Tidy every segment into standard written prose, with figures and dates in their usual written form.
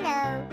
Hello.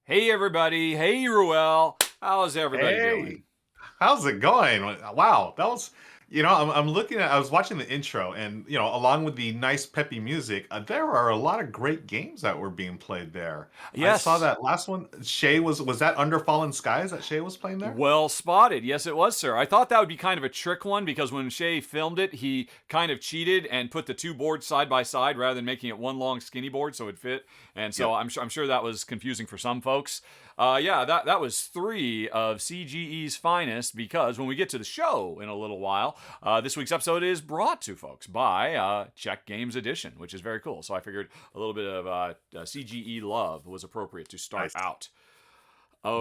Hey everybody, hey Ruel, how's everybody doing? Hey, how's it going? Wow, that was, I'm looking at, I was watching the intro and, along with the nice peppy music, there are a lot of great games that were being played there. I saw Yes, that last one. Was that Under Fallen Skies that Shay was playing there? well spotted. Yes, it was, sir. I thought that would be kind of a trick one because when Shay filmed it, he kind of cheated and put the two boards side by side rather than making it one long skinny board so it fit. And so Yep. I'm sure that was confusing for some folks. Yeah, that was three of CGE's finest because when we get to the show in a little while, this week's episode is brought to folks by Czech Games Edition, which is very cool. So I figured a little bit of CGE love was appropriate to start Nice. out.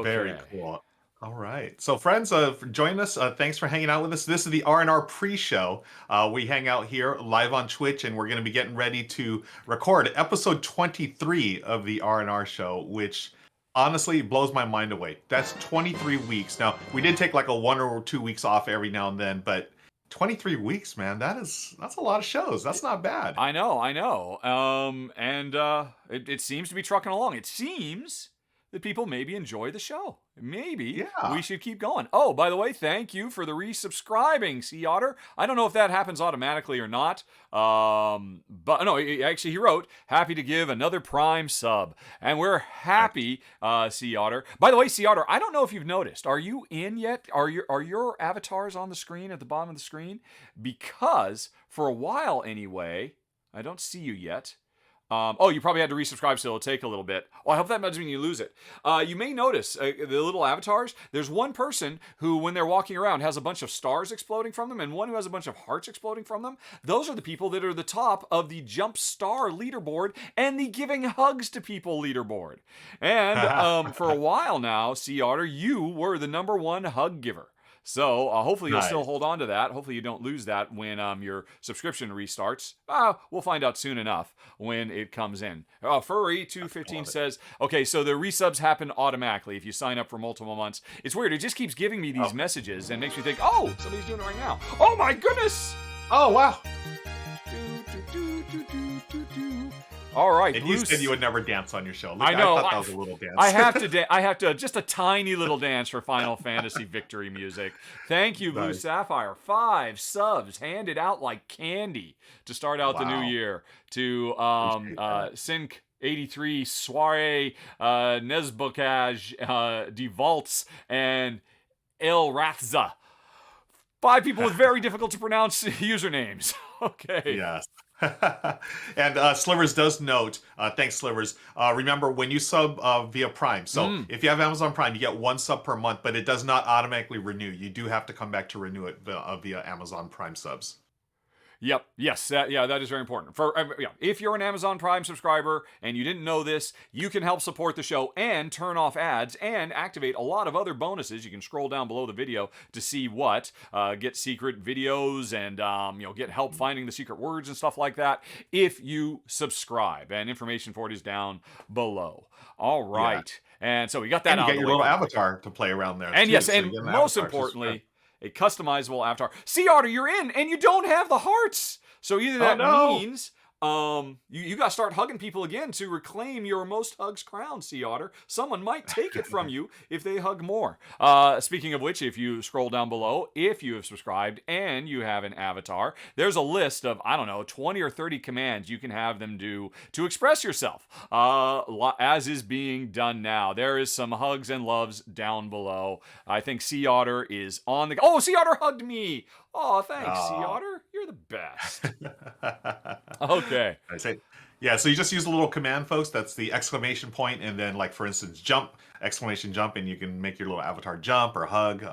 Very Okay. cool. All right. So, friends, for joining us. Thanks for hanging out with us. This is the R&R pre-show. We hang out here live on Twitch, and we're going to be getting ready to record episode 23 of the R&R Show, which honestly blows my mind away. That's 23 weeks. Now, we did take like a 1 or 2 weeks off every now and then, but 23 weeks, man, that's a lot of shows. That's not bad. I know, I know. And it seems to be trucking along. It seems that people maybe enjoy the show. Maybe we Yeah. should keep going. Oh, by the way, thank you for the resubscribing, Sea Otter. I don't know if that happens automatically or not. But no, actually, he wrote, happy to give another Prime sub. And we're happy, Sea Otter. By the way, Sea Otter, I don't know if you've noticed. Are you in yet? Are your avatars on the screen at the bottom of the screen? Because for a while anyway, I don't see you yet. Oh, you probably had to resubscribe, so it'll take a little bit. Oh, I hope that doesn't mean you lose it. You may notice the little avatars. There's one person who, when they're walking around, has a bunch of stars exploding from them, and one who has a bunch of hearts exploding from them. Those are the people that are the top of the Jump Star leaderboard and the Giving Hugs to People leaderboard. And for a while now, Sea Otter, you were the #1 hug giver. So hopefully you'll still hold on to that. Hopefully you don't lose that when your subscription restarts. We'll find out soon enough when it comes in. Furry215 says, okay, so the resubs happen automatically if you sign up for multiple months. It's weird. It just keeps giving me these messages and makes me think, oh, somebody's doing it right now. Oh, my goodness. Oh, wow. All right. And you said you would never dance on your show. Look, I know. I thought that was a little dance. I have to, just a tiny little dance for Final Fantasy victory music. Thank you, Blue Sapphire. 5 subs handed out like candy to start out the new year to Sync 83, Soiree, Nesbocage, Devolts, and El Rathza. 5 people with very difficult to pronounce usernames. Okay. Yes. And Slivers does note, thanks Slivers, remember when you sub via Prime, so if you have Amazon Prime, you get 1 sub per month, but it does not automatically renew. You do have to come back to renew it via Amazon Prime subs. Yep. Yes. That is very important. If you're an Amazon Prime subscriber and you didn't know this, you can help support the show and turn off ads and activate a lot of other bonuses. You can scroll down below the video to see what, get secret videos and get help finding the secret words and stuff like that if you subscribe. And information for it is down below. All right. Yeah. And so we got that and out. You get your little avatar to play around there. And yes, and most importantly, a customizable avatar. Sea Otter, you're in, and you don't have the hearts. So either that means you got to start hugging people again to reclaim your most hugs crown, Sea Otter. Someone might take it from you if they hug more. Speaking of which, if you scroll down below, if you have subscribed and you have an avatar, there's a list of, 20 or 30 commands you can have them do to express yourself, as is being done now. There is some hugs and loves down below. I think Sea Otter is on the... Oh, Sea Otter hugged me! Oh, thanks, Sea Otter. You're the best. Okay. I say, yeah, so you just use a little command, folks. That's the exclamation point, and then, like, for instance, jump, exclamation jump, and you can make your little avatar jump or hug,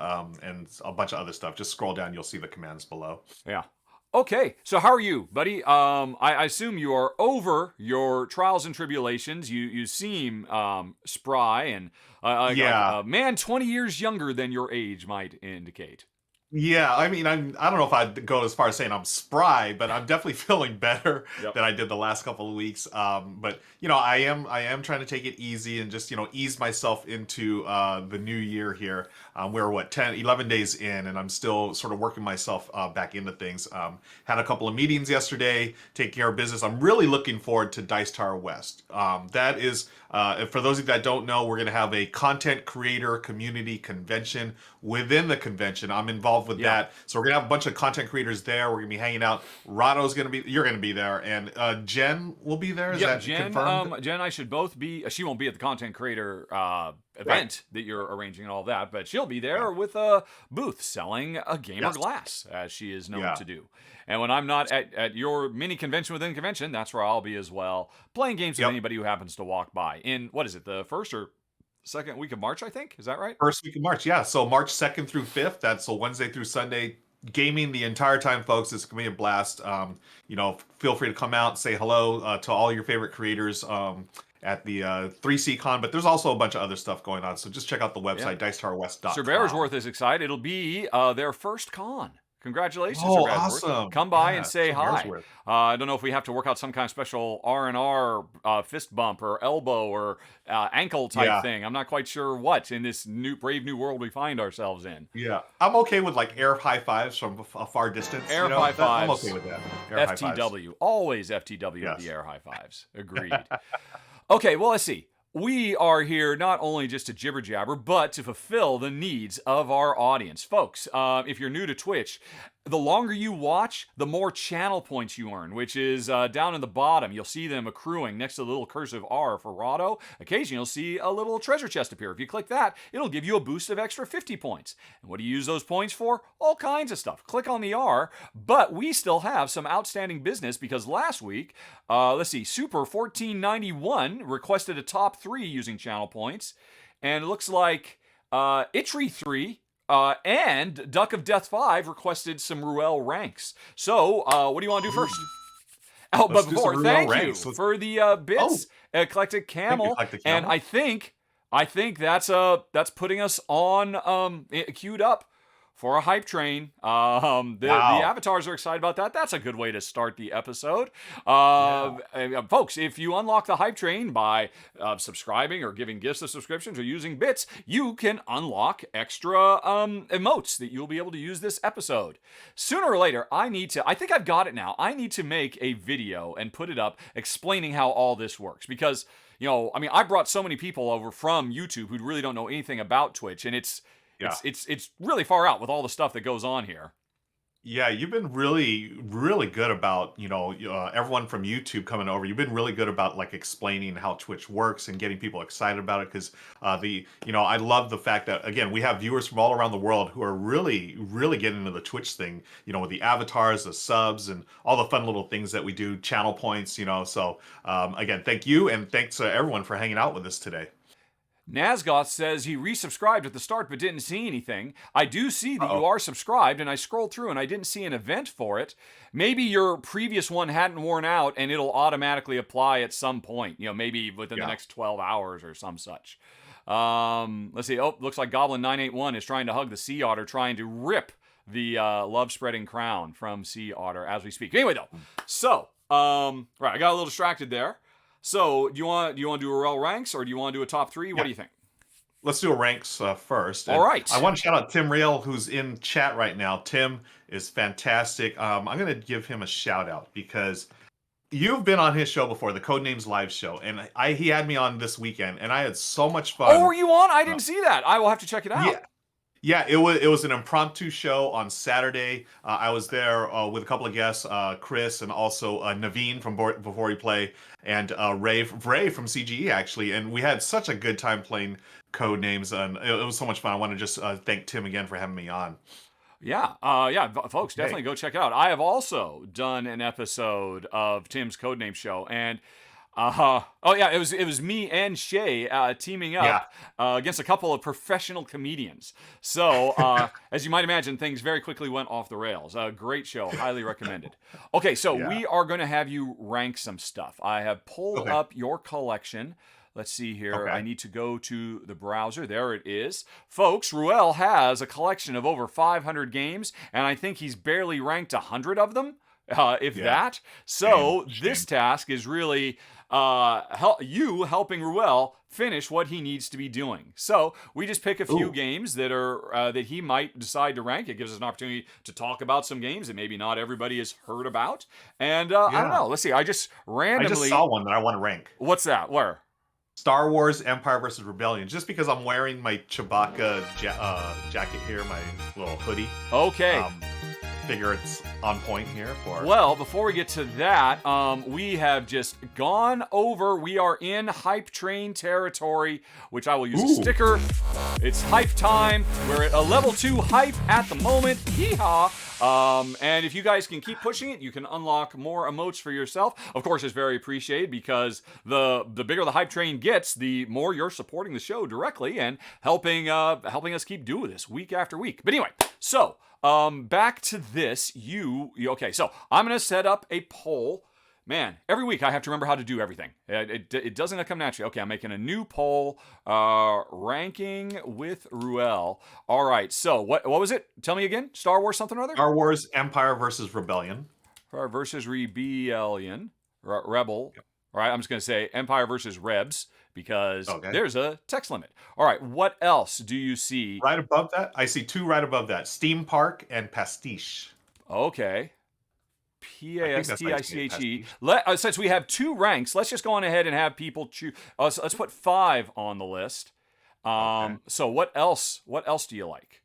and a bunch of other stuff. Just scroll down, you'll see the commands below. Yeah. Okay, so how are you, buddy? I assume you are over your trials and tribulations. You seem spry and man 20 years younger than your age might indicate. Yeah, I mean, I don't know if I'd go as far as saying I'm spry, but I'm definitely feeling better than I did the last couple of weeks. But I am trying to take it easy and just ease myself into the new year here. We're 11 days in, and I'm still sort of working myself back into things. Had a couple of meetings yesterday, taking care of business. I'm really looking forward to Dice Tower West. That is, for those of you that don't know, we're going to have a content creator community convention. Within the convention, I'm involved with that. So we're going to have a bunch of content creators there. We're going to be hanging out. Rahdo's going to be, you're going to be there. And Jen will be there. Is that confirmed? Jen and I should both be, she won't be at the content creator event that you're arranging and all that, but she'll be there with a booth selling a gamer glass, as she is known to do. And when I'm not at your mini convention within convention, that's where I'll be as well, playing games with anybody who happens to walk by. In, what is it, the first or second week of March, I think? Is that right? First week of March, yeah. So March 2nd through 5th, that's a Wednesday through Sunday. Gaming the entire time, folks. It's going to be a blast. Feel free to come out, say hello to all your favorite creators at the 3C Con, but there's also a bunch of other stuff going on. So just check out the website, dicetowerwest.com. Sir Bearsworth is excited. It'll be their first con. Congratulations, Sir Bearsworth. Awesome. Come by and say hi. I don't know if we have to work out some kind of special R&R fist bump or elbow or ankle type thing. I'm not quite sure what in this brave new world we find ourselves in. Yeah. I'm okay with like air high fives from a far distance. Air high fives. I'm okay with that. Air FTW. Always FTW the air high fives. Agreed. Okay, well, let's see. We are here not only just to jibber jabber, but to fulfill the needs of our audience. Folks, if you're new to Twitch, the longer you watch, the more channel points you earn, which is down in the bottom. You'll see them accruing next to the little cursive R for Rahdo. Occasionally, you'll see a little treasure chest appear. If you click that, it'll give you a boost of extra 50 points. And what do you use those points for? All kinds of stuff. Click on the R, but we still have some outstanding business because last week, let's see, Super 1491 requested a top 3 using channel points, and it looks like Itri 3 and Duck of Death 5 requested some Ruel Ranks. So, what do you want to do first? Oh, but before, thank you for the bits, Eclectic Camel. Eclectic Camel. And I think that's putting us on queued up for a hype train. The avatars are excited about that. That's a good way to start the episode. Folks, if you unlock the hype train by subscribing or giving gifts of subscriptions or using bits, you can unlock extra emotes that you'll be able to use this episode. Sooner or later, I think I've got it now. I need to make a video and put it up explaining how all this works because, I brought so many people over from YouTube who really don't know anything about Twitch, and it's really far out with all the stuff that goes on here. Yeah, you've been really, really good about, everyone from YouTube coming over. You've been really good about like explaining how Twitch works and getting people excited about it because I love the fact that, again, we have viewers from all around the world who are really, really getting into the Twitch thing, with the avatars, the subs, and all the fun little things that we do, channel points, So, again, thank you. And thanks to everyone for hanging out with us today. Nazgoth says he resubscribed at the start but didn't see anything. I do see that you are subscribed, and I scrolled through and I didn't see an event for it. Maybe your previous one hadn't worn out and it'll automatically apply at some point, maybe within the next 12 hours or some such. Let's see. Oh, looks like Goblin 981 is trying to hug the Sea Otter, trying to rip the love-spreading crown from Sea Otter as we speak. Anyway, though, so, right, I got a little distracted there. So, do you want to do a Ruel Ranks or do you want to do a top 3? What do you think? Let's do a ranks first. All right. I want to shout out Tim Real, who's in chat right now. Tim is fantastic. I'm going to give him a shout out because you've been on his show before, the Codenames Live show, and he had me on this weekend, and I had so much fun. Oh, were you on? I didn't see that. I will have to check it out. Yeah. Yeah, it was an impromptu show on Saturday. I was there with a couple of guests, Chris and also Naveen from Before We Play, and Ray from CGE actually, and we had such a good time playing Codenames, and it was so much fun. I want to just thank Tim again for having me on. Yeah, folks, definitely go check it out. I have also done an episode of Tim's Codename show, and it was me and Shay teaming up against a couple of professional comedians. So, as you might imagine, things very quickly went off the rails. Great show, highly recommended. Okay, so we are going to have you rank some stuff. I have pulled up your collection. Let's see here. I need to go to the browser. There it is. Folks, Ruel has a collection of over 500 games, and I think he's barely ranked 100 of them, if that. So this task is really helping Ruel finish what he needs to be doing. So we just pick a few games that are that he might decide to rank. It gives us an opportunity to talk about some games that maybe not everybody has heard about. And I don't know. Let's see. I just saw one that I want to rank. What's that? Where? Star Wars Empire vs. Rebellion, just because I'm wearing my Chewbacca jacket here, my little hoodie. Okay. Figure it's on point here for... Well, before we get to that, we have just gone over. We are in Hype Train territory, which I will use a sticker. It's hype time. We're at a level 2 hype at the moment. Yeehaw! And if you guys can keep pushing it, you can unlock more emotes for yourself. Of course, it's very appreciated because the bigger the hype train gets, the more you're supporting the show directly and helping us keep doing this week after week. But anyway, so back to this. Okay, so I'm going to set up a poll. Man, every week I have to remember how to do everything. It doesn't come naturally. Okay, I'm making a new poll, ranking with Ruel. All right, so what was it? Tell me again. Star Wars something or other? Star Wars Empire versus Rebellion. Versus Rebellion. Rebel. Yep. All right, I'm just going to say Empire versus Rebs because there's a text limit. All right, what else do you see? Right above that? I see 2 right above that. Steam Park and Pastiche. Okay. Pastiche. Since we have 2 ranks, let's just go on ahead and have people choose. Let's put 5 on the list. So what else? What else do you like?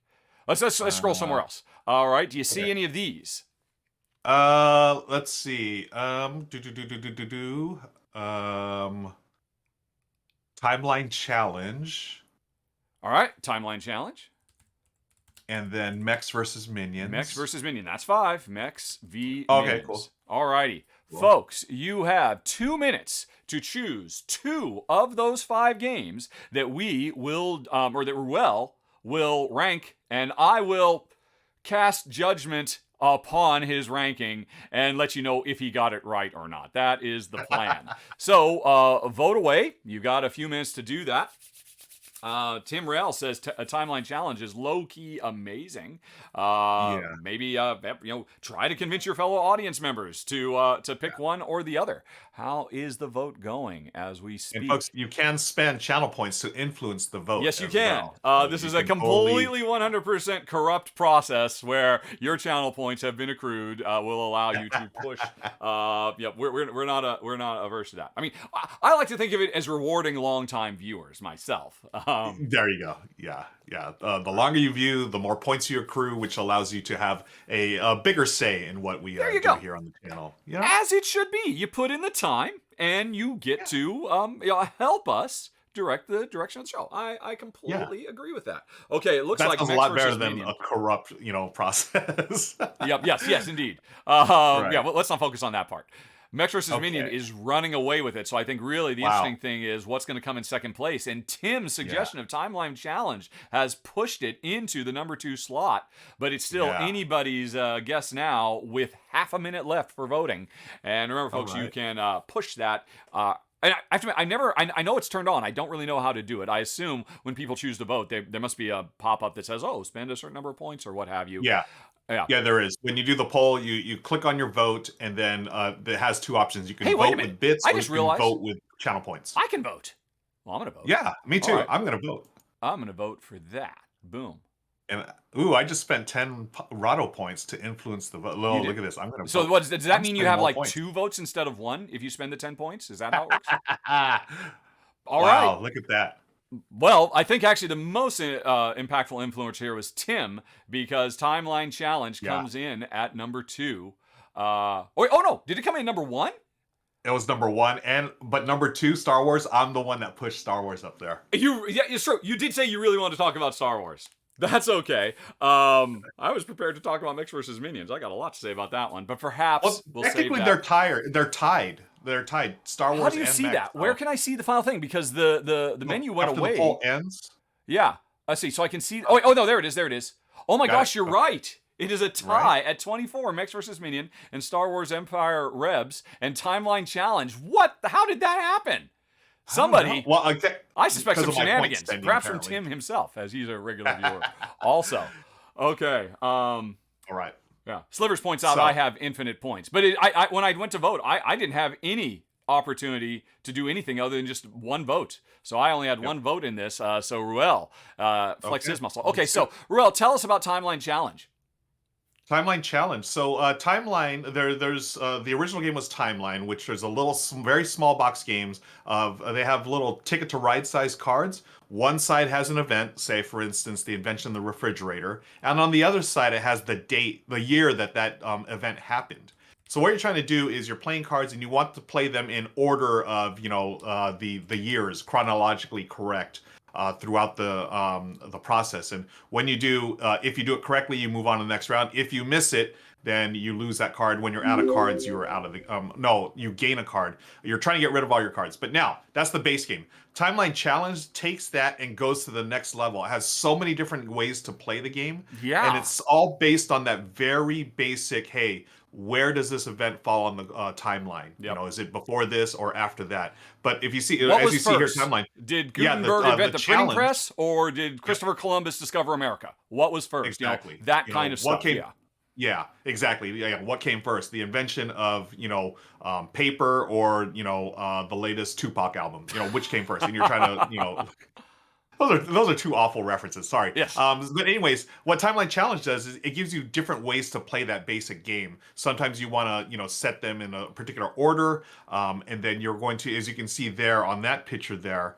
Let's scroll somewhere else. All right. Do you see Okay. any of these? Let's see. Timeline challenge, All right. Timeline challenge. and then Mechs versus Mechs Minions. versus Minion. That's 5. Mechs v Okay, Minions. cool. All righty. Cool. Folks, you have 2 minutes to choose 2 of those 5 games that we will, or that Ruel will rank, and I will cast judgment upon his ranking and let you know if he got it right or not. That is the plan. So vote away. You got a few minutes to do that. Tim Rail says a timeline challenge is low key amazing. Yeah. Maybe try to convince your fellow audience members to pick one or the other. How is the vote going as we speak? And folks, you can spend channel points to influence the vote. Yes, you as can. well. So This you is a can totally- completely 100% corrupt process where your channel points have been accrued. Will allow you to push. We're not averse to that. I mean, I like to think of it as rewarding longtime viewers myself. There you go. Yeah, yeah. The longer you view, the more points you accrue, which allows you to have a bigger say in what we There you do go. here on the channel. Yeah. As it should be. You put in the time, and you get to help us direct the direction of the show. I completely agree with that. Okay, it looks That like sounds a Mechs lot better versus than Minion. a corrupt, process. Yep. Yes, indeed. Right. Yeah, well, let's not focus on that part. Mechs versus Okay. Minion is running away with it, so I think really the Wow. interesting thing is what's going to come in second place. And Tim's suggestion of Timeline Challenge has pushed it into the number 2 slot, but it's still anybody's guess now with half a minute left for voting. And remember, folks, you can push that. And I have to admit, I know it's turned on. I don't really know how to do it. I assume when people choose to vote, there must be a pop-up that says, "Oh, spend a certain number of points" or what have you. Yeah. Yeah. Yeah, there is. When you do the poll, you click on your vote, and then it has 2 options. You can Hey, wait a vote minute. with bits, I or you just can realized- vote with channel points. I can vote. Well, I'm going to vote. Yeah, me too. All right. I'm going to vote. I'm going to vote for that. Boom. And I just spent 10 Rahdo points to influence the vote. Oh, look at this. I'm going to So vote. what does that I'm mean? You spending have more like points. 2 votes instead of 1 if you spend the 10 points? Is that how it works? All Wow, right. look at that. Well, I think actually the most impactful influencer here was Tim, because Timeline Challenge comes in at number 2. Oh no, did it come in number 1? It was number 1, but number 2, Star Wars. I'm the one that pushed Star Wars up there. Yeah, it's true. You did say you really wanted to talk about Star Wars. That's okay. I was prepared to talk about Mechs versus Minions. I got a lot to say about that one, but perhaps we'll save technically, that. They're tied. They're tied. Star Wars. How do you and see Mechs, that? Where can I see the final thing? Because the menu went after away. the poll ends. Yeah. Let's see. So I can see. Oh no, there it is. There it is. Oh my gosh, you're right. It is a tie at 24, Mechs versus Minion, and Star Wars Empire Rebs, and Timeline Challenge. What? How did that happen? Somebody. Well, I suspect some because of my point shenanigans. spending, Perhaps from apparently. Tim himself, as he's a regular viewer. Also. Okay. All right. Yeah. Slivers points out I have infinite points. But when I went to vote, I didn't have any opportunity to do anything other than just 1 vote. So I only had 1 vote in this. So Ruel flex his muscle. Okay, so Ruel, tell us about Timeline Challenge. Timeline challenge. So Timeline, there's the original game was Timeline, which there's a little, very small box games of they have little ticket to ride size cards. One side has an event, say for instance the invention of the refrigerator, and on the other side it has the date, the year that event happened. So what you're trying to do is you're playing cards and you want to play them in order of the years, chronologically correct. Throughout the process, and when you do, if you do it correctly, you move on to the next round. If you miss it, then you lose that card. When you're out of cards, you are out of the. You gain a card. You're trying to get rid of all your cards. But now that's the base game. Timeline Challenge takes that and goes to the next level. It has so many different ways to play the game. Yeah, and it's all based on that very basic. Hey, where does this event fall on the timeline? Yep. Is it before this or after that? But if you see, what as was you first? see here, timeline. Did Gutenberg invent the printing challenge- press, or did Christopher Columbus discover America? What was first? Exactly. That kind of stuff. Yeah, exactly. Yeah, what came first? The invention of paper, or the latest Tupac album? Which came first? And you're trying to those are 2 awful references. Sorry. Yes. But anyways, what Timeline Challenge does is it gives you different ways to play that basic game. Sometimes you want to set them in a particular order, and then you're going to, as you can see there on that picture there.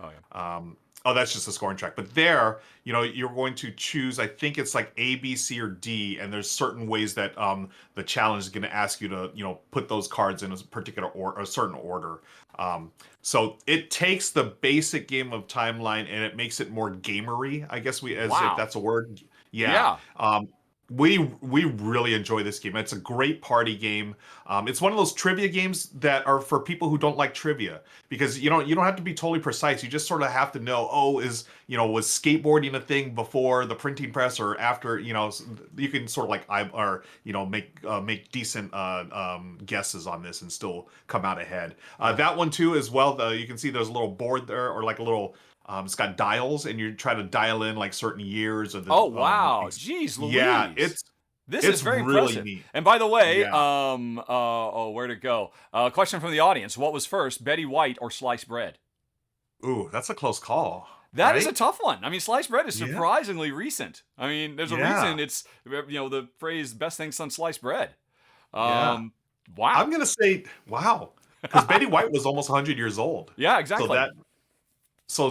Oh, that's just a scoring track. But there, you're going to choose, I think it's like A, B, C, or D, and there's certain ways that the challenge is going to ask you to, put those cards in a particular or a certain order. So it takes the basic game of Timeline and it makes it more gamery, I guess as if Wow. that's a word. Yeah. Yeah. We really enjoy this game. It's a great party game. It's one of those trivia games that are for people who don't like trivia because you don't have to be totally precise. You just sort of have to know. Oh, was skateboarding a thing before the printing press or after? You can sort of make decent guesses on this and still come out ahead. That one too as well. You can see there's a little board there or like a little. It's got dials, and you try to dial in like certain years or the. Oh wow. Jeez Yeah, Louise. it's This is it's very really impressive. neat. And by the way, Yeah. where'd it go? Question from the audience: what was first, Betty White or sliced bread? Ooh, that's a close call, That is a right? tough one. I mean, sliced bread is Yeah. surprisingly recent. I mean, there's a Yeah. reason it's the phrase "best thing since sliced bread." Yeah. Um, wow. I'm gonna say wow, because Betty White was almost 100 years old. Yeah, So exactly.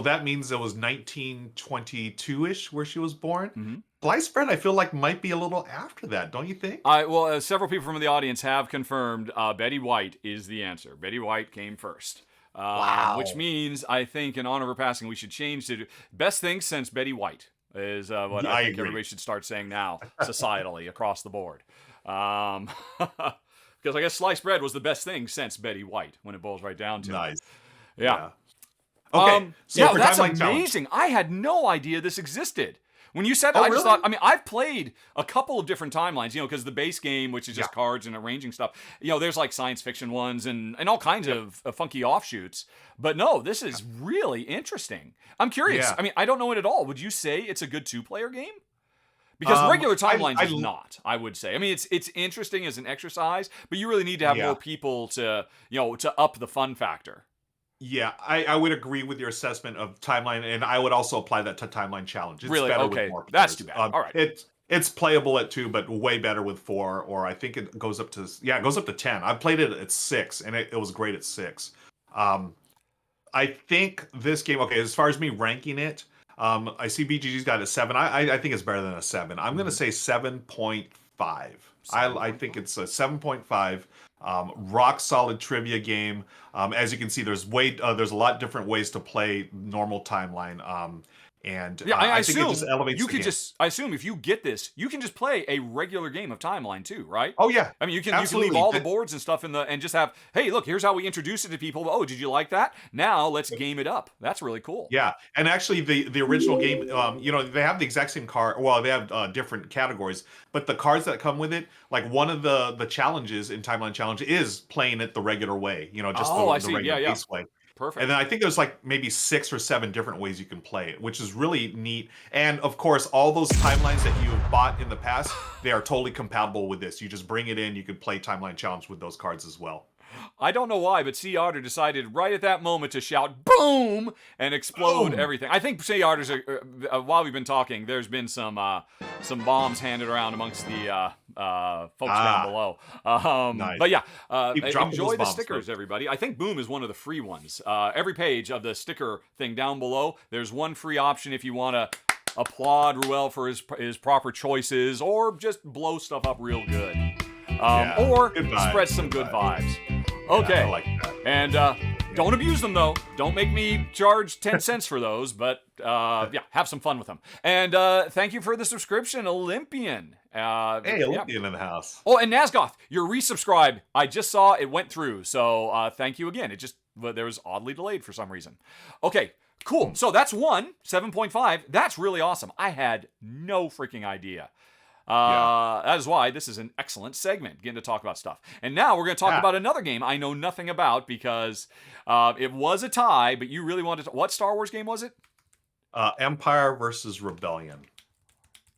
that means it was 1922-ish where she was born. hmm Sliced bread, I feel like might be a little after that, don't you think? Several people from the audience have confirmed Betty White is the answer. Betty White came first. Which Wow. means I think in honor of her passing, we should change to best thing since Betty White is what Yeah, I I think agree. everybody should start saying now, societally across the board. Because I guess sliced bread was the best thing since Betty White when it boils right down to it. Nice. Yeah. Yeah. Okay. So Yeah, for that's timeline challenge. amazing. I had no idea this existed. When you said that, Oh, I just really? thought, I mean, I've played a couple of different timelines, because the base game, which is Yeah. just cards and arranging stuff, there's like science fiction ones and all kinds Yep. of funky offshoots. But no, this is really interesting. I'm curious. Yeah. I mean, I don't know it at all. Would you say it's a good two-player game? Because Um, regular I, timelines I, is not, I would say. I mean, it's interesting as an exercise, but you really need to have more yeah. people to up the fun factor. Yeah, I would agree with your assessment of timeline, and I would also apply that to timeline challenge. It's Really? better with Okay. more That's players. too bad. All right. It's playable at 2, but way better with 4, or I think it goes up to it goes up to 10. I played it at 6, and it was great at 6. Um, I think this game, okay, as far as me ranking it, I see BGG's got a 7. I think it's better than a 7. I'm gonna Mhm. say 7.5. I think 7.5. it's a 7.5. Rock solid trivia game. As you can see, there's a lot different ways to play normal timeline. And Yeah, I I think it just assume elevates you the could game. just. I assume if you get this, you can just play a regular game of Timeline too, right? Oh yeah, I mean, you can leave absolutely. all the boards and stuff and just have, hey, look, here's how we introduce it to people. Oh, did you like that? Now let's game it up. That's really cool. Yeah, and actually, the original game, they have the exact same card. Well, they have different categories, but the cards that come with it, like one of the challenges in Timeline Challenge is playing it the regular way. Just Oh, I the see. Yeah, regular yeah. base way. And Perfect. then I think there's like maybe 6 or 7 different ways you can play it, which is really neat. And of course, all those timelines that you have bought in the past, they are totally compatible with this. You just bring it in, you can play Timeline Challenge with those cards as well. I don't know why, but Sea Otter decided right at that moment to shout "boom" and explode Boom! everything. I think Sea Otters, while we've been talking, there's been some bombs handed around amongst the folks down Ah, below. nice. But yeah, Keep dropping enjoy those the bombs, stickers, folks. everybody. I think Boom is one of the free ones. Every page of the sticker thing down below, there's one free option if you want to applaud Ruel for his proper choices or just blow stuff up real good. Yeah, Or good vibes, spread some good good vibes. vibes. Yeah, Okay. I like that. And don't abuse them, though. Don't make me charge 10 cents for those, but yeah, have some fun with them. And thank you for the subscription, Olympian. Hey, Yeah. Olympian in the house. Oh, and Nazgoth, your resubscribe. I just saw it went through, so thank you again. There was oddly delayed for some reason. Okay, cool. So that's 7.5. That's really awesome. I had no freaking idea. That is why this is an excellent segment, getting to talk about stuff. And now we're going to talk Yeah. about another game I know nothing about because it was a tie, but you really wanted to. What Star Wars game was it? Empire versus Rebellion.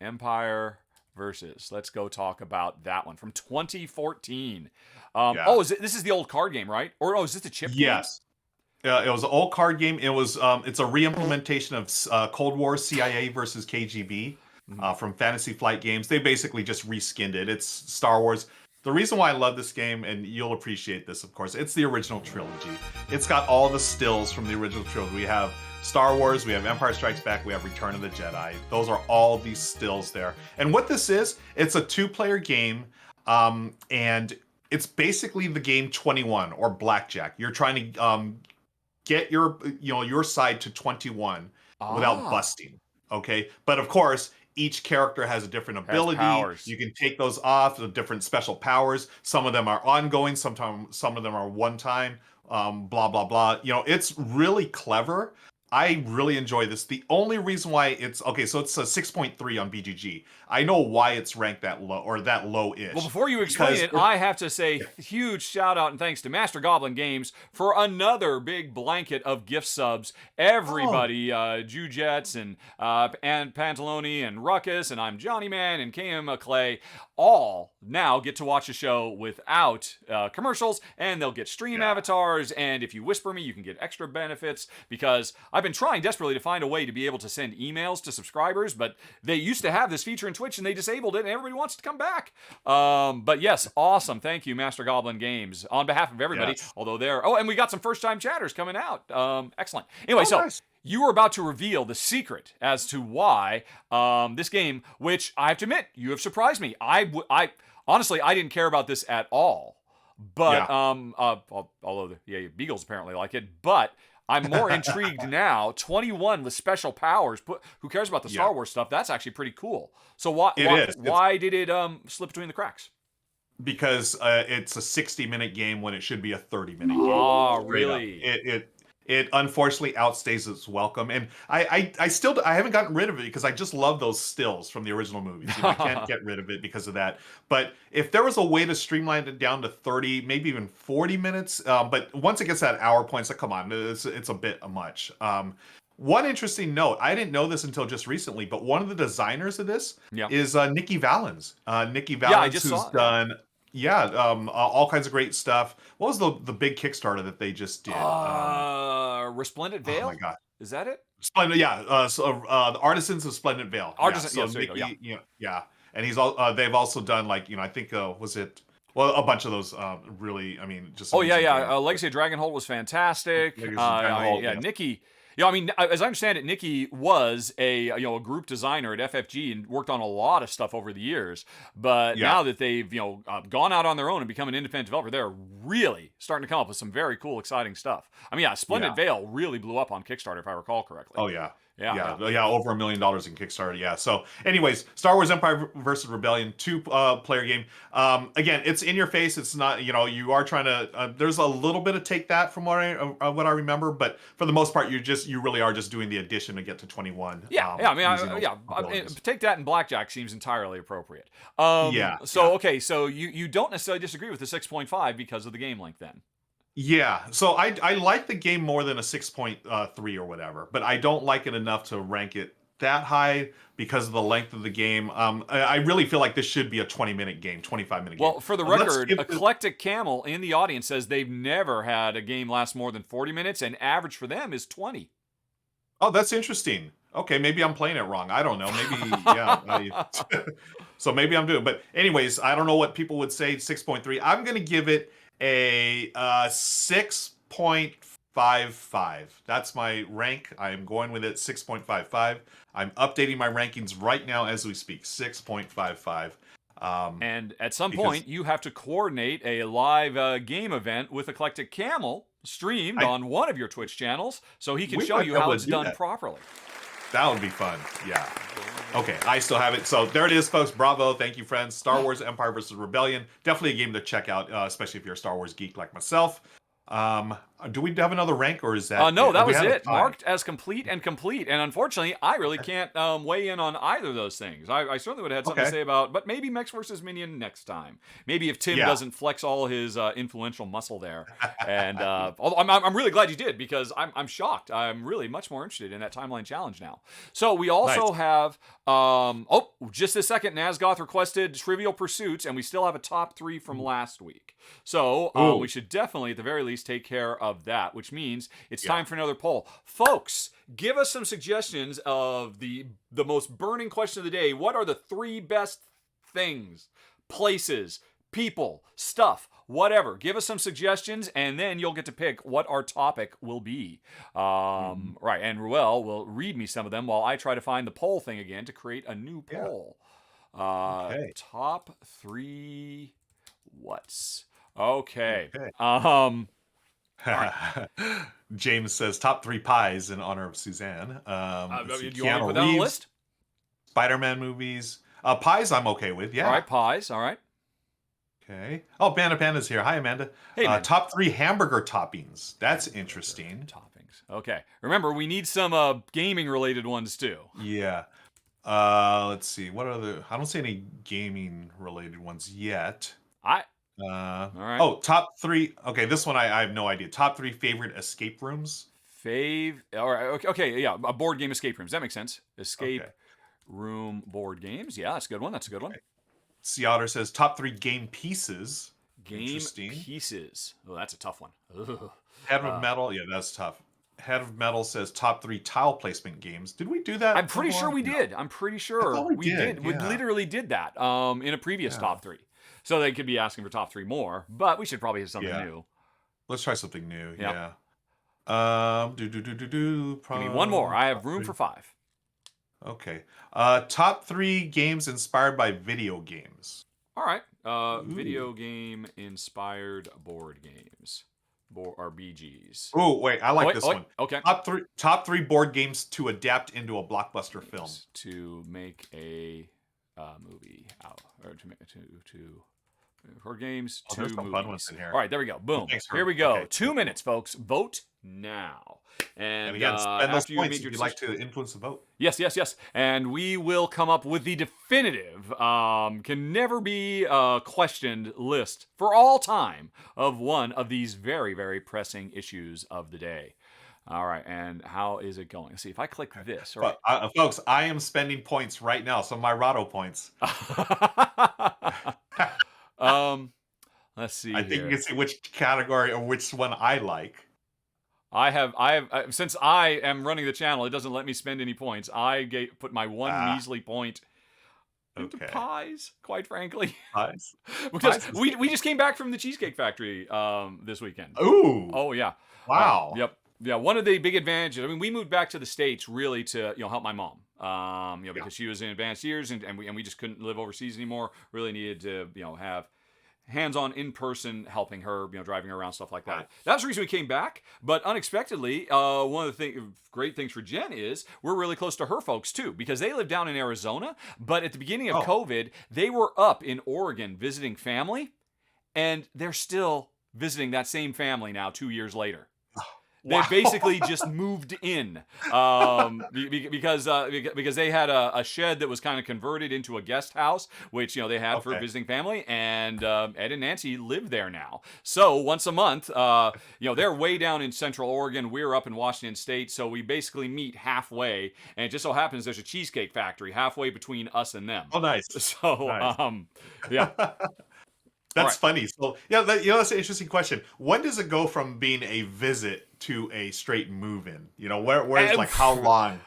Empire versus. Let's go talk about that one from 2014. Yeah. Oh, this is the old card game, right? Or is this the chip game? Yes. It was an old card game. It's a re-implementation of Cold War CIA versus KGB from Fantasy Flight Games. They basically just reskinned it. It's Star Wars. The reason why I love this game, and you'll appreciate this, of course, it's the original trilogy. It's got all the stills from the original trilogy. We have Star Wars, we have Empire Strikes Back, we have Return of the Jedi. Those are all these stills there. And what this is, it's a 2-player game, and it's basically the game 21 or Blackjack. You're trying to get your side to 21 without busting. Okay, but of course, each character has a different ability. Powers. You can take those off, the different special powers. Some of them are ongoing, sometimes some of them are one time. Blah blah blah. It's really clever. I really enjoy this. The only reason why it's okay, so it's a 6.3 on BGG. I know why it's ranked that low, or that low-ish. Well, before you explain it, I have to say huge shout out and thanks to Master Goblin Games for another big blanket of gift subs. Everybody, Jujets and Pantaloni and Ruckus and I'm Johnny Man and KM Clay, all now get to watch the show without commercials, and they'll get stream avatars, and if you whisper me, you can get extra benefits, because I've been trying desperately to find a way to be able to send emails to subscribers, but they used to have this feature in Twitch and they disabled it, and everybody wants to come back. But yes, awesome. Thank you, Master Goblin Games, on behalf of everybody. Yes. Although and we got some first-time chatters coming out. Excellent. Anyway, nice. You were about to reveal the secret as to why this game, which I have to admit, you have surprised me. I honestly, I didn't care about this at all. But although the Beagles apparently like it, but I'm more intrigued now. 21 with special powers. Who cares about the Star Wars stuff? That's actually pretty cool. So why did it slip between the cracks? Because it's a 60-minute game when it should be a 30-minute game. Oh, really? It unfortunately outstays its welcome, and I haven't gotten rid of it because I just love those stills from the original movies. I can't get rid of it because of that. But if there was a way to streamline it down to 30, maybe even 40 minutes, but once it gets that hour point, it's like, come on, it's a bit much. One interesting note, I didn't know this until just recently, but one of the designers of this is Nikki Valens. Nikki Valens, who's done all kinds of great stuff. What was the big Kickstarter that they just did? Resplendent Veil? Oh my god. Is that it? Splendid, yeah. The Artisans of Splendid Veil. Nikki, And they've also done I think was it a bunch of those really, I mean, just Legacy of Dragonhold was fantastic. Nikki. Yeah, I mean, as I understand it, Nikki was a group designer at FFG and worked on a lot of stuff over the years. But now that they've gone out on their own and become an independent developer, they're really starting to come up with some very cool, exciting stuff. I mean, Splendid Veil really blew up on Kickstarter, if I recall correctly. Oh yeah. Yeah, over $1 million in Kickstarter. Yeah. So, anyways, Star Wars Empire versus Rebellion, 2-player game. Again, it's in your face. It's not, you are trying to. There's a little bit of take that from what I remember, but for the most part, you really are just doing the addition to get to 21. Take that and Blackjack seems entirely appropriate. So you don't necessarily disagree with the 6.5 because of the game length, then. Yeah, so I like the game more than a 6.3 or whatever, but I don't like it enough to rank it that high because of the length of the game. I really feel like this should be a 20-minute game, 25-minute game. Well, for the record, Eclectic Camel in the audience says they've never had a game last more than 40 minutes, and average for them is 20. Oh, that's interesting. Okay, maybe I'm playing it wrong. I don't know. Maybe, so maybe I'm doing. But anyways, I don't know what people would say. 6.3. I'm gonna give it a 6.55. That's my rank. I am going with it 6.55. I'm updating my rankings right now as we speak. 6.55. And at some point, you have to coordinate a live game event with Eclectic Camel streamed on one of your Twitch channels so he can show you how it's done properly. That would be fun. Yeah. Okay, I still have it. So there it is, folks. Bravo. Thank you, friends. Star Wars Empire vs. Rebellion. Definitely a game to check out, especially if you're a Star Wars geek like myself. Do we have another rank, or is that no, that was it. Marked as complete. And unfortunately, I really can't weigh in on either of those things. I certainly would have had something to say about, but maybe Mechs vs. Minion next time. Maybe if Tim doesn't flex all his influential muscle there. And although I'm really glad you did, because I'm shocked. I'm really much more interested in that timeline challenge now. So we also have just a second, Nazgoth requested Trivial Pursuits, and we still have a top 3 from last week. So we should definitely, at the very least, take care of that, which means it's time for another poll. Folks, give us some suggestions of the most burning question of the day. What are the 3 best things, places, people, stuff, whatever. Give us some suggestions, and then you'll get to pick what our topic will be. Right, and Ruel will read me some of them while I try to find the poll thing again to create a new poll. Okay. Top 3 what's? Okay. Right. James says top 3 pies in honor of Suzanne. Do you want me to Keanu put that on the Reeves, list? Spider-Man movies. Pies I'm okay with, yeah. All right, pies. All right. Okay. Oh, Amanda Panda's here. Hi, Amanda. Hey, man. Top 3 hamburger toppings. That's interesting. Toppings. Okay. Remember, we need some gaming-related ones, too. Yeah. Let's see. What other? I don't see any gaming-related ones yet. All right. Oh, top 3. Okay, this one I have no idea. Top 3 favorite escape rooms. All right. Okay. Yeah. A board game escape rooms. That makes sense. Escape room board games. Yeah, that's a good one. Okay. Sea Otter says top 3 game pieces. Game pieces. Oh, that's a tough one. Ugh. Head of Metal. Yeah, that's tough. Head of Metal says top 3 tile placement games. Did we do that? I'm pretty sure we did. I'm pretty sure we did. We literally did that in a previous top 3. So they could be asking for top 3 more, but we should probably have something new. Let's try something new. Yep. Yeah. Give me one more. I have room for 5. Okay. Top 3 games inspired by video games. All right. Video game inspired board games. RBGs. Oh, wait. I like this one. Okay. Top 3 board games to adapt into a blockbuster film. To make a movie out. Or to make board games, there's 2 some movies. fun ones in here. All right, there we go. Boom. Here we go. 2 minutes, folks. Vote now. And again, spend those after points if you'd like to influence the vote. Yes. And we will come up with the definitive, can never be questioned list for all time of one of these very, very pressing issues of the day. All right, and how is it going? Let's see if I click this. All right. Folks, I am spending points right now, some of my Rahdo points. Let's see. I think you can see which category or which one I like. I have since I am running the channel, it doesn't let me spend any points. I put my one measly point into pies, quite frankly. Pies. Because we just came back from the Cheesecake Factory this weekend. Ooh. Oh yeah. Wow. Yep. Yeah, one of the big advantages. I mean, we moved back to the States really to help my mom. Because she was in advanced years and we just couldn't live overseas anymore. Really needed to have hands-on, in-person helping her, driving her around, stuff like that. That was the reason we came back. But unexpectedly, one of the great things for Jen is we're really close to her folks too, because they live down in Arizona. But at the beginning of COVID, they were up in Oregon visiting family, and they're still visiting that same family now 2 years later. They basically just moved in because they had a shed that was kind of converted into a guest house, which they had for visiting family, and Ed and Nancy live there now. So once a month, they're way down in Central Oregon. We're up in Washington State, so we basically meet halfway. And it just so happens there's a Cheesecake Factory halfway between us and them. Oh, nice. So yeah. That's funny. So that's an interesting question. When does it go from being a visit to a straight move-in? Where's like how long?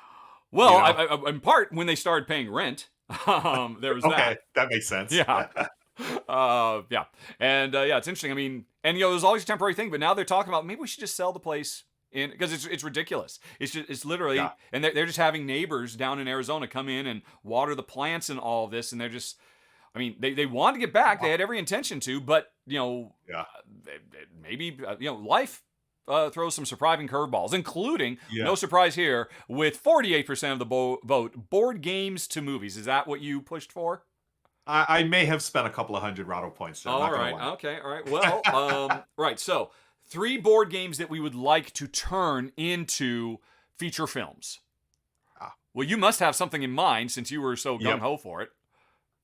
Well, in part when they started paying rent. There was that. Okay, that makes sense. Yeah. Yeah. And it's interesting. I mean, and it was always a temporary thing, but now they're talking about maybe we should just sell the place because it's ridiculous. It's literally, and they're just having neighbors down in Arizona come in and water the plants and all of this, and they're just. I mean, they wanted to get back. They had every intention to, but maybe life throws some surprising curveballs, including no surprise here with 48% of the vote board games to movies. Is that what you pushed for? I may have spent a couple of hundred Rahdo points there. All right. Okay. All right. Well, right. So 3 board games that we would like to turn into feature films. Well, you must have something in mind since you were so gung-ho for it.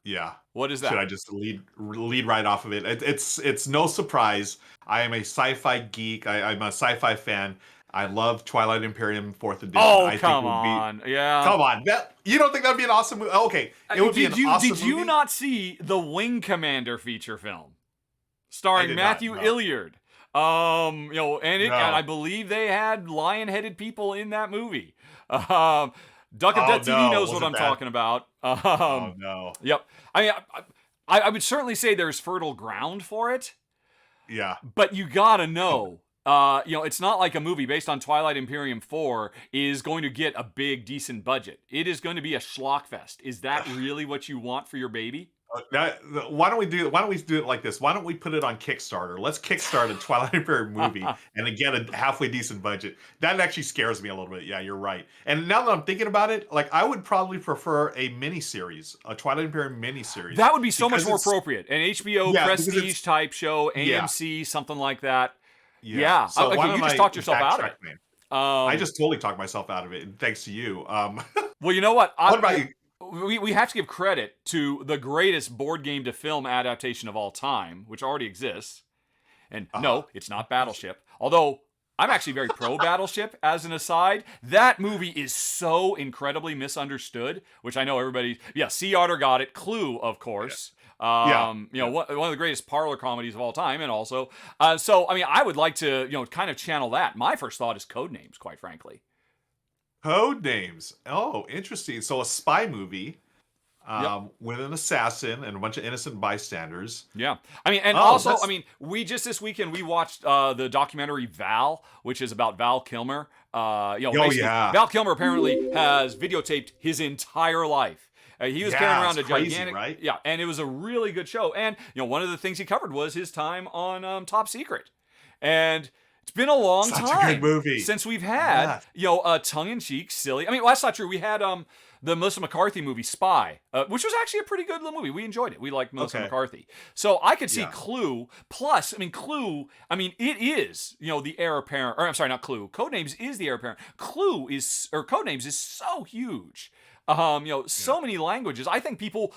Yeah. What is that? Should I just lead right off of it? It's no surprise. I am a sci-fi geek. I'm a sci-fi fan. I love Twilight Imperium 4th edition. Oh, come on. Yeah. Come on. You don't think that'd be an awesome movie? Okay. It would be an awesome movie. Did you not see the Wing Commander feature film? Starring Matthew Illiard. And I believe they had lion-headed people in that movie. Duck of Death TV knows what I'm talking about. Oh no. Yep. I mean, I would certainly say there's fertile ground for it, Yeah. but you gotta know. It's not like a movie based on Twilight Imperium 4 is going to get a big, decent budget. It is going to be a schlockfest. Is that really what you want for your baby? Why don't we do it like this? Why don't we put it on Kickstarter? Let's kickstart a Twilight Imperium movie and get a halfway decent budget. That actually scares me a little bit. Yeah, you're right. And now that I'm thinking about it, like I would probably prefer a miniseries, a Twilight Imperium miniseries. That would be so much more appropriate. An HBO prestige type show, AMC, something like that. Yeah. So okay, you just talked yourself out of it. I just totally talked myself out of it, and thanks to you. Well, you know what? What about you? We have to give credit to the greatest board game to film adaptation of all time, which already exists. And no, it's not Battleship. Although I'm actually very pro Battleship as an aside. That movie is so incredibly misunderstood, which I know everybody. Yeah, Sea Otter got it. Clue, of course. One of the greatest parlor comedies of all time, and also, I would like to, kind of channel that. My first thought is Codenames, quite frankly. Codenames. Oh, interesting. So a spy movie with an assassin and a bunch of innocent bystanders. Yeah. We just this weekend, we watched the documentary Val, which is about Val Kilmer. Val Kilmer apparently has videotaped his entire life. He was carrying around a gigantic, right? Yeah, and it was a really good show. And one of the things he covered was his time on Top Secret, and it's been a long time since we've had a tongue-in-cheek, silly. Well, that's not true. We had the Melissa McCarthy movie Spy, which was actually a pretty good little movie. We enjoyed it. We liked Melissa McCarthy, so I could see Clue. Plus, Clue. It is the heir apparent. Or I'm sorry, not Clue. Codenames is the heir apparent. Codenames is so huge. So many languages. I think people,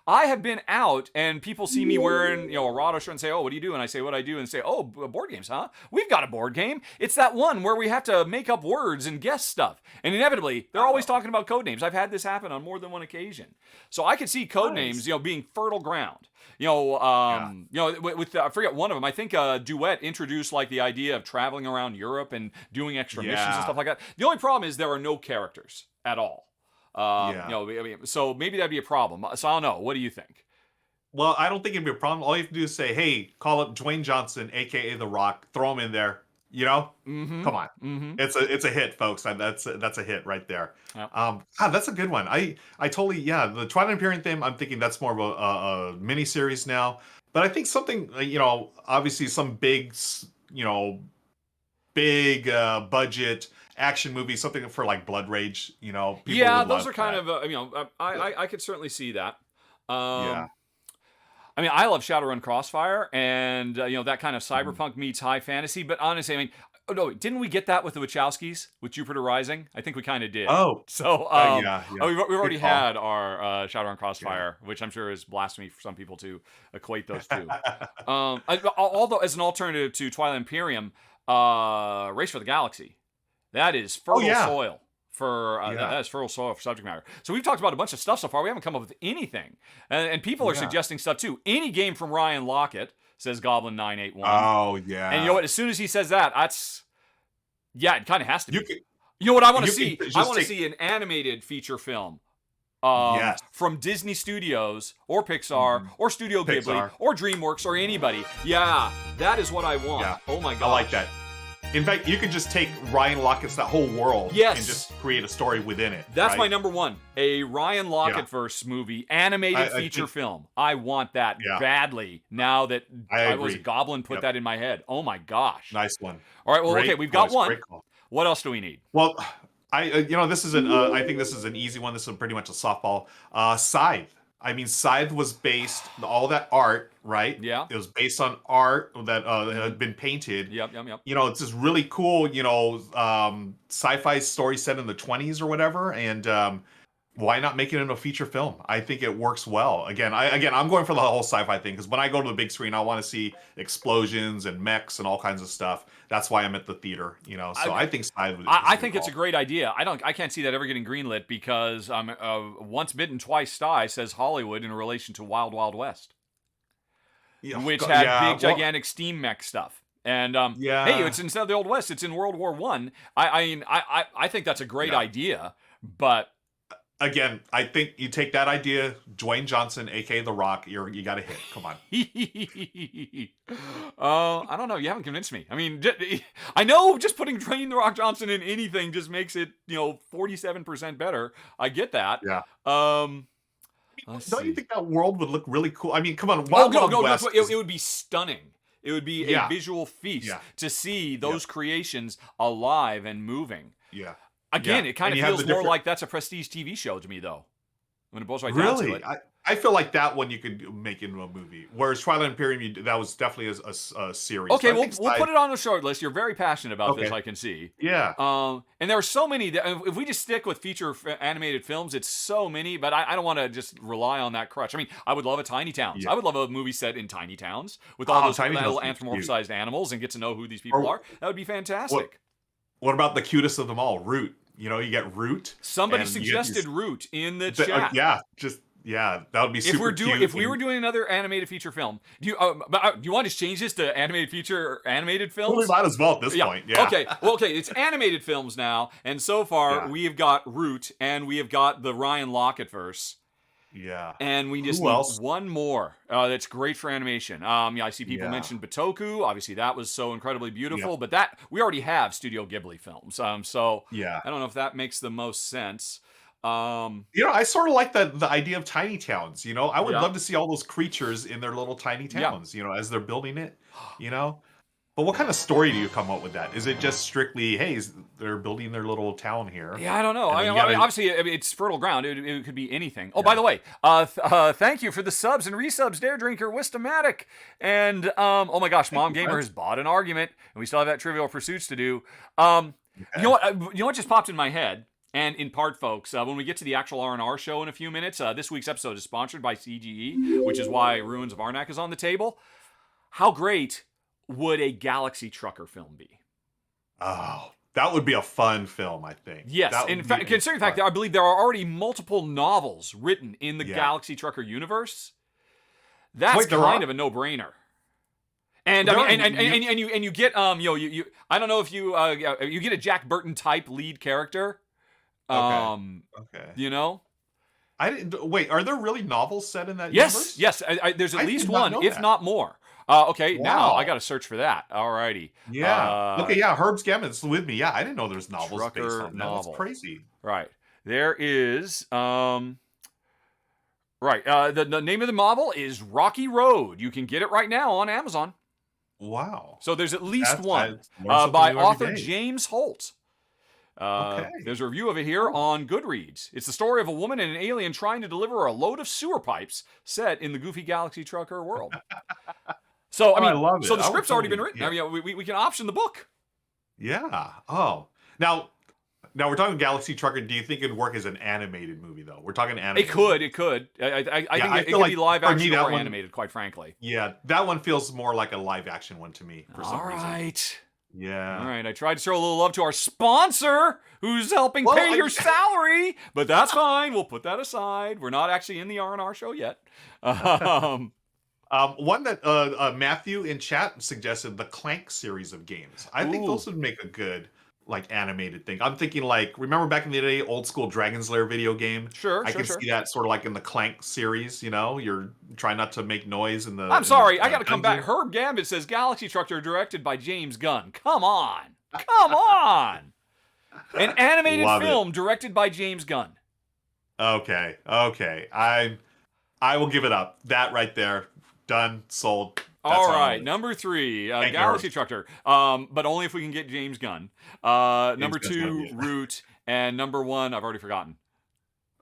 I have been out and people see me wearing, a Rahdo shirt and say, oh, what do you do? And I say what I do and say, oh, board games, huh? We've got a board game. It's that one where we have to make up words and guess stuff. And inevitably, they're always talking about Codenames. I've had this happen on more than one occasion. So I could see Codenames, being fertile ground. I forget one of them. I think Duet introduced like the idea of traveling around Europe and doing extra missions and stuff like that. The only problem is there are no characters at all. So maybe that'd be a problem. So I don't know. What do you think? Well, I don't think it'd be a problem. All you have to do is say, "Hey, call up Dwayne Johnson, aka The Rock. Throw him in there." Mm-hmm. Come on. Mm-hmm. It's a hit, folks. That's a hit right there. Yep. That's a good one. I totally the Twilight Imperium theme. I'm thinking that's more of a mini series now. But I think something obviously some big budget action movie, something for like Blood Rage, those are kind of I could certainly see that. I love Shadowrun Crossfire and that kind of cyberpunk meets high fantasy, but honestly, didn't we get that with the Wachowskis with Jupiter Rising? I think we kind of did. Oh, so we've already had our Shadowrun Crossfire, which I'm sure is blasphemy for some people to equate those two. Although as an alternative to Twilight Imperium, Race for the Galaxy. That is fertile soil for that is fertile soil for subject matter. So we've talked about a bunch of stuff so far. We haven't come up with anything, and people are suggesting stuff too. Any game from Ryan Lockett, says Goblin 981. Oh yeah. And you know what? As soon as he says that, it kind of has to be. You know what I want to see? I want to see an animated feature film. From Disney Studios or Pixar or Studio Ghibli or DreamWorks or anybody. Yeah, that is what I want. Yeah. Oh my god. I like that. In fact, you could just take Ryan Lockett's that whole world and just create a story within it. That's my number one. A Ryan Lockett-verse movie, animated feature film. I want that badly now that Goblin put that in my head. Oh my gosh. Nice one. All right, well, we've got one. What else do we need? Well, this is I think this is an easy one. This is pretty much a softball. Scythe. Scythe was based, all that art, right? Yeah. It was based on art that had been painted. Yep. It's this really cool, sci-fi story set in the 20s or whatever. And why not make it into a feature film? I think it works well. Again, I'm going for the whole sci-fi thing because when I go to the big screen, I want to see explosions and mechs and all kinds of stuff. That's why I'm at the theater, So I think Scythe. I think it's a great idea. I can't see that ever getting greenlit because once bitten, twice sty, says Hollywood in relation to Wild Wild West, which had big, gigantic steam mech stuff. And hey, it's instead of the Old West, it's in World War I. I think that's a great idea, but Again, I think you take that idea, Dwayne Johnson, aka The Rock, you got a hit. Come on. I don't know. You haven't convinced me. I mean, I know just putting Dwayne The Rock Johnson in anything just makes it 47% better. I get that. Yeah. Let's Don't you see. think that world would look really cool? I mean, come on, Oh Wild no, Wild no, West. it would be stunning. It would be a Yeah. visual feast Yeah. to see those creations alive and moving. Yeah. Again, Yeah. it kind And of you have feels the more different. like that's a prestige TV show to me, though. When it boils right down to Really? it. I feel like that one you could make into a movie. Whereas Twilight Imperium, that was definitely a series. Okay, But I think we'll put it on the short list. You're very passionate about this, Okay. I can see. Yeah. And there are so many. If we just stick with feature animated films, it's so many. But I don't want to just rely on that crutch. I mean, I would love a Tiny Towns. Yeah. I would love a movie set in tiny towns with all those Tiny Towns little would be cute. anthropomorphized animals and get to know who these people Or- are. That would be fantastic. What about the cutest of them all, Root? You get Root. Somebody and you get suggested Root in the these- chat. that would be super cute. If we were doing another animated feature film, do you want to just change this to animated feature animated Well, we films? might as well at this point. Yeah. Okay. Well, okay. It's animated films now, and so far Yeah. we have got Root, and we have got the Ryan Lockett verse, Yeah. and we just Who need else? one more. That's great for animation. I see people Yeah. mention Batoku. Obviously, that was so incredibly beautiful, but that we already have Studio Ghibli films. So Yeah. I don't know if that makes the most sense. I sort of like the idea of tiny towns. I would Yeah. love to see all those creatures in their little tiny towns. As they're building it. But what kind of story do you come up with that? Is it just strictly, hey, they're building their little town here? Yeah, I don't know. And I then mean, you gotta- obviously, it's fertile ground. It could be anything. Oh, by the way, thank you for the subs and resubs, Dare Drinker, Wistomatic, and oh my gosh, Mom Gamer has bought an argument, and we still have that Trivial Pursuits to do. You know what just popped in my head? And in part, folks, when we get to the actual R&R show in a few minutes, this week's episode is sponsored by CGE, which is why Ruins of Arnak is on the table. How great would a Galaxy Trucker film be? Oh, that would be a fun film, I think. Yes, That in would fact, be considering the fact fun. that I believe there are already multiple novels written in the Yeah. Galaxy Trucker universe, that's Wait, there kind are? of a no-brainer. And There I mean, are- and you get you I don't know if you get a Jack Burton type lead character. Okay. I didn't. Wait, are there really novels set in that universe? Yes. There's at I least did not one, know if that. not more. Okay, now Wow. I got to search for that. Alrighty. Yeah. Okay. Yeah. Herb's Gammon's with me. Yeah, I didn't know there's novels based Trucker on that. novel. That's crazy. Right. There is right. The name of the novel is Rocky Road. You can get it right now on Amazon. Wow. So there's at least That's- one I learn something by new every author day. James Holt. Okay. There's a review of it here on Goodreads. It's the story of a woman and an alien trying to deliver a load of sewer pipes set in the Goofy Galaxy Trucker world. So I I love so it. the I would script's already been totally- written. I mean, we can option the book. Yeah. Oh. Now we're talking Galaxy Trucker. Do you think it'd work as an animated movie though? We're talking animated. It could. I think I it feel could be like live for me, action that or one- animated, quite frankly. Yeah, that one feels more like a live action one to me for some All reason. right. Yeah. All right, I tried to show a little love to our sponsor who's helping Well, pay your salary, but that's fine. We'll put that aside. We're not actually in the R&R show yet. One that Matthew in chat suggested, the Clank series of games. I think Ooh. those would make a good animated thing. I'm thinking remember back in the day, old school Dragon's Lair video game? Sure, I sure, can sure. see that sort of like in the Clank series. You're trying not to make noise in the. I'm sorry, I got to to come back. Herb Gambit says Galaxy Trucker directed by James Gunn. Come on. Come on. An animated Love it. film directed by James Gunn. Okay. I will give it up. That right there, done, sold. That's All how right, it is. number 3, Thank you, Galaxy Herb. Trucker. But only if we can get James Gunn. Number Gunn's 2, gonna be it. Root, and number 1, I've already forgotten.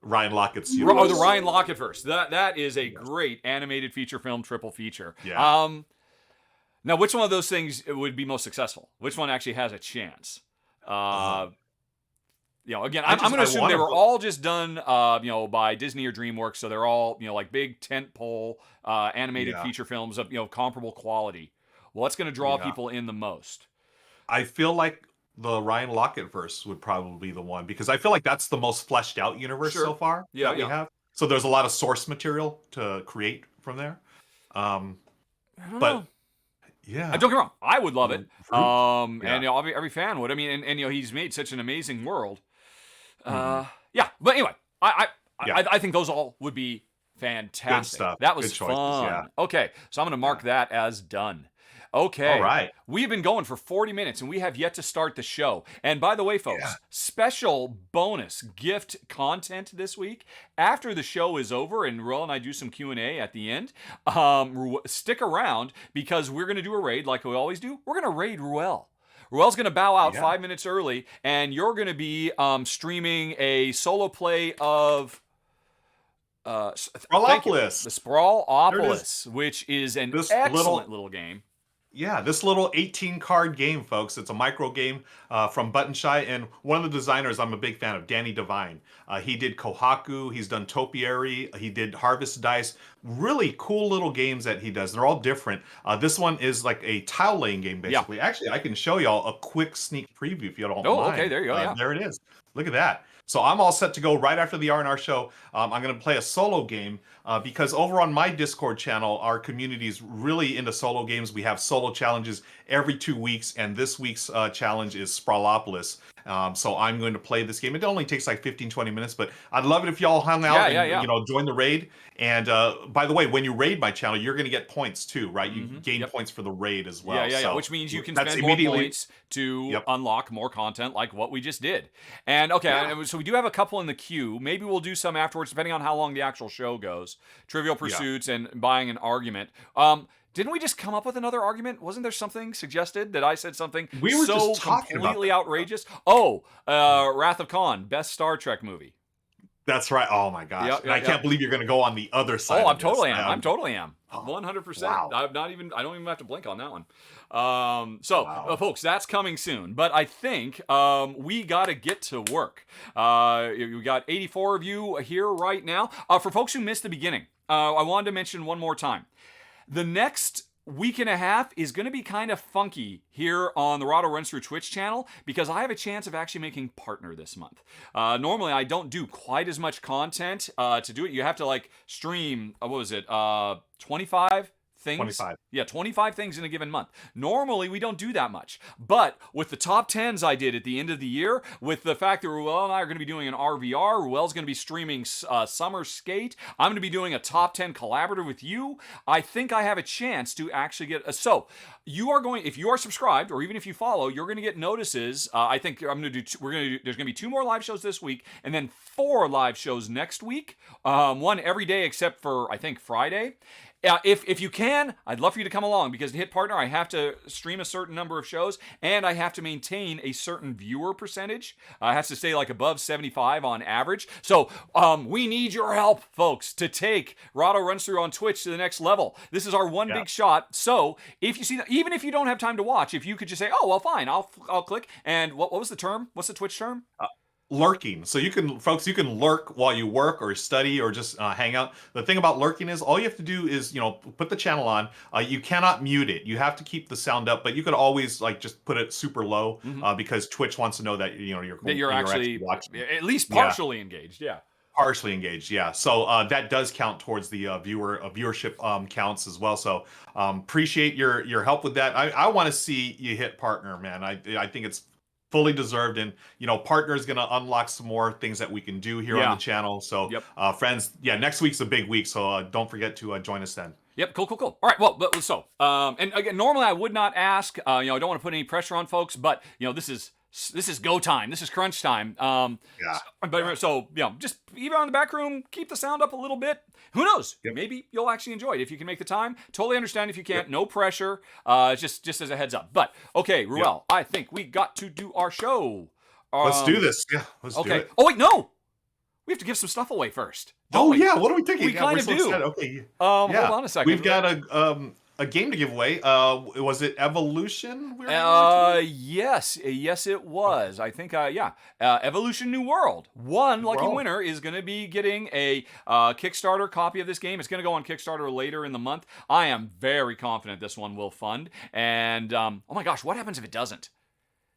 Ryan Lockett's Oh, universe. the Ryan Lockett verse. That is a great animated feature film triple feature. Yeah. Now, which one of those things would be most successful? Which one actually has a chance? Again, I'm going to assume they were all just done, by Disney or DreamWorks, so they're all, like big tentpole animated Yeah. feature films of, comparable quality. Well, what's going to draw Yeah. people in the most? I feel like the Ryan Lockett verse would probably be the one because I feel like that's the most fleshed out universe Sure. so far Yeah, that we have. So there's a lot of source material to create from there. I don't But know. yeah, Don't get me wrong, I would love it. Fruit. And every fan would. I mean, and he's made such an amazing world. Mhm. Yeah, but anyway, I Yeah. I think those all would be fantastic. Good stuff. That was Good choices, yeah. fun. Okay, so I'm going to mark that as done. All Okay. right. We've been going for 40 minutes and we have yet to start the show. And by the way, Yeah. folks, special bonus gift content this week. After the show is over and Ruel and I do some Q&A at the end, stick around because we're going to do a raid like we always do. We're going to raid Ruel. Ruel's going to bow out 5 minutes early, and you're going to be streaming a solo play of Sprawlopolis. the Sprawlopolis, which is an This excellent little game. Yeah, this little 18-card game, folks. It's a micro game from Button Shy, and one of the designers I'm a big fan of, Danny Devine. He did Kohaku, he's done Topiary, he did Harvest Dice. Really cool little games that he does. They're all different. This one is like a tile laying game, basically. Yeah. Actually, I can show y'all a quick sneak preview if you don't mind. Oh, okay, there you go. There it is. Look at that. So I'm all set to go right after the R&R show. I'm going to play a solo game because over on my Discord channel, our community is really into solo games. We have solo challenges every 2 weeks, and this week's challenge is Sprawlopolis. So I'm going to play this game. It only takes like 15, 20 minutes, but I'd love it if y'all hung out and join the raid. And by the way, when you raid my channel, you're going to get points too, right? You gain points for the raid as well. Yeah. Which means you can spend more points to unlock more content like what we just did. And so we do have a couple in the queue. Maybe we'll do some afterwards, depending on how long the actual show goes. Trivial Pursuits and buying an argument. Didn't we just come up with another argument? Wasn't there something suggested that I said something we were so just talking completely about outrageous? Oh, Wrath of Khan, best Star Trek movie. That's right. Oh my gosh. I can't believe you're going to go on the other side. Oh, I totally am. 100%. Wow. I don't even have to blink on that one. Folks, that's coming soon. But I think we got to get to work. We got 84 of you here right now. For folks who missed the beginning, I wanted to mention one more time. The next week and a half is going to be kind of funky here on the Rahdo Runs Through Twitch channel because I have a chance of actually making partner this month. Normally, I don't do quite as much content to do it. You have to stream, 25 things? 25. Yeah, 25 things in a given month. Normally, we don't do that much. But with the top 10s I did at the end of the year, with the fact that Ruel and I are going to be doing an RVR, Ruel's going to be streaming Summer Skate, I'm going to be doing a top 10 collaborative with you, I think I have a chance to actually get... So, you are going... If you are subscribed, or even if you follow, you're going to get notices. I think I'm going to do... There's going to be 2 more live shows this week, and then 4 live shows next week. One every day except for, I think, Friday. If you can, I'd love for you to come along because to hit partner, I have to stream a certain number of shows and I have to maintain a certain viewer percentage. It has to stay above 75 on average. So we need your help, folks, to take Rahdo Runs Through on Twitch to the next level. This is our one big shot. So if you see that, even if you don't have time to watch, if you could just say, oh, well, fine, I'll click. And what was the term? What's the Twitch term? Lurking. So you can lurk while you work or study or just hang out. The thing about lurking is all you have to do is, put the channel on. You cannot mute it. You have to keep the sound up, but you could always just put it super low because Twitch wants to know that, you're actually watching. At least partially engaged. Yeah. Partially engaged, yeah. So that does count towards the viewership counts as well. So appreciate your help with that. I want to see you hit partner, man. I think it's fully deserved, and partner is going to unlock some more things that we can do here on the channel. So friends, next week's a big week, so don't forget to join us then. Yep, cool. All right, well, and again, normally I would not ask, I don't want to put any pressure on folks, but this is go time. This is crunch time. Just even on the back room, keep the sound up a little bit. Who knows? Maybe you'll actually enjoy it if you can make the time. Totally understand if you can't. No pressure. Just as a heads up. But okay, Ruel, I think we got to do our show. Let's do this. Yeah, let's do it. Oh wait, no. We have to give some stuff away first. What are we thinking? We kind of do. Okay. Hold on a second. We've got a game to give away. Was it Evolution? Yes, it was. I think, Evolution New World. One lucky winner is going to be getting a Kickstarter copy of this game. It's going to go on Kickstarter later in the month. I am very confident this one will fund. And, oh my gosh, what happens if it doesn't?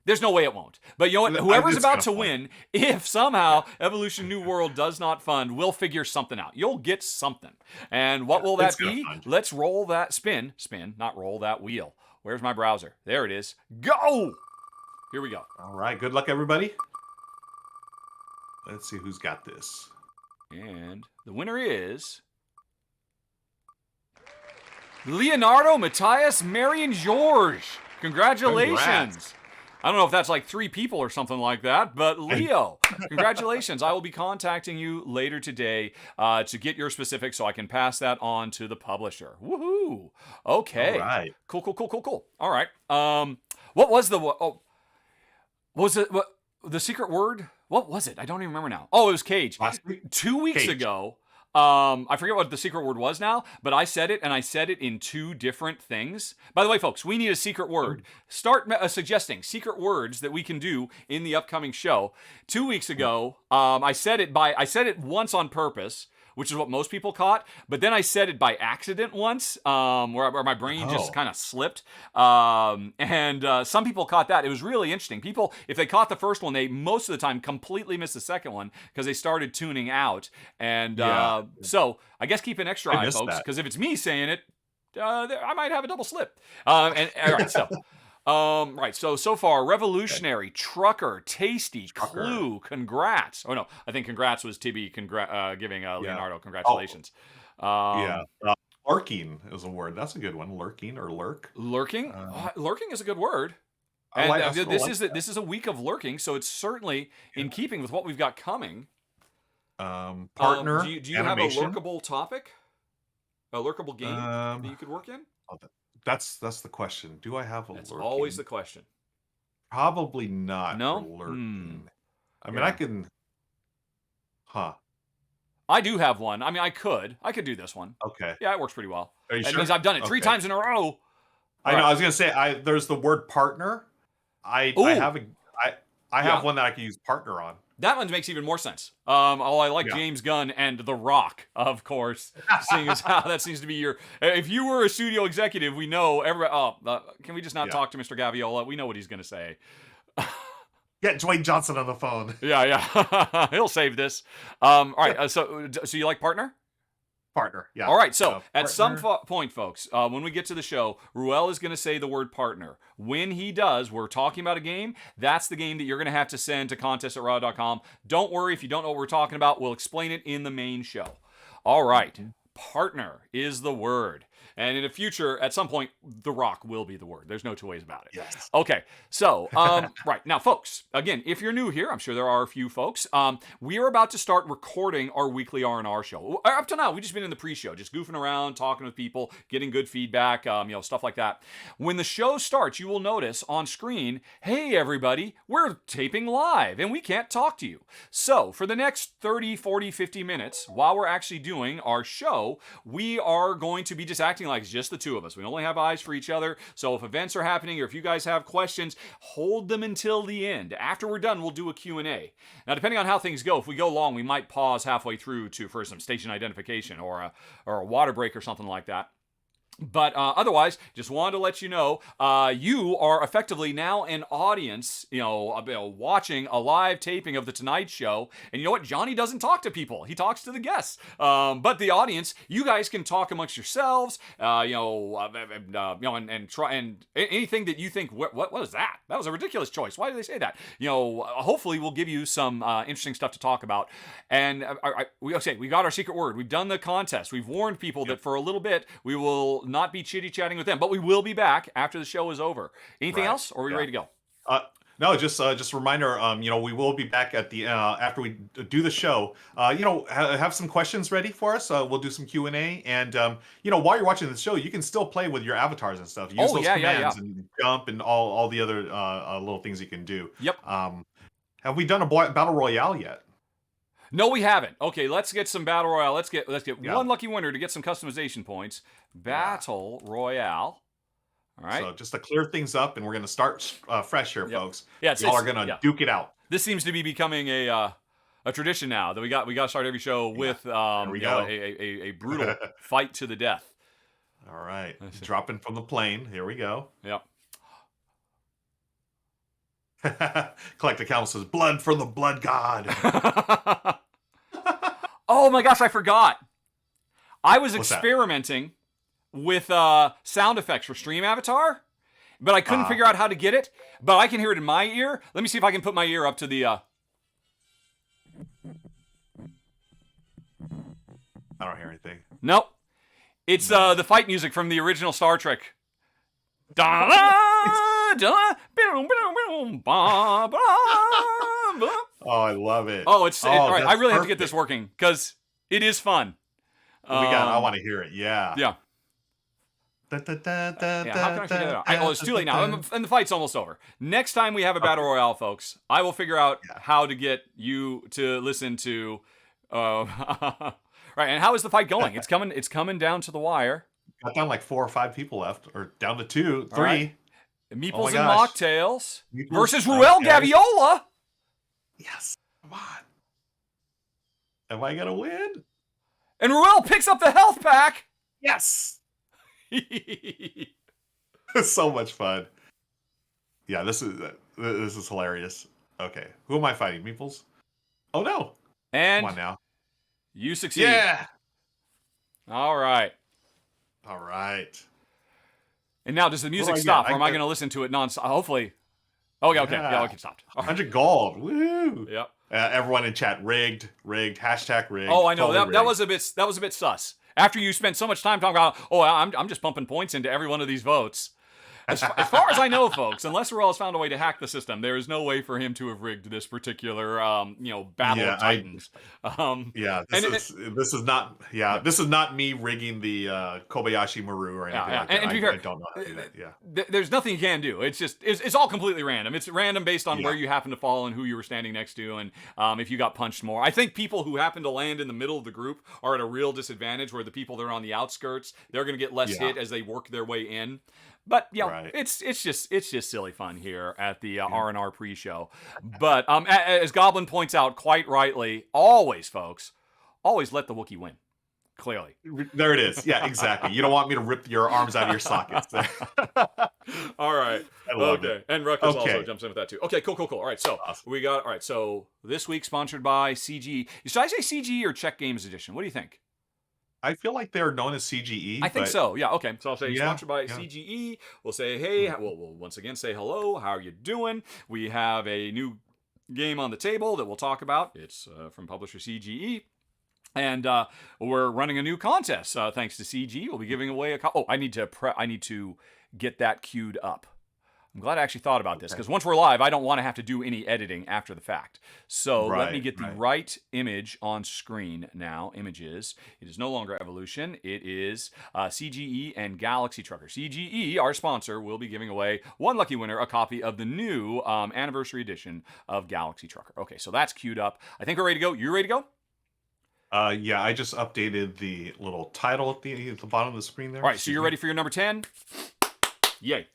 There's no way it won't. But you know what? Whoever's about to win, if somehow Evolution New World does not fund, we'll figure something out. You'll get something. And what will that be? Let's roll that spin, not roll that wheel. Where's my browser? There it is. Go! Here we go. All right. Good luck, everybody. Let's see who's got this. And the winner is Leonardo, Matthias, Marion, George. Congratulations. Congrats. I don't know if that's like 3 people or something like that, but Leo, congratulations. I will be contacting you later today to get your specifics so I can pass that on to the publisher. Woohoo. Okay. All right. Cool. All right. What was the... Oh, what was it? What, the secret word? What was it? I don't even remember now. Oh, it was cage. Last week? 2 weeks Cage. ago... I forget what the secret word was now, but I said it, and I said it in 2 different things. By the way, folks, we need a secret word. Start suggesting secret words that we can do in the upcoming show. 2 weeks ago, I said it once on purpose, which is what most people caught, but then I said it by accident once, where my brain just kind of slipped, and some people caught that. It was really interesting. People, if they caught the first one, they most of the time completely missed the second one because they started tuning out, and so I guess keep an extra eye, folks, because if it's me saying it, I might have a double slip. All right, so far, revolutionary, trucker, tasty, clue, congrats. Oh no, I think congrats was Tibby giving Leonardo congratulations. Lurking is a word. That's a good one. Lurking or lurk. Lurking? Lurking is a good word. And this is a week of lurking, so it's certainly in keeping with what we've got coming. Partner. Do you have a lurkable topic? A lurkable game that you could work in? That's the question. Do I have a That's lurking? always the question. Probably not. No? For lurking. I mean, I can... I do have one. I mean, I could do this one. Okay. Yeah, it works pretty well. Are you That sure? means I've done it 3 times in a row. I know. I was gonna say there's the word partner. I have one that I can use partner on. That one makes even more sense. I like James Gunn and The Rock, of course, seeing as how that seems to be your... If you were a studio executive, we know everybody... can we just not talk to Mr. Gaviola? We know what he's going to say. Get Dwayne Johnson on the phone. Yeah. He'll save this. All right, so you like partner? Partner, yeah. All right, so at some point, folks, when we get to the show, Ruel is going to say the word partner. When he does, we're talking about a game. That's the game that you're going to have to send to contest@rahdo.com. Don't worry if you don't know what we're talking about. We'll explain it in the main show. All right, partner is the word. And in the future, at some point, The Rock will be the word. There's no 2 ways about it. Yes. Okay, so, right. Now, folks, again, if you're new here, I'm sure there are a few folks, we are about to start recording our weekly R&R show. Up to now, we've just been in the pre-show, just goofing around, talking with people, getting good feedback, stuff like that. When the show starts, you will notice on screen, hey, everybody, we're taping live, and we can't talk to you. So, for the next 30, 40, 50 minutes, while we're actually doing our show, we are going to be just acting like it's just the 2 of us. We only have eyes for each other. So if events are happening or if you guys have questions, hold them until the end. After we're done, we'll do a Q&A. Now, depending on how things go, if we go long, we might pause halfway through for some station identification or a water break or something like that. But otherwise, just wanted to let you know, you are effectively now an audience, watching a live taping of The Tonight Show. And you know what? Johnny doesn't talk to people. He talks to the guests. But the audience, you guys can talk amongst yourselves, and try and anything that you think, what was that? That was a ridiculous choice. Why did they say that? Hopefully we'll give you some interesting stuff to talk about. And we got our secret word. We've done the contest. We've warned people that for a little bit, we will not be chitty-chatting with them, but we will be back after the show is over. Anything else, or are we ready to go? No, just a reminder. We will be back at the after we do the show. Have some questions ready for us. We'll do some Q&A, and while you're watching the show, you can still play with your avatars and stuff. Use those commands and jump and all the other little things you can do. Yep. Have we done a battle royale yet? No, we haven't. Okay, let's get some battle royale. Let's get one lucky winner to get some customization points. Battle royale. All right. So just to clear things up, and we're going to start fresh here, folks. Yeah, y'all are going to duke it out. This seems to be becoming a tradition now that we got to start every show with a brutal fight to the death. All right, dropping from the plane. Here we go. Yep. Collect account says blood for the blood god. Oh my gosh, I forgot. I was experimenting with sound effects for Stream Avatar, but I couldn't figure out how to get it. But I can hear it in my ear. Let me see if I can put my ear up to the... I don't hear anything. Nope. It's the fight music from the original Star Trek. Oh, I love it. I really have to get perfect. this working because it is fun. I want to hear it. Yeah. Yeah. Yeah, how can I figure that out? It's too late now, and the fight's almost over. Next time we have a battle royale, folks, I will figure out how to get you to listen to. Right, and how is the fight going? It's coming down to the wire. Got down like 4 or 5 people left, or down to 2, 3. Right. Meeples and gosh. Mocktails Meeples, versus Ruel Gaviola. Yes. Come on. Am I gonna win? And Ruel picks up the health pack. Yes. So much fun. Yeah, this is hilarious. Okay, who am I fighting? Meeples? Oh no! And come on now. You succeed. Yeah. All right. All right. And now, does the music stop, or am I going to listen to it nonstop? Hopefully. Oh yeah. Okay. Yeah, it stopped. 100 gold. Woo! Yep. Everyone in chat rigged. Hashtag rigged. Oh, I know. Totally That was a bit sus. After you spent so much time talking about, I'm just pumping points into every one of these votes. As far as I know, folks, unless Ruel has found a way to hack the system, there is no way for him to have rigged this particular, battle of Titans. This is not me rigging the Kobayashi Maru or anything like that. I don't know how to do that. Yeah. There's nothing you can do. It's just it's all completely random. It's random based on where you happen to fall and who you were standing next to, and if you got punched more. I think people who happen to land in the middle of the group are at a real disadvantage, where the people that are on the outskirts, they're going to get less hit as they work their way in. But it's just silly fun here at the R&R pre-show. But as Goblin points out quite rightly, always let the Wookiee win. Clearly, there it is. Yeah, exactly. You don't want me to rip your arms out of your sockets. All right. I love it. And Ruckus also jumps in with that too. Okay, cool. All right, so we got. All right, so this week sponsored by CGE. Should I say CGE or Czech Games Edition? What do you think? I feel like they're known as CGE. I think so. Yeah. Okay. So I'll say sponsored by CGE. We'll say hey. We'll once again say hello. How are you doing? We have a new game on the table that we'll talk about. It's from publisher CGE. And we're running a new contest thanks to CGE. We'll be giving away a. I need to get that queued up. I'm glad I actually thought about this, because once we're live, I don't want to have to do any editing after the fact. So let me get the right image on screen now. Images. It is no longer Evolution. It is CGE and Galaxy Trucker. CGE, our sponsor, will be giving away one lucky winner a copy of the new anniversary edition of Galaxy Trucker. Okay, so that's queued up. I think we're ready to go. You ready to go? I just updated the little title at the bottom of the screen there. All right, so you're ready for your number 10? Yay.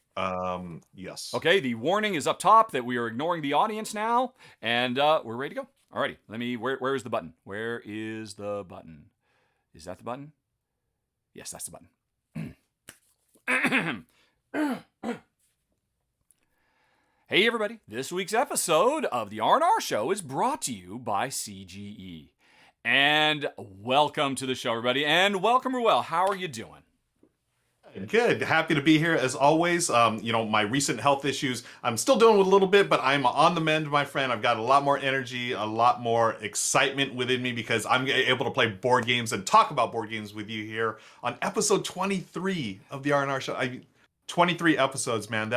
Yes. Okay, the warning is up top that we are ignoring the audience now, and we're ready to go. Alrighty, where is the button? Where is the button? Is that the button? Yes, that's the button. Hey everybody, this week's episode of the R&R Show is brought to you by CGE. And welcome to the show, everybody, and welcome, Ruel. How are you doing? Good. Happy to be here as always. My recent health issues, I'm still dealing with a little bit, but I'm on the mend, my friend. I've got a lot more energy, a lot more excitement within me, because I'm able to play board games and talk about board games with you here on episode 23 of the R&R Show. 23 episodes, man.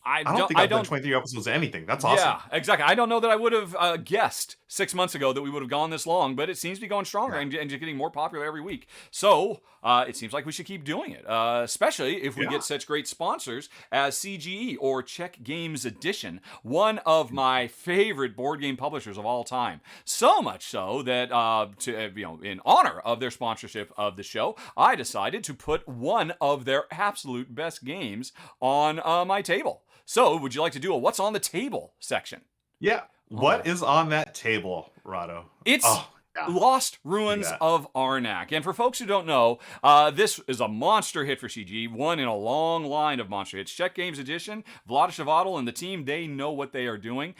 I don't think I've done 23 episodes of anything. That's awesome. Yeah, exactly. I don't know that I would have guessed 6 months ago that we would have gone this long, but it seems to be going stronger and just getting more popular every week. So it seems like we should keep doing it, especially if we get such great sponsors as CGE or Czech Games Edition, one of my favorite board game publishers of all time. So much so that in honor of their sponsorship of the show, I decided to put one of their absolute best games on my table. So, would you like to do a What's on the Table section? Yeah. What is on that table, Rahdo? It's Lost Ruins of Arnak. And for folks who don't know, this is a monster hit for CG, one in a long line of monster hits. Czech Games Edition, Vladislav and the team, they know what they are doing.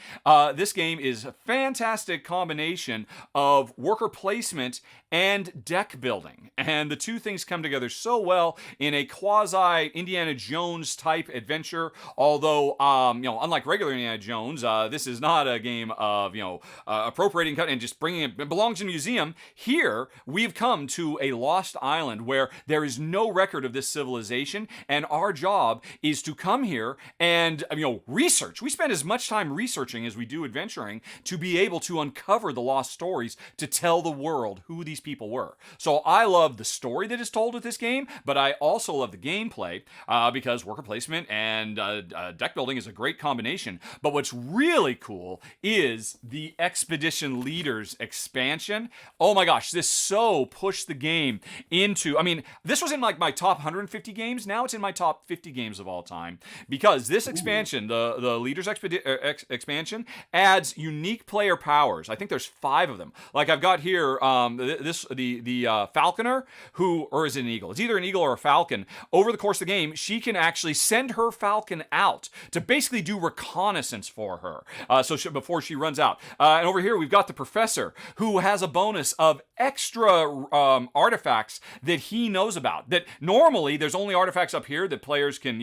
This game is a fantastic combination of worker placement and deck building. And the two things come together so well in a quasi-Indiana Jones type adventure. Although, unlike regular Indiana Jones, this is not a game of, appropriating cut and just bringing it belongs in museum. Here, we've come to a lost island where there is no record of this civilization, and our job is to come here and research. We spend as much time researching as we do adventuring to be able to uncover the lost stories to tell the world who these people were. So I love the story that is told with this game, but I also love the gameplay because worker placement and deck building is a great combination. But what's really cool is the Expedition Leaders expansion. Oh my gosh, this so pushed the game into, I mean, this was in like my top 150 games. Now it's in my top 50 games of all time because this expansion, the Leaders expansion, adds unique player powers. I think there's 5 of them. Like I've got here the Falconer, or is it an eagle? It's either an eagle or a falcon. Over the course of the game, she can actually send her falcon out to basically do reconnaissance for her before she runs out. And over here, we've got the Professor, who has a bonus of extra artifacts that he knows about. That normally, there's only artifacts up here that players can,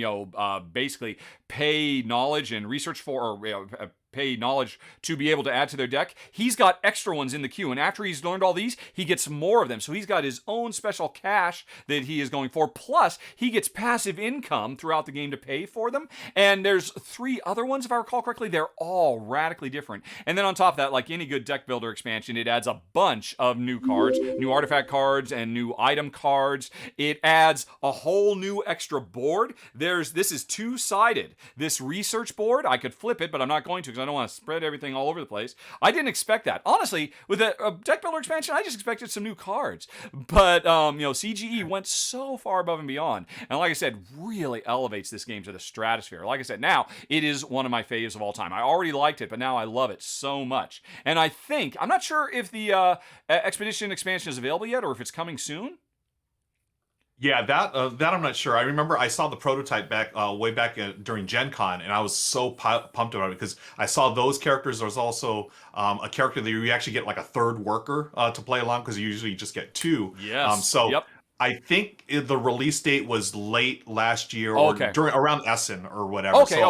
basically pay knowledge and research for, or pay knowledge to be able to add to their deck. He's got extra ones in the queue, and after he's learned all these, he gets more of them. So he's got his own special cash that he is going for, plus he gets passive income throughout the game to pay for them. And there's 3 other ones, if I recall correctly. They're all radically different. And then on top of that, like any good deck builder expansion, it adds a bunch of new cards, new artifact cards, and new item cards. It adds a whole new extra board. This is 2-sided. This research board, I could flip it, but I'm not going to because I don't want to spread everything all over the place. I didn't expect that. Honestly, with a deck builder expansion, I just expected some new cards. But, CGE went so far above and beyond. And like I said, really elevates this game to the stratosphere. Like I said, now it is one of my faves of all time. I already liked it, but now I love it so much. And I'm not sure if the Expedition expansion is available yet or if it's coming soon. Yeah, that I'm not sure. I remember I saw the prototype way back during Gen Con, and I was so pumped about it because I saw those characters. There was also a character that you actually get like a third worker to play along because you usually just get 2. Yes. Yep. I think the release date was late last year or around Essen or whatever. Okay.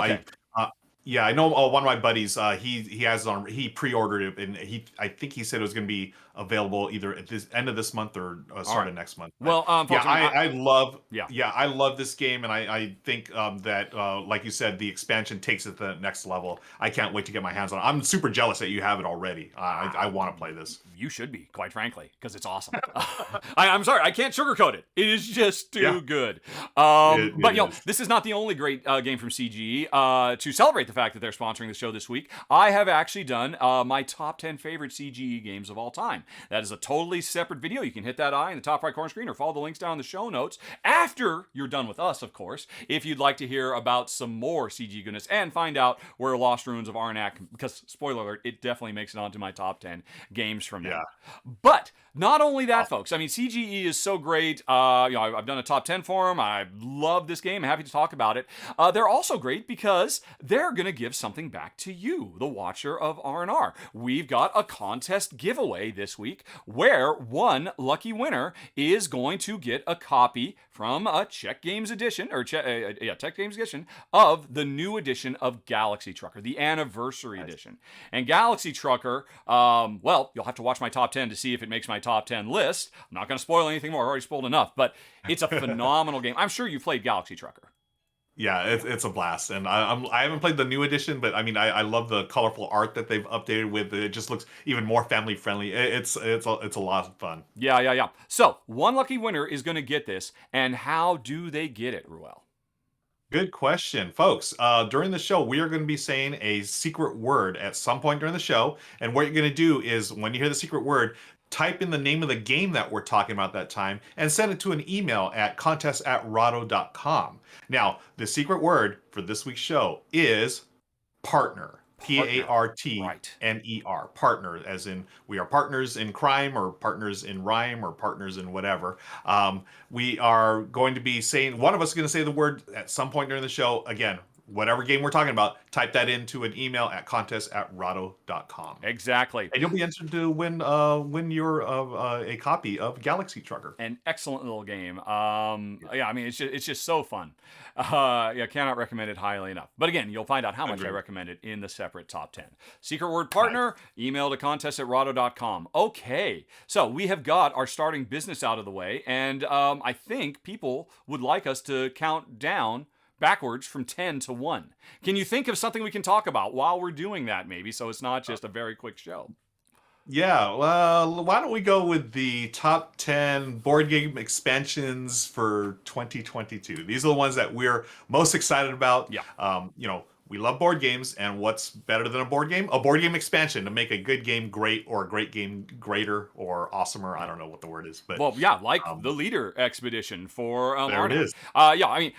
I know one of my buddies. He has it on. He pre-ordered it, and I think he said it was going to be available either at this end of this month or start of next month. Well, folks, I love this game, and I think that like you said, the expansion takes it to the next level. I can't wait to get my hands on it. I'm super jealous that you have it already. I want to play this. You should be, quite frankly, because it's awesome. I'm sorry, I can't sugarcoat it. It is just too good. This is not the only great game from CGE. To celebrate the fact that they're sponsoring the show this week, I have actually done my top 10 favorite CGE games of all time. That is a totally separate video. You can hit that eye in the top right corner screen or follow the links down in the show notes after you're done with us, of course, if you'd like to hear about some more CGE goodness and find out where Lost Ruins of RNR, because, spoiler alert, it definitely makes it onto my top 10 games from now. But not only that, folks, I mean, CGE is so great. I've done a top 10 for them. I love this game. I'm happy to talk about it. They're also great because they're going to give something back to you, the watcher of R&R. We've got a contest giveaway this week where one lucky winner is going to get a copy from a Czech Games edition, Tech Games edition of the new edition of Galaxy Trucker, the anniversary edition. And Galaxy Trucker, you'll have to watch my top 10 to see if it makes my top 10 list. I'm not going to spoil anything more. I've already spoiled enough, but it's a phenomenal game. I'm sure you've played Galaxy Trucker. Yeah, it's a blast, and I haven't played the new edition, but I mean I love the colorful art that they've updated with. It just looks even more family friendly. It's a lot of fun. Yeah. So one lucky winner is going to get this, and how do they get it, Ruel? Good question, folks. During the show, we are going to be saying a secret word at some point during the show, and what you're going to do is when you hear the secret word, type in the name of the game that we're talking about that time and send it to an email at contest@rahdo.com. Now, the secret word for this week's show is partner. Partner. Partner, as in we are partners in crime or partners in rhyme or partners in whatever. We are going to be saying, one of us is going to say the word at some point during the show. Again, whatever game we're talking about, type that into an email at contest@rahdo.com. Exactly. And you'll be entered to win a copy of Galaxy Trucker. An excellent little game. Yeah, I mean, it's just so fun. Yeah, cannot recommend it highly enough. But again, you'll find out how much I recommend it in the separate top 10. Secret word partner, email to contest@rahdo.com. Okay, so we have got our starting business out of the way, and I think people would like us to count down backwards from 10 to 1. Can you think of something we can talk about while we're doing that, maybe, so it's not just a very quick show? Yeah, well, why don't we go with the top 10 board game expansions for 2022? These are the ones that we're most excited about. Yeah. We love board games, and what's better than a board game? A board game expansion to make a good game great, or a great game greater, or awesomer. I don't know what the word is, but well, yeah, like the Leader Expedition for there it is. Yeah, I mean,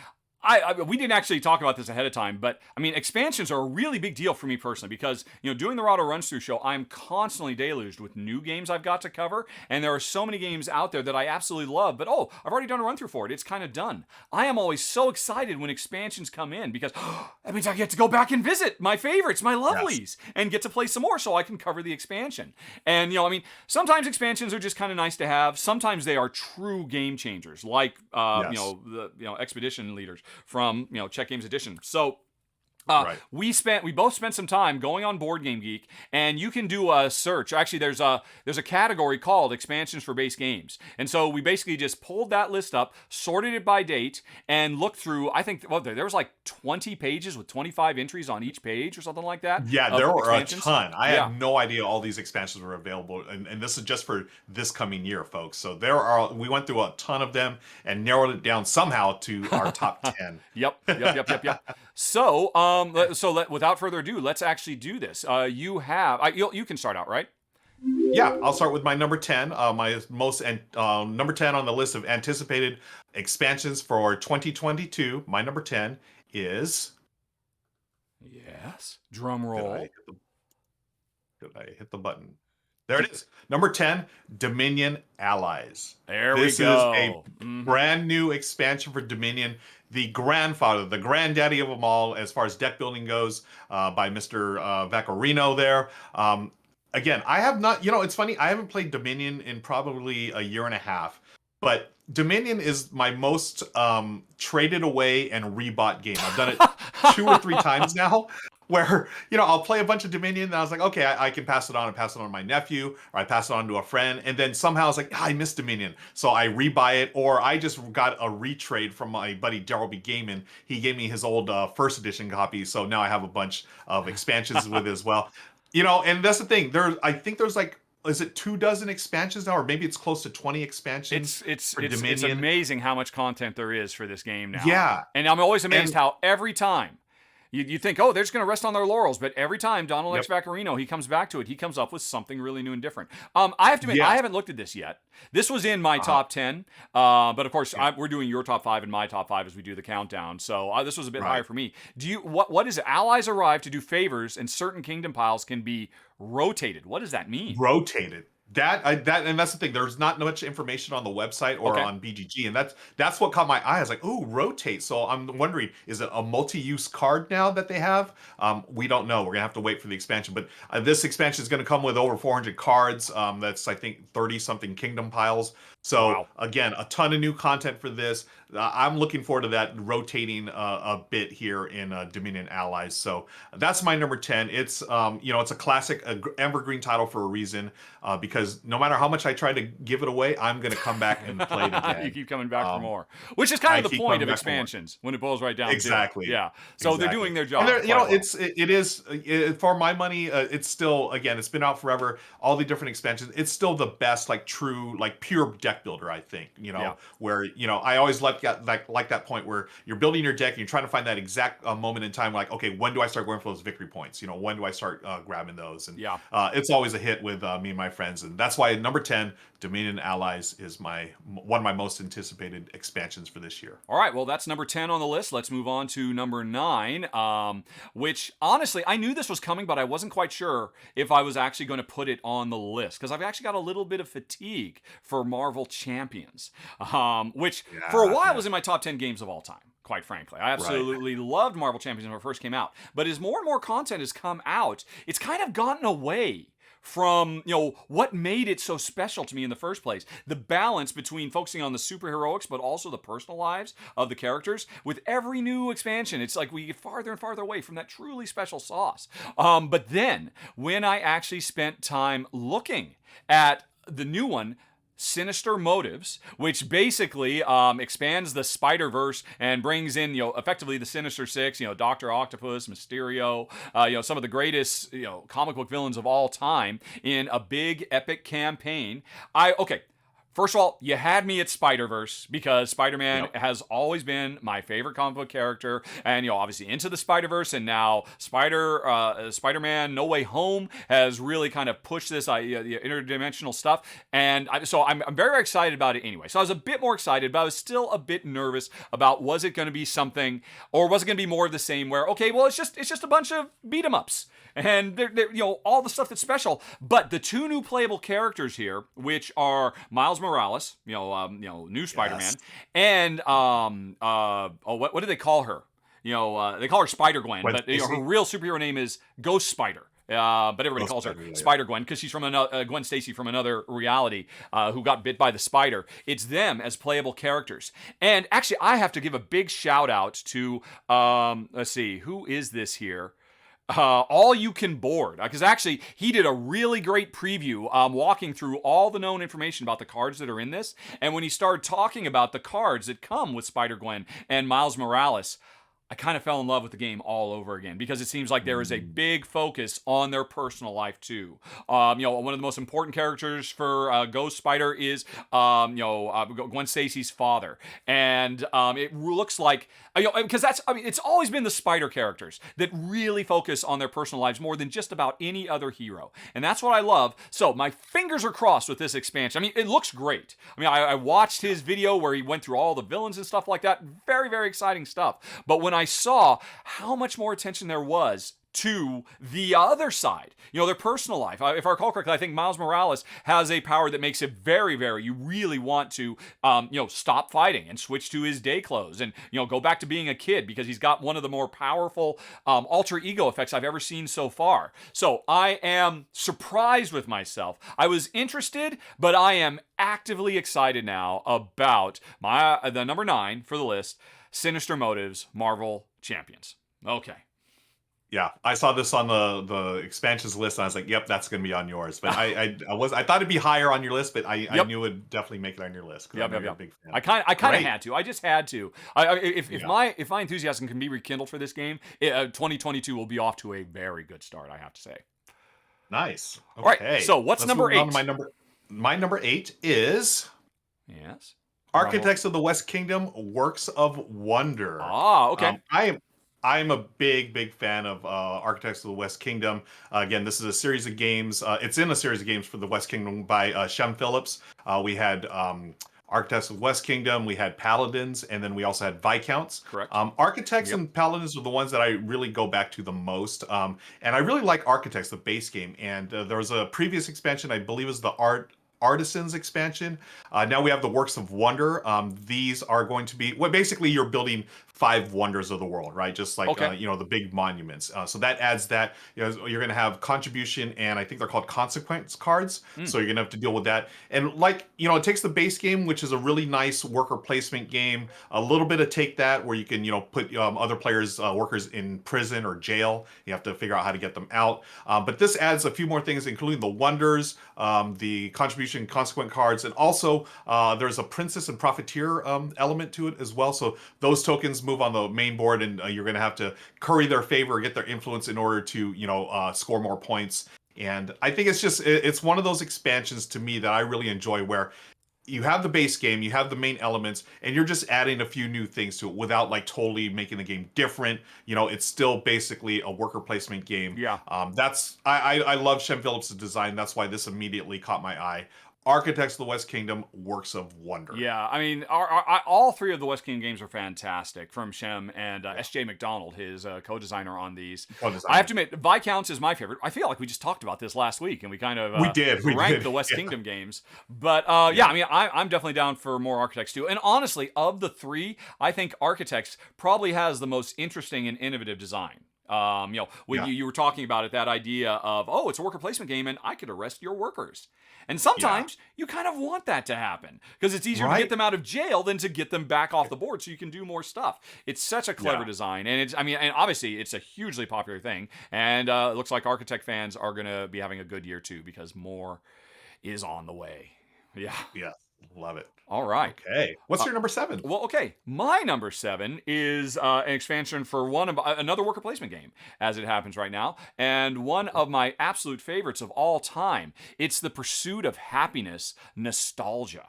we didn't actually talk about this ahead of time, but I mean, expansions are a really big deal for me personally because, doing the Rahdo Runs Through show, I'm constantly deluged with new games I've got to cover, and there are so many games out there that I absolutely love, but I've already done a run through for it. It's kind of done. I am always so excited when expansions come in because that means I get to go back and visit my favorites, my lovelies, and get to play some more so I can cover the expansion. And, I mean, sometimes expansions are just kind of nice to have. Sometimes they are true game changers, like, the Expedition Leaders from Czech Games Edition. So we both spent some time going on Board Game Geek, and you can do a search. Actually, there's a category called expansions for base games, and so we basically just pulled that list up, sorted it by date, and looked through. I think there was like 20 pages with 25 entries on each page or something like that. Yeah, there were a ton. I had no idea all these expansions were available, and this is just for this coming year, folks. So we went through a ton of them and narrowed it down somehow to our top 10. Yep. So, without further ado, let's actually do this. You can start out, right? Yeah, I'll start with my number 10. My most number 10 on the list of anticipated expansions for 2022. My number 10 is. Yes. Drum roll. Did I hit the button? There it is. Number 10, Dominion Allies. This is a brand new expansion for Dominion. The grandfather, the granddaddy of them all, as far as deck building goes, by Mr. Vaccarino there. Again, I have not, it's funny, I haven't played Dominion in probably a year and a half, but Dominion is my most traded away and rebought game. I've done it 2 or 3 times now, where, I'll play a bunch of Dominion, and I was like, okay, I can pass it on and pass it on to my nephew, or I pass it on to a friend, and then somehow I was like, I miss Dominion, so I rebuy it, or I just got a retrade from my buddy Daryl B. Gaiman. He gave me his old first edition copy, so now I have a bunch of expansions with it as well. And that's the thing, I think there's like, is it 24 expansions now, or maybe it's close to 20 expansions? It's amazing how much content there is for this game now. Yeah. And I'm always amazed how every time you think, they're just going to rest on their laurels, but every time Donald X. Vaccarino, he comes back to it, he comes up with something really new and different. I have to admit, I haven't looked at this yet. This was in my top 10, but of course, we're doing your top 5 and my top 5 as we do the countdown, so this was a bit higher for me. What is it? Allies arrive to do favors, and certain kingdom piles can be rotated. What does that mean? Rotated. And that's the thing. There's not much information on the website or on BGG, and that's what caught my eye. I was like, "Ooh, rotate!" So I'm wondering, is it a multi-use card now that they have? We don't know. We're gonna have to wait for the expansion. But this expansion is gonna come with over 400 cards. That's I think 30-something kingdom piles. So again, a ton of new content for this. I'm looking forward to that rotating a bit here in Dominion Allies. So that's my number 10. It's it's a classic evergreen title for a reason, because no matter how much I try to give it away, I'm going to come back and play it again. You keep coming back for more, which is kind of the point of expansions when it boils right down to it. Yeah. So they're doing their job. And it is for my money. It's still, again, it's been out forever. All the different expansions. It's still the best, true, pure deck builder. I think where I always like that point where you're building your deck and you're trying to find that exact moment in time. Like, okay, when do I start going for those victory points? When do I start grabbing those? And it's always a hit with me and my friends, and that's why number 10, Dominion Allies, is one of my most anticipated expansions for this year. All right, well, that's number 10 on the list. Let's move on to number 9, which honestly, I knew this was coming, but I wasn't quite sure if I was actually going to put it on the list, because I've actually got a little bit of fatigue for Marvel Champions, which for a while was in my top 10 games of all time. quite frankly. I Right. absolutely loved Marvel Champions when it first came out. But as more and more content has come out, it's kind of gotten away from, what made it so special to me in the first place. The balance between focusing on the superheroics but also the personal lives of the characters. With every new expansion, it's like we get farther and farther away from that truly special sauce. But then, when I actually spent time looking at the new one, Sinister Motives, which basically expands the Spider-Verse and brings in, effectively the Sinister Six, Doctor Octopus, Mysterio, some of the greatest, comic book villains of all time in a big epic campaign. Okay. First of all, you had me at Spider-Verse because Spider-Man has always been my favorite comic book character, and obviously Into the Spider-Verse, and now Spider-Man No Way Home has really kind of pushed this interdimensional stuff, and so I'm very, very excited about it anyway. So I was a bit more excited, but I was still a bit nervous about, was it going to be something, or was it going to be more of the same? Where it's just a bunch of beat 'em ups. And they're all the stuff that's special, but the two new playable characters here, which are Miles Morales, new Spider-Man, and what do they call her? They call her Spider-Gwen, but her real superhero name is Ghost Spider. But everybody calls her Spider-Gwen because she's from another Gwen Stacy from another reality who got bit by the spider. It's them as playable characters. And actually, I have to give a big shout out to let's see, who is this here? All You Can Board, because actually he did a really great preview walking through all the known information about the cards that are in this, and when he started talking about the cards that come with Spider-Gwen and Miles Morales, I kind of fell in love with the game all over again because it seems like there is a big focus on their personal life too. One of the most important characters for Ghost Spider is, Gwen Stacy's father, and it looks like, because it's always been the Spider characters that really focus on their personal lives more than just about any other hero, and that's what I love. So my fingers are crossed with this expansion. It looks great. I watched his video where he went through all the villains and stuff like that. Very, very exciting stuff. But when I saw how much more attention there was to the other side, their personal life. If I recall correctly, I think Miles Morales has a power that makes it very, very, you really want to, stop fighting and switch to his day clothes and, go back to being a kid because he's got one of the more powerful alter ego effects I've ever seen so far. So I am surprised with myself. I was interested, but I am actively excited now about the number 9 for the list, Sinister Motives Marvel Champions. Okay. Yeah, I saw this on the expansions list, and I was like, "Yep, that's going to be on yours." But I thought it'd be higher on your list, but I knew it'd definitely make it on your list. Yep. I'm a big fan. I kind of had to. I just had to. If my enthusiasm can be rekindled for this game, 2022 will be off to a very good start. I have to say. Nice. Okay. All right. So what's Let's number move on 8? to my number 8 is Yes. Architects of the West Kingdom: Works of Wonder. Okay. I'm a big fan of Architects of the West Kingdom. Again, this is a series of games. It's in a series of games for the West Kingdom by Shem Phillips. We had Architects of the West Kingdom, we had Paladins, and then we also had Viscounts. Correct. Architects and Paladins are the ones that I really go back to the most. And I really like Architects, the base game. And there was a previous expansion, I believe it was the Artisans expansion. Now we have the Works of Wonder. These are going to be, basically you're building 5 wonders of the world, right? Just like the big monuments. So that adds that. You're going to have contribution, and I think they're called consequence cards. So you're going to have to deal with that. And it takes the base game, which is a really nice worker placement game, a little bit of Take That, where you can put other players, workers in prison or jail. You have to figure out how to get them out. But this adds a few more things, including the wonders, the contribution consequent cards, and also there's a princess and profiteer element to it as well. So those tokens move on the main board, and you're going to have to curry their favor, get their influence in order to score more points. And I think it's one of those expansions to me that I really enjoy, where you have the base game, you have the main elements, and you're just adding a few new things to it without totally making the game different. It's still basically a worker placement game. Yeah. I love Shem Phillips' design. That's why this immediately caught my eye. Architects of the West Kingdom, works of wonder. Yeah, I mean, all three of the West Kingdom games are fantastic from Shem and S.J. McDonald, his co-designer on these. I have to admit, Viscounts is my favorite. I feel like we just talked about this last week, and we kind of we ranked did. the West Kingdom games. But yeah, I mean, I'm definitely down for more Architects too. And honestly, of the three, I think Architects probably has the most interesting and innovative design. When you were talking about it, that idea of, oh, it's a worker placement game and I could arrest your workers. And sometimes you kind of want that to happen because it's easier to get them out of jail than to get them back off the board so you can do more stuff. It's such a clever design. And and obviously it's a hugely popular thing. And it looks like Architect fans are going to be having a good year too because more is on the way. Yeah. Yeah. Love it. All right. Okay. What's your number 7? Well, okay. My number 7 is an expansion for another worker placement game, as it happens right now, and one of my absolute favorites of all time. It's the Pursuit of Happiness Nostalgia.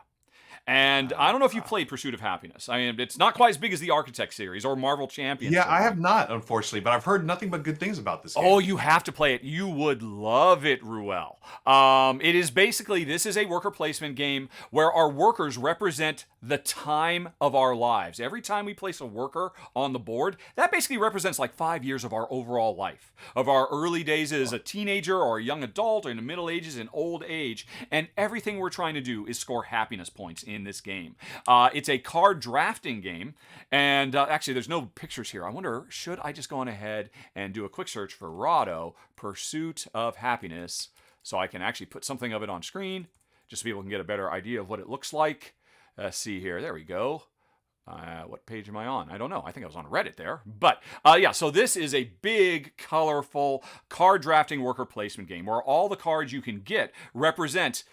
And I don't know if you played Pursuit of Happiness. I mean, it's not quite as big as the Architect series or Marvel Champions. Yeah, I have not, unfortunately, but I've heard nothing but good things about this game. Oh, you have to play it. You would love it, Ruel. It is basically, this is a worker placement game where our workers represent the time of our lives. Every time we place a worker on the board, that basically represents like 5 years of our overall life, of our early days as a teenager or a young adult or in the middle ages and old age. And everything we're trying to do is score happiness points in this game. It's a card drafting game, and actually there's no pictures here. I wonder, should I just go on ahead and do a quick search for Rahdo Pursuit of Happiness so I can actually put something of it on screen just so people can get a better idea of what it looks like. See here, there we go. What page am I on? I don't know. I think I was on Reddit there. But yeah, so this is a big, colorful card drafting worker placement game where all the cards you can get represent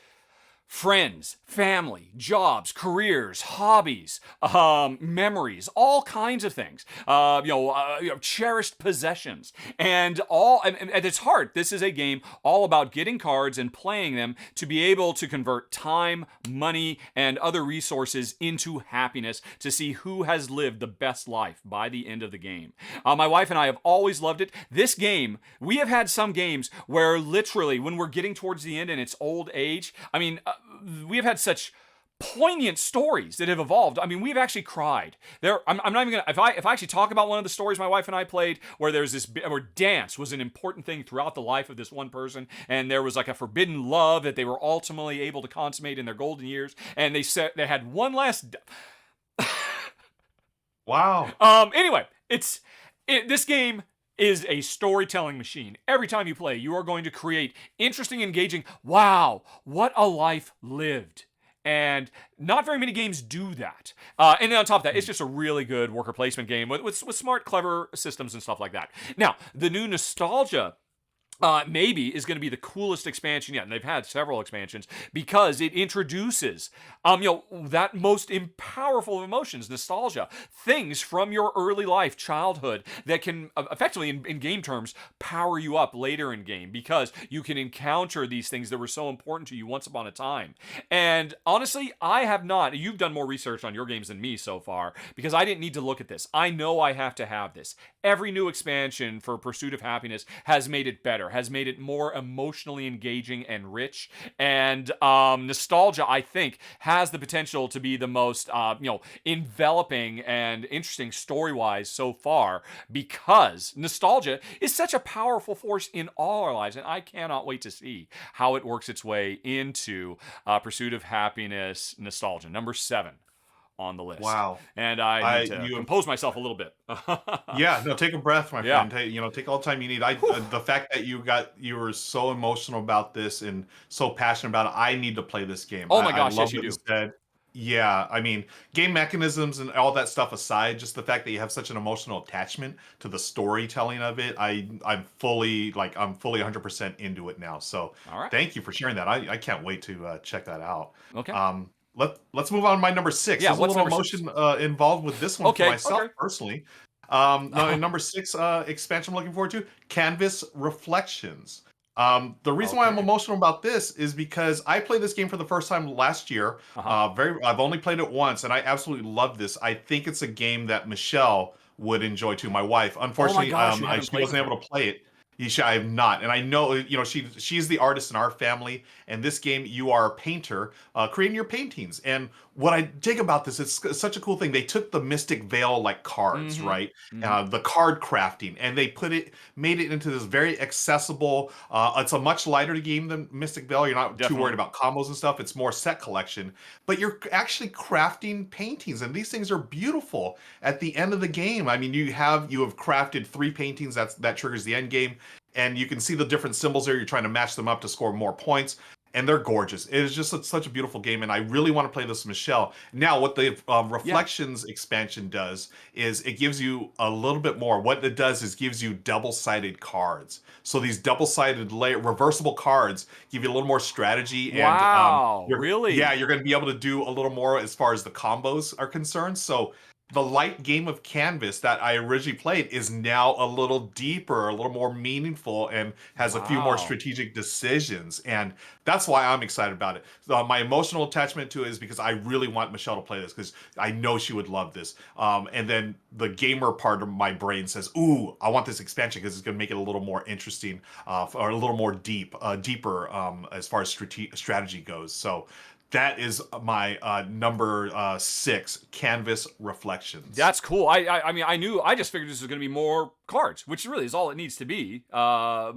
friends, family, jobs, careers, hobbies, memories, all kinds of things. Cherished possessions, and at its heart, this is a game all about getting cards and playing them to be able to convert time, money, and other resources into happiness to see who has lived the best life by the end of the game. My wife and I have always loved it. This game, we have had some games where literally when we're getting towards the end and it's old age, I mean, we have had such poignant stories that have evolved. I mean, we've actually cried. I'm not even gonna. If I actually talk about one of the stories my wife and I played, where there's this, where dance was an important thing throughout the life of this one person, and there was like a forbidden love that they were ultimately able to consummate in their golden years, and they said they had one last. Wow. Anyway, this game is a storytelling machine. Every time you play, you are going to create interesting, engaging, wow, what a life lived. And not very many games do that. And then on top of that, it's just a really good worker placement game with smart, clever systems and stuff like that. Now, the new Nostalgia maybe is going to be the coolest expansion yet, and they've had several expansions because it introduces, that most powerful of emotions, nostalgia, things from your early life, childhood, that can effectively, in game terms, power you up later in game because you can encounter these things that were so important to you once upon a time. And honestly, I have not. You've done more research on your games than me so far because I didn't need to look at this. I know I have to have this. Every new expansion for Pursuit of Happiness has made it better, has made it more emotionally engaging and rich. And Nostalgia, I think, has the potential to be the most, enveloping and interesting story-wise so far because nostalgia is such a powerful force in all our lives. And I cannot wait to see how it works its way into Pursuit of Happiness Nostalgia, number 7 on the list. Wow. And I need to compose myself a little bit. Yeah, no, take a breath, my friend. Take all the time you need. The fact that you were so emotional about this and so passionate about it, I need to play this game. Oh my gosh, I love yes, you what do. Said. Yeah, I mean, game mechanisms and all that stuff aside, just the fact that you have such an emotional attachment to the storytelling of it, I'm fully 100% into it now. So all right. Thank you for sharing that. I can't wait to check that out. Okay. Let's move on to my number 6. Yeah, There's a little emotion involved with this one for myself personally. In number 6 expansion I'm looking forward to, Canvas Reflections. The reason why I'm emotional about this is because I played this game for the first time last year. I've only played it once, and I absolutely love this. I think it's a game that Michelle would enjoy too, my wife. Unfortunately, she wasn't able to play it. I have not, and I know she's the artist in our family. And this game, you are a painter, creating your paintings. And what I dig about this, it's such a cool thing. They took the Mystic Veil like cards, Mm-hmm. right? Mm-hmm. The card crafting, and they made it into this very accessible. It's a much lighter game than Mystic Veil. You're not too worried Definitely. about combos and stuff. It's more set collection, but you're actually crafting paintings, and these things are beautiful. At the end of the game, I mean, you have crafted 3 paintings. That triggers the end game, and you can see the different symbols there. You're trying to match them up to score more points, and they're gorgeous. It is just such a beautiful game, and I really want to play this with Michelle. Now, what the Yeah. Reflections expansion does is it gives you a little bit more. What it does is gives you double-sided cards. So these double-sided reversible cards give you a little more strategy, and Wow. Really? you're going to be able to do a little more as far as the combos are concerned. So the light game of Canvas that I originally played is now a little deeper, a little more meaningful, and has a few more Wow. strategic decisions. And that's why I'm excited about it. My emotional attachment to it is because I really want Michelle to play this because I know she would love this. And then the gamer part of my brain says, "Ooh, I want this expansion because it's going to make it a little more interesting, or a little more deeper as far as strategy goes." So that is my number 6, Canvas Reflections. That's cool. I mean, I just figured this was going to be more cards, which really is all it needs to be. Yeah,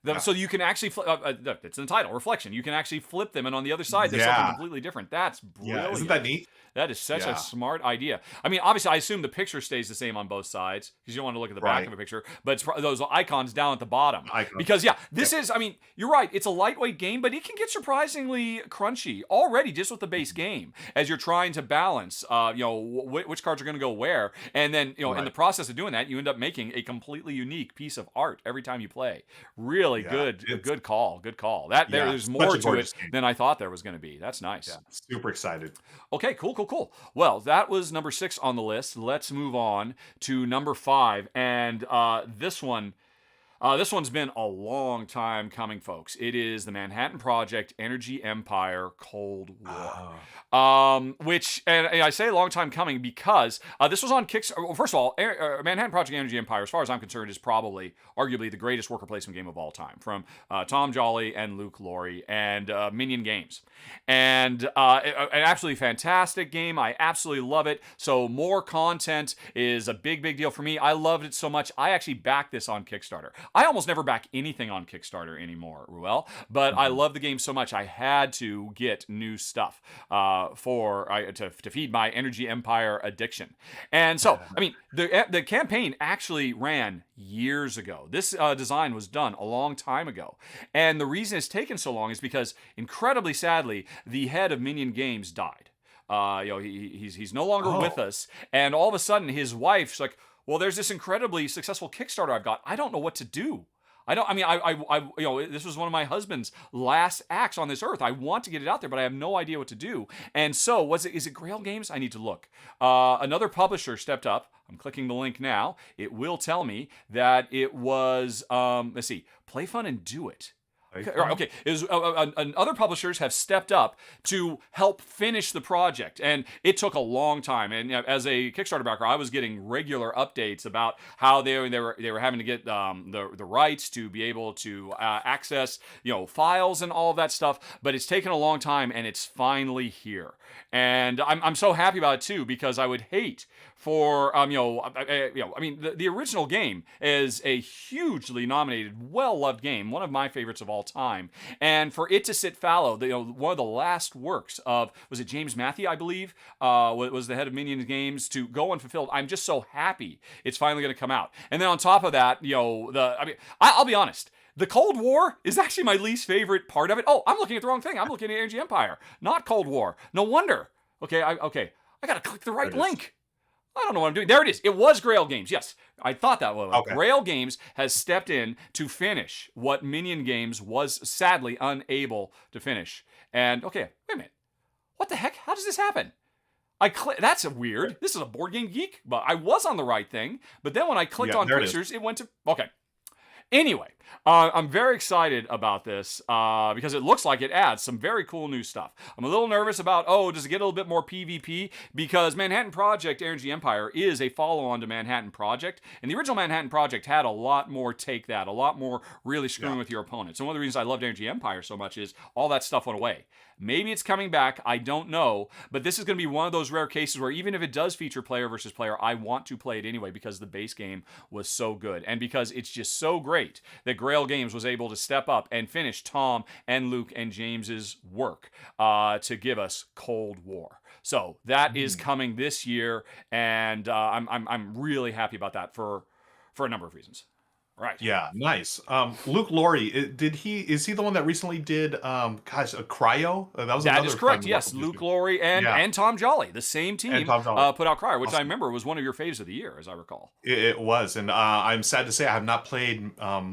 yeah, So you can actually, it's in the title, Reflection. You can actually flip them, and on the other side, there's something yeah, completely different. That's yeah. Isn't that brilliant. neat? That is such a Yeah, smart idea. I mean, obviously, I assume the picture stays the same on both sides because you don't want to look at the back right. of a picture, but it's those icons down at the bottom. Icon. Because, yeah, Yep. this is, I mean, you're right. It's a lightweight game, but it can get surprisingly crunchy already just with the base game as you're trying to balance, which cards are going to go where. And then, in the Right. process of doing that, you end up making a completely unique piece of art every time you play. Really Yeah. good, a It's good call, good call. yeah, There's such more a to it gorgeous game. than I thought there was going to be. That's Yeah, nice. super excited. Okay, cool, cool, cool. Well, that was number 6 on the list. Let's move on to number 5, and this one's been a long time coming, folks. It is the Manhattan Project Energy Empire Cold War. Oh, Which, and I say a long time coming because this was on Kickstarter. Well, first of all, Manhattan Project Energy Empire, as far as I'm concerned, is probably arguably the greatest worker placement game of all time, from Tom Jolly and Luke Laurie and Minion Games. And an absolutely fantastic game. I absolutely love it. So more content is a big, big deal for me. I loved it so much. I actually backed this on Kickstarter. I almost never back anything on Kickstarter anymore, Ruel, but I mhm. love the game so much I had to get new stuff to feed my Energy Empire addiction. And so, I mean, the campaign actually ran years ago. This design was done a long time ago, and the reason it's taken so long is because, incredibly sadly, the head of Minion Games died. He's no longer with Oh, us, and all of a sudden, his wife's like, "Well, there's this incredibly successful Kickstarter I've got. I don't know what to do." I don't. I mean, this was one of my husband's last acts on this earth. I want to get it out there, but I have no idea what to do. And so, was it? Is it Grail Games? I need to look. Another publisher stepped up. I'm clicking the link now. It will tell me that it was. Let's see. Play Fun and Do It. Okay, Playfun? okay. Other publishers have stepped up to help finish the project, and it took a long time. And as a Kickstarter backer, I was getting regular updates about how they were having to get the rights to be able to access files and all of that stuff. But it's taken a long time, and it's finally here. And I'm so happy about it too, because I would hate for I mean, the original game is a hugely nominated, well-loved game, one of my favorites of all time, and for it to sit fallow, one of the last works of, was it James Matthew, I believe, was the head of Minions Games, to go unfulfilled. I'm just so happy it's finally going to come out. And then on top of that, I'll be honest. The Cold War is actually my least favorite part of it. Oh, I'm looking at the wrong thing. I'm looking at Energy Empire, not Cold War. No wonder. Okay, I gotta click the There right it is. link. I don't know what I'm doing. There it is. It was Grail Games. Yes, I thought that was. Okay. Grail Games has stepped in to finish what Minion Games was sadly unable to finish. And okay, wait a minute. What the heck? How does this happen? That's weird. This is a Board Game Geek, but I was on the right thing. But then when I clicked Yeah, on there it is. pictures, it went to okay. Anyway, I'm very excited about this because it looks like it adds some very cool new stuff. I'm a little nervous about, does it get a little bit more PvP? Because Manhattan Project Energy Empire is a follow-on to Manhattan Project, and the original Manhattan Project had a lot more a lot more really screwing with your opponents. And one of the reasons I loved Energy Empire so much is all that stuff went away. Maybe it's coming back, I don't know, but this is going to be one of those rare cases where even if it does feature player versus player, I want to play it anyway because the base game was so good. And because it's just so great that Grail Games was able to step up and finish Tom and Luke and James's work to give us Cold War. So that is coming this year, and I'm really happy about that for a number of reasons. Right. Yeah, nice. Luke Laurie, is he the one that recently did a Cryo? That was That another is correct. fun Yes, one. Luke Laurie and Tom Jolly, the same team, Tom Jolly. put out Cryo, which I Awesome. remember was one of your faves of the year, as I recall. It was, and I'm sad to say I have not played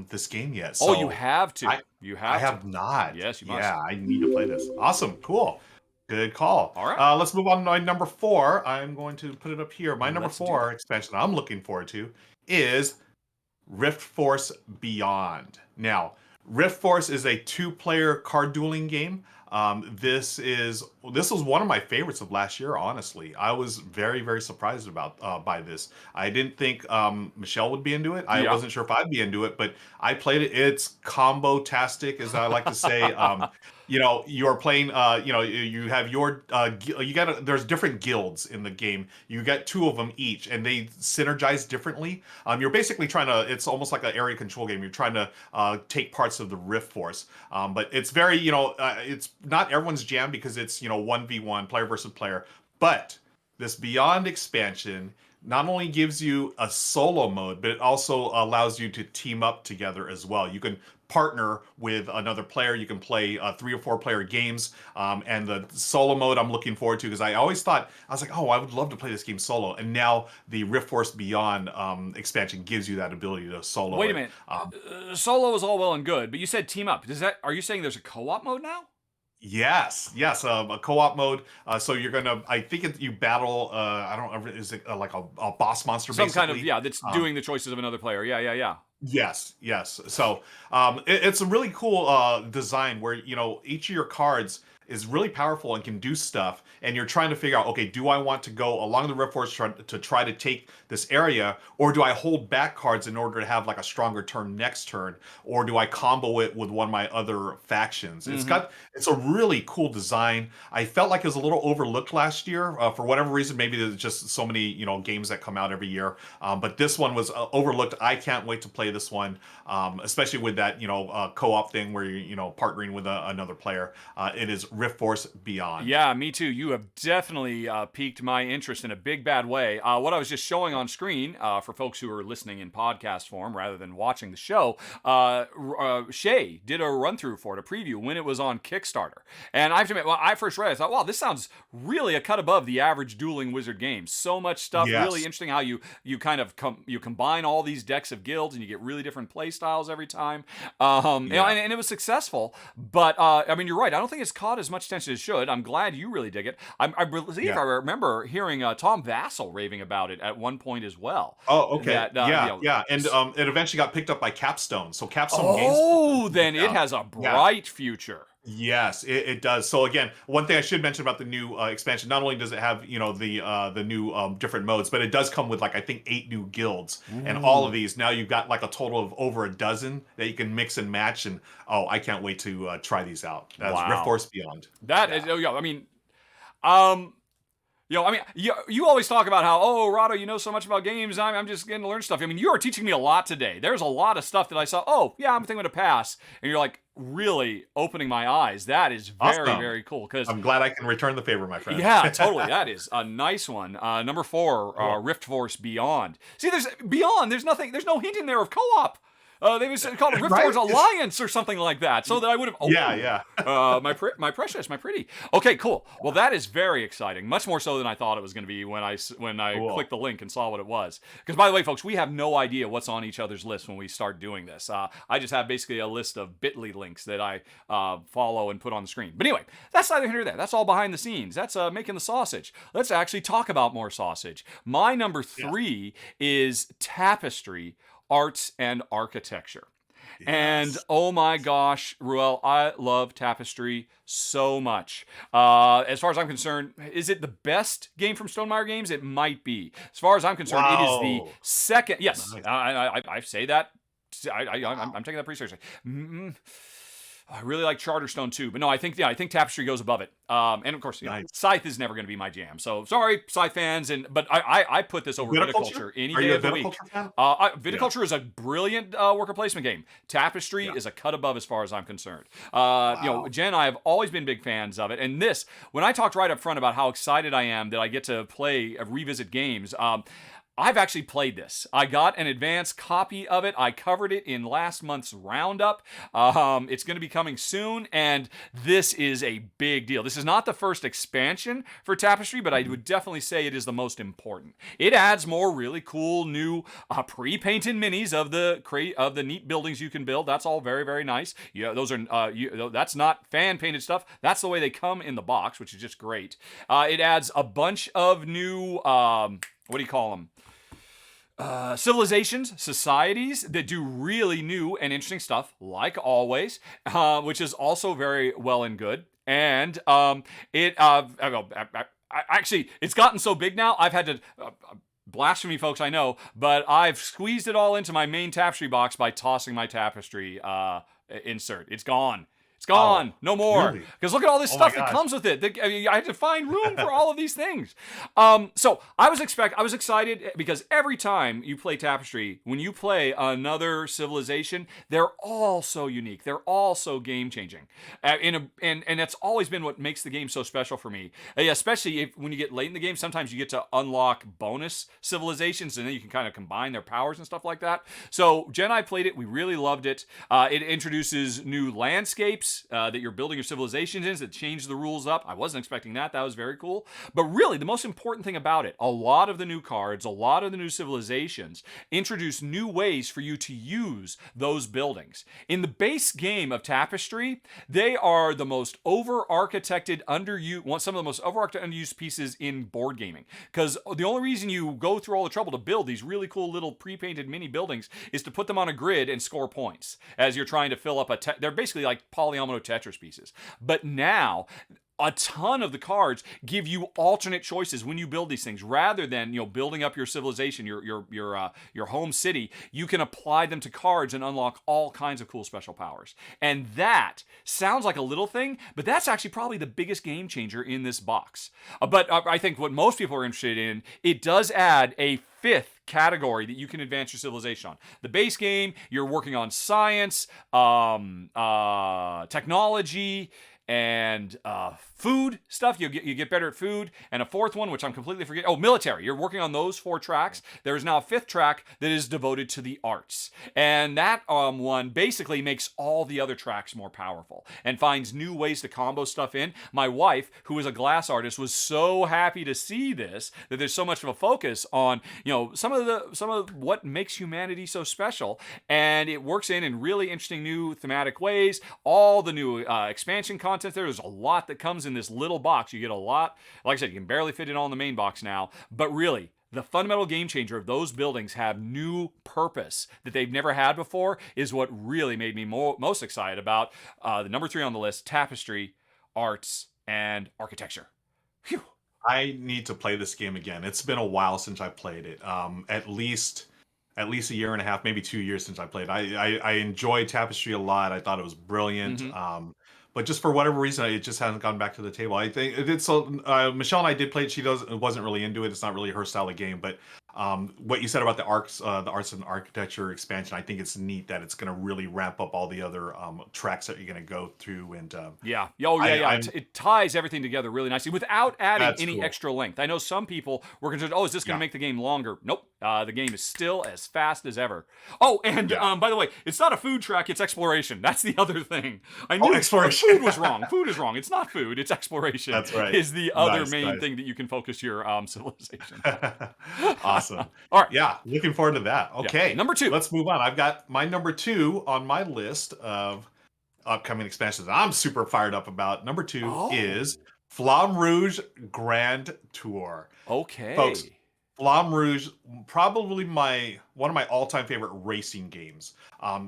this game yet. Oh, So you have to. I have not. Yes, you must. Yeah, I need to play this. Awesome, cool. Good call. All right. Let's move on to my number 4. I'm going to put it up here. My number Let's do 4 that. expansion I'm looking forward to is Riftforce Beyond. Now, Riftforce is a 2-player card dueling game. This was one of my favorites of last year. Honestly, I was very, very surprised by this. I didn't think Michelle would be into it. I wasn't sure if I'd be into it, but I played it. It's combo-tastic, as I like to say. You're playing. You have your. There's different guilds in the game. You get 2 of them each, and they synergize differently. You're basically trying to. It's almost like an area control game. You're trying to take parts of the Riftforce, but it's very. It's not everyone's jam because it's 1v1 player versus player. But this Beyond expansion not only gives you a solo mode, but it also allows you to team up together as well. You can partner with another player. You can play 3 or 4 player games. And the solo mode I'm looking forward to because I always thought, I was like, I would love to play this game solo. And now the Riftforce Beyond expansion gives you that ability to solo. Wait a minute. Solo is all well and good, but you said team up. Are you saying there's a co-op mode now? Yes, a co-op mode. So you're gonna, I think you battle. I don't know, is it like a boss monster? Some basically? kind of that's doing the choices of another player. Yeah. Yes. So it's a really cool design where each of your cards is really powerful and can do stuff, and you're trying to figure out, okay, do I want to go along the Riftforce to try to take this area, or do I hold back cards in order to have like a stronger turn next turn, or do I combo it with one of my other factions? It's a really cool design. I felt like it was a little overlooked last year for whatever reason. Maybe there's just so many games that come out every year, but this one was overlooked. I can't wait to play this one, especially with that co-op thing where you're partnering with another player. It is Riftforce Beyond. Yeah, me too. You have definitely piqued my interest in a big bad way. What I was just showing on screen for folks who are listening in podcast form rather than watching the show, Shay did a run through for it, a preview when it was on Kickstarter. And I have to admit, when I first read it, I thought, wow, this sounds really a cut above the average dueling wizard game. So much stuff, really interesting how you kind of you combine all these decks of guilds and you get really different play styles every time. And it was successful. But you're right. I don't think it's caught as much attention as it should. I'm glad you really dig it. I believe I remember hearing Tom Vassell raving about it at one point as well. Oh, okay. And it eventually got picked up by Capstone. So Capstone Games. Oh, then it has a bright future. Yes, it does. So again, one thing I should mention about the new expansion, not only does it have the new different modes, but it does come with I think 8 new guilds. And all of these, now you've got a total of over a dozen that you can mix and match, and I can't wait to try these out. That's Riftforce Beyond. You always talk about how, Rahdo, you know so much about games. I'm just getting to learn stuff. You are teaching me a lot today. There's a lot of stuff that I saw. I'm thinking to pass. And you're really opening my eyes. That is very, awesome. Very cool. Because I'm glad I can return the favor, my friend. Yeah, totally. That is a nice one. Number 4, Riftforce Beyond. See, there's no hint in there of co-op. They was called a Riftforce Alliance or something like that, so that I would have. My precious, my pretty. Okay, cool. Well, that is very exciting. Much more so than I thought it was going to be when I clicked the link and saw what it was. Because by the way, folks, we have no idea what's on each other's list when we start doing this. I just have basically a list of Bitly links that I follow and put on the screen. But anyway, that's neither here nor there. That's all behind the scenes. That's making the sausage. Let's actually talk about more sausage. My number 3 is Tapestry. Arts and Architecture. And Yes. oh my gosh, Ruel, I love Tapestry so much. As far as I'm concerned, is it the best game from Stonemaier Games? It might be. As far as I'm concerned, it is the Wow. second. Yes, Nice. I say that. I'm Wow. taking that pretty seriously. Mm, I really like Charterstone too, but no, I think Tapestry goes above it. And of course, Nice. Scythe is never going to be my jam. So sorry, Scythe fans, but I put this over Viticulture? Viticulture any Are day you a of the week. viticulture fan? Yeah. Viticulture is a brilliant worker placement game. Tapestry Yeah. is a cut above as far as I'm concerned. Wow. Jen and I have always been big fans of it, and when I talked right up front about how excited I am that I get to play revisit games. I've actually played this. I got an advanced copy of it. I covered it in last month's roundup. It's going to be coming soon, and this is a big deal. This is not the first expansion for Tapestry, but I would definitely say it is the most important. It adds more really cool new pre-painted minis of the neat buildings you can build. That's all very, very nice. Yeah, those are that's not fan painted stuff. That's the way they come in the box, which is just great. It adds a bunch of new what do you call them? Civilizations, societies that do really new and interesting stuff, like always, which is also very well and good. And actually, it's gotten so big now. I've had to. Blasphemy, folks, I know, but I've squeezed it all into my main Tapestry box by tossing my Tapestry insert. It's gone. It's Oh, gone. No more. really? Because look at all this Oh my stuff that gosh. comes with it. I had to find room for all of these things. So I was excited because every time you play Tapestry, when you play another civilization, they're all so unique. They're all so game changing. And that's always been what makes the game so special for me. Especially when you get late in the game, sometimes you get to unlock bonus civilizations, and then you can kind of combine their powers and stuff like that. So Jen and I played it. We really loved it. It introduces new landscapes that you're building your civilizations in that change the rules up. I wasn't expecting that. That was very cool. But really, the most important thing about it, a lot of the new cards, a lot of the new civilizations introduce new ways for you to use those buildings. In the base game of Tapestry, they are the most over-architected, some of the most over-architected, underused pieces in board gaming. Because the only reason you go through all the trouble to build these really cool little pre-painted mini buildings is to put them on a grid and score points as you're trying to fill up they're basically like polyomino Tetris pieces. But now a ton of the cards give you alternate choices when you build these things. Rather than building up your civilization, your home city, you can apply them to cards and unlock all kinds of cool special powers. And that sounds like a little thing, but that's actually probably the biggest game changer in this box. But I think what most people are interested in, it does add a fifth category that you can advance your civilization on. The base game, you're working on science, technology, and food stuff. You get better at food. And a fourth one, which I'm completely forgetting. Oh, military. You're working on those 4 tracks. There is now a 5th track that is devoted to the arts. And that one basically makes all the other tracks more powerful and finds new ways to combo stuff in. My wife, who is a glass artist, was so happy to see this, that there's so much of a focus on, some of what makes humanity so special. And it works in really interesting new thematic ways. All the new expansion content there's a lot that comes in this little box. You get a lot. Like I said, you can barely fit it all in the main box now. But really, the fundamental game changer of those buildings have new purpose that they've never had before is what really made me most excited about the number 3 on the list, Tapestry, Arts, and Architecture. Phew. I need to play this game again. It's been a while since I played it. At least a year and a half, maybe 2 years since I played. I enjoyed Tapestry a lot. I thought it was brilliant. Mm-hmm. But just for whatever reason, it just hasn't gone back to the table. I think it's so. Michelle and I did play it. She wasn't really into it. It's not really her style of game. But what you said about the arts and architecture expansion, I think it's neat that it's going to really ramp up all the other tracks that you're going to go through. And yeah, yeah. It ties everything together really nicely without adding that's any cool. extra length. I know some people were concerned, oh, is this going to make the game longer? Nope. The game is still as fast as ever. Oh, and by the way, it's not a food track, it's exploration. That's the other thing. I knew exploration. Food was wrong. Food is wrong. It's not food, it's exploration. That's right. Is the other Nice, main nice. thing that you can focus your civilization. Awesome. All right. Yeah, looking forward to that. Okay. Number 2. Let's move on. I've got my number 2 on my list of upcoming expansions I'm super fired up about. Number 2 Oh. is Flamme Rouge Grand Tour. Okay. Folks, Flamme Rouge, probably one of my all-time favorite racing games.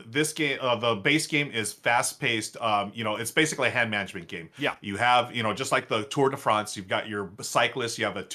This game, the base game is fast-paced. It's basically a hand management game. Yeah. You have, just like the Tour de France, you've got your cyclists. You have a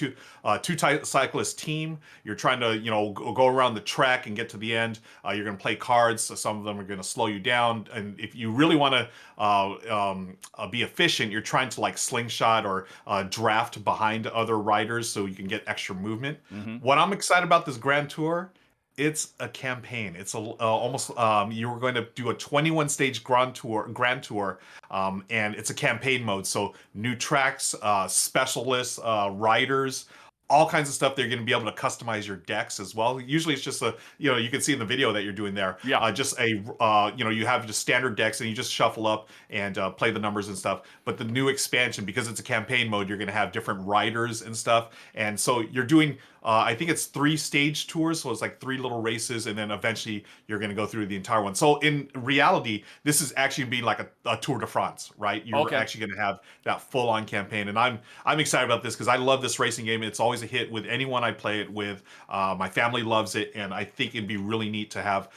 cyclist team. You're trying to, go around the track and get to the end. You're going to play cards. So some of them are going to slow you down, and if you really want to be efficient, you're trying to like slingshot or draft behind other riders so you can get extra movement. What I'm excited about this Grand Tour, it's a campaign. It's almost you were going to do a 21 stage Grand Tour, and it's a campaign mode. So new tracks, specialists, riders, all kinds of stuff. They're going to be able to customize your decks as well. Usually, it's just you can see in the video that you're doing there. Yeah. You have just standard decks and you just shuffle up and play the numbers and stuff. But the new expansion, because it's a campaign mode, you're going to have different riders and stuff. And so you're doing, I think it's 3 stage tours. So it's like 3 little races. And then eventually you're going to go through the entire one. So in reality, this is actually being like a Tour de France, right? You're actually going to have that full on campaign. And I'm excited about this because I love this racing game. It's always a hit with anyone I play it with. My family loves it. And I think it'd be really neat to have,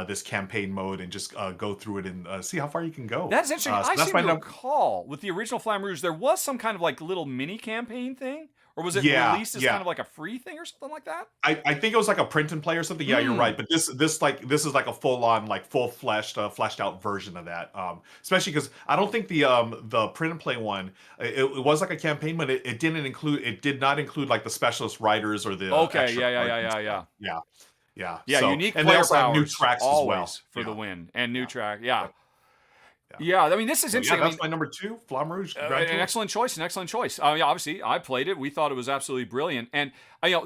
this campaign mode and just go through it and see how far you can go. That's interesting. I seem to recall with the original Flamme Rouge, there was some kind of like little mini campaign thing. Or was it released as kind of like a free thing or something like that? I think it was like a print and play or something. Yeah, you're right. But this is like a full on, like full fleshed out version of that. Especially because I don't think the print and play one, it was like a campaign, but it did not include like the specialist writers or the yeah. So, unique and player they also have new powers tracks as well for the win and new track. Yeah, I mean, this is interesting. That's my number 2, Flamme Rouge. An excellent choice. Obviously, I played it. We thought it was absolutely brilliant. And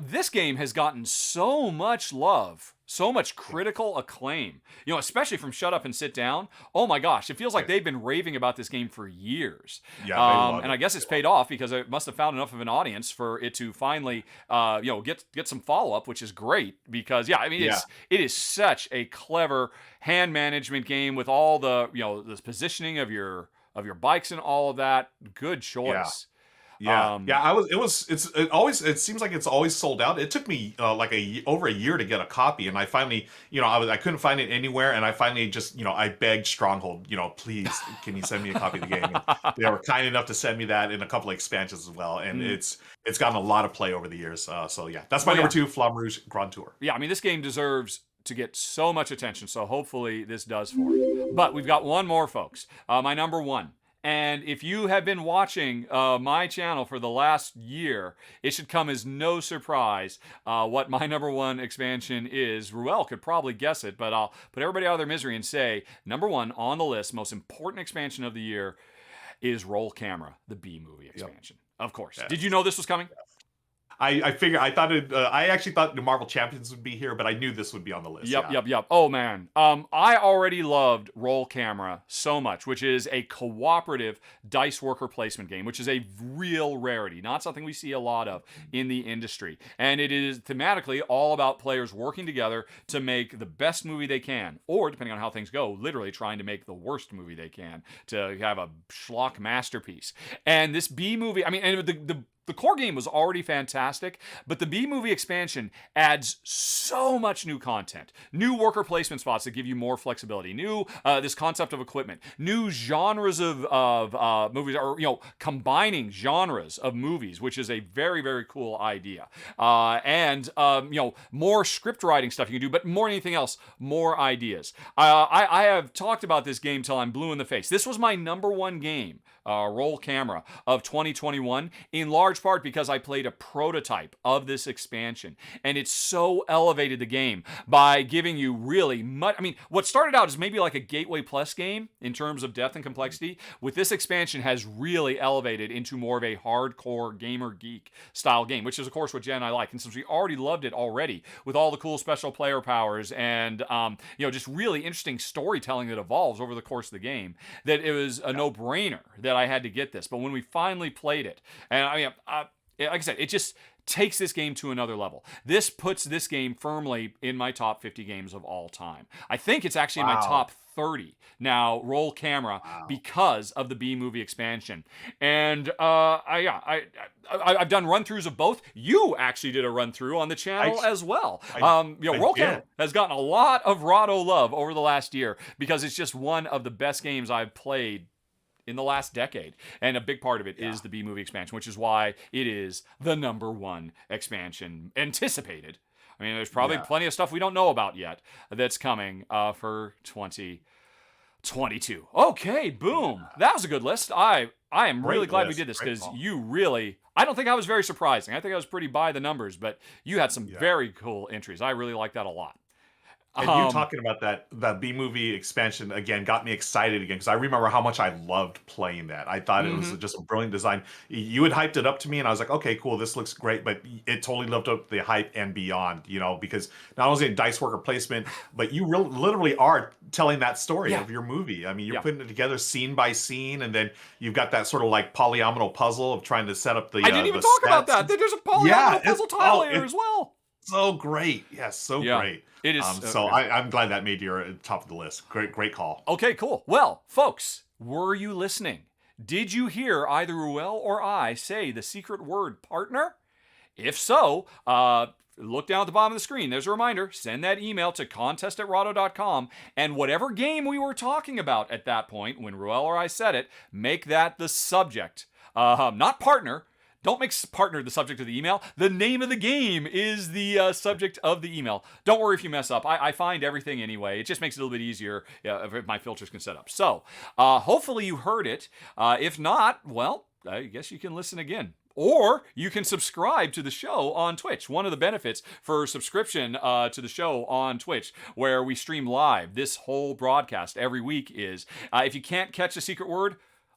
this game has gotten so much love, so much critical acclaim. Especially from Shut Up and Sit Down. Oh my gosh, it feels like they've been raving about this game for years. Yeah, and I guess it's paid off because it must have found enough of an audience for it to finally, get some follow up, which is great. Because it is such a clever hand management game with all the the positioning of your bikes and all of that. Good choice. It seems like it's always sold out. It took me over a year to get a copy, and I finally, I couldn't find it anywhere, and I finally just, I begged Stronghold, please, can you send me a copy of the game? And they were kind enough to send me that in a couple of expansions as well, and it's gotten a lot of play over the years. That's my number 2, Flamme Rouge Grand Tour. Yeah, I mean, this game deserves to get so much attention, so hopefully this does for it. But we've got one more, folks. My number 1. And if you have been watching my channel for the last year, it should come as no surprise what my number 1 expansion is. Ruel could probably guess it, but I'll put everybody out of their misery and say, number 1 on the list, most important expansion of the year, is Roll Camera, the B-movie expansion. Of course. Yes. Did you know this was coming? I actually thought the Marvel Champions would be here, but I knew this would be on the list. Yep. Oh man. I already loved Roll Camera so much, which is a cooperative dice worker placement game, which is a real rarity, not something we see a lot of in the industry. And it is thematically all about players working together to make the best movie they can, or depending on how things go, literally trying to make the worst movie they can to have a schlock masterpiece. And this B movie, I mean, and the core game was already fantastic, but the B-movie expansion adds so much new content. New worker placement spots that give you more flexibility. New, this concept of equipment. New genres of movies, or, combining genres of movies, which is a very, very cool idea. And more script writing stuff you can do, but more than anything else, more ideas. I have talked about this game till I'm blue in the face. This was my number 1 game, Roll Camera, of 2021, in large part because I played a prototype of this expansion, and it so elevated the game by giving you really much. I mean, what started out as maybe like a Gateway Plus game in terms of depth and complexity, with this expansion has really elevated into more of a hardcore gamer geek style game, which is of course what Jen and I like. And since we already loved it already with all the cool special player powers and just really interesting storytelling that evolves over the course of the game, that it was a no-brainer that I had to get this. But when we finally played it, and I mean, like I said, it just takes this game to another level. This puts this game firmly in my top 50 games of all time. I think it's actually in my top 30 now roll camera Wow. because of the B movie expansion. And I've done run-throughs of both. You actually did a run-through on the channel as well. Roll did. camera has gotten a lot of Rahdo love over the last year because it's just one of the best games I've played in the last decade. And a big part of it is the B movie expansion, which is why it is the #1 expansion anticipated. I mean, there's probably plenty of stuff we don't know about yet that's coming for 2022. Okay, boom. That was a good list. I am really glad we did this because you really, I don't think I was very surprising. I think I was pretty by the numbers, but you had some very cool entries. I really like that a lot. And you talking about that B movie expansion again got me excited again because I remember how much I loved playing that. I thought it was just a brilliant design. You had hyped it up to me, and I was like, okay, cool, this looks great. But it totally lived up to the hype and beyond, because not only in dice worker placement, but you literally are telling that story of your movie. I mean, you're putting it together scene by scene, and then you've got that sort of like polyomino puzzle of trying to set up the. I didn't even talk about that. There's a polyomino puzzle tile layer as well. So great. Yes, so great. It is. I'm glad that made your top of the list. Great call. Okay, cool. Well, folks, were you listening? Did you hear either Ruel or I say the secret word partner? If so, look down at the bottom of the screen. There's a reminder. Send that email to contest@rahdo.com, and whatever game we were talking about at that point, when Ruel or I said it, make that the subject. Not partner. Don't make partner the subject of the email. The name of the game is the subject of the email. Don't worry if you mess up. I find everything anyway. It just makes it a little bit easier if my filters can set up. So, hopefully you heard it. If not, well, I guess you can listen again. Or you can subscribe to the show on Twitch. One of the benefits for subscription to the show on Twitch, where we stream live this whole broadcast every week, is if you can't catch the secret word,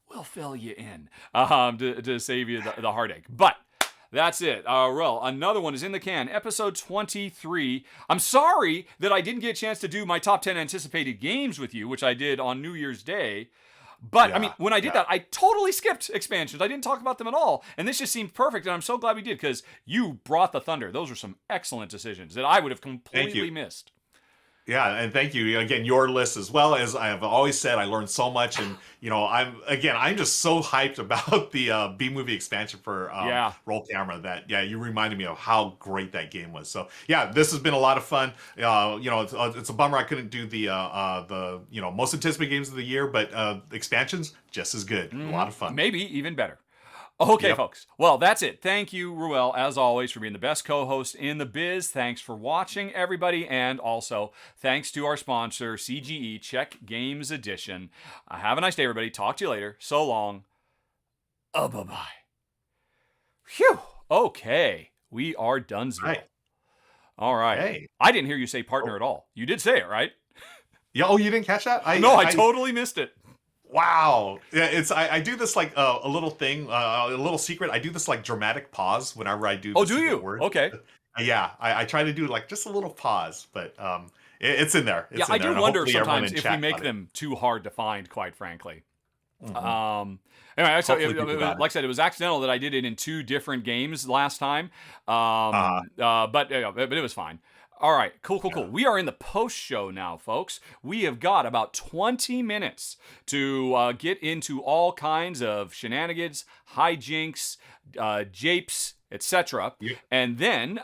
we'll fill you in to save you the heartache. But that's it. Well, another one is in the can. Episode 23. I'm sorry that I didn't get a chance to do my top 10 anticipated games with you, which I did on New Year's Day. But, I mean, when I did that, I totally skipped expansions. I didn't talk about them at all. And this just seemed perfect, and I'm so glad we did, because you brought the thunder. Those were some excellent decisions that I would have completely missed. Yeah, and thank you again. Your list, as well as I have always said, I learned so much, and I'm just so hyped about the B movie expansion for Roll Camera. That you reminded me of how great that game was. So this has been a lot of fun. It's a bummer I couldn't do the most anticipated games of the year, but expansions just as good. A lot of fun, maybe even better. Okay, folks. Well, that's it. Thank you, Ruel, as always, for being the best co-host in the biz. Thanks for watching, everybody. And also, thanks to our sponsor, CGE Czech Games Edition. Have a nice day, everybody. Talk to you later. So long. Bye-bye. Phew. Okay. We are donesville. Right. All right. Hey. I didn't hear you say partner at all. You did say it, right? Yeah. Oh, you didn't catch that? No, I totally missed it. Wow. Yeah, I do this like a little thing, a little secret. I do this like dramatic pause whenever I do. Oh, do you? Word. Okay. I try to do like just a little pause, but it's in there. It's in I there. do wonder sometimes if we make them too hard to find, quite frankly. Anyway, like I said, it was accidental that I did it in 2 different games last time. But it was fine. All right, cool. We are in the post-show now, folks. We have got about 20 minutes to get into all kinds of shenanigans, hijinks, japes, etc. Yep. And then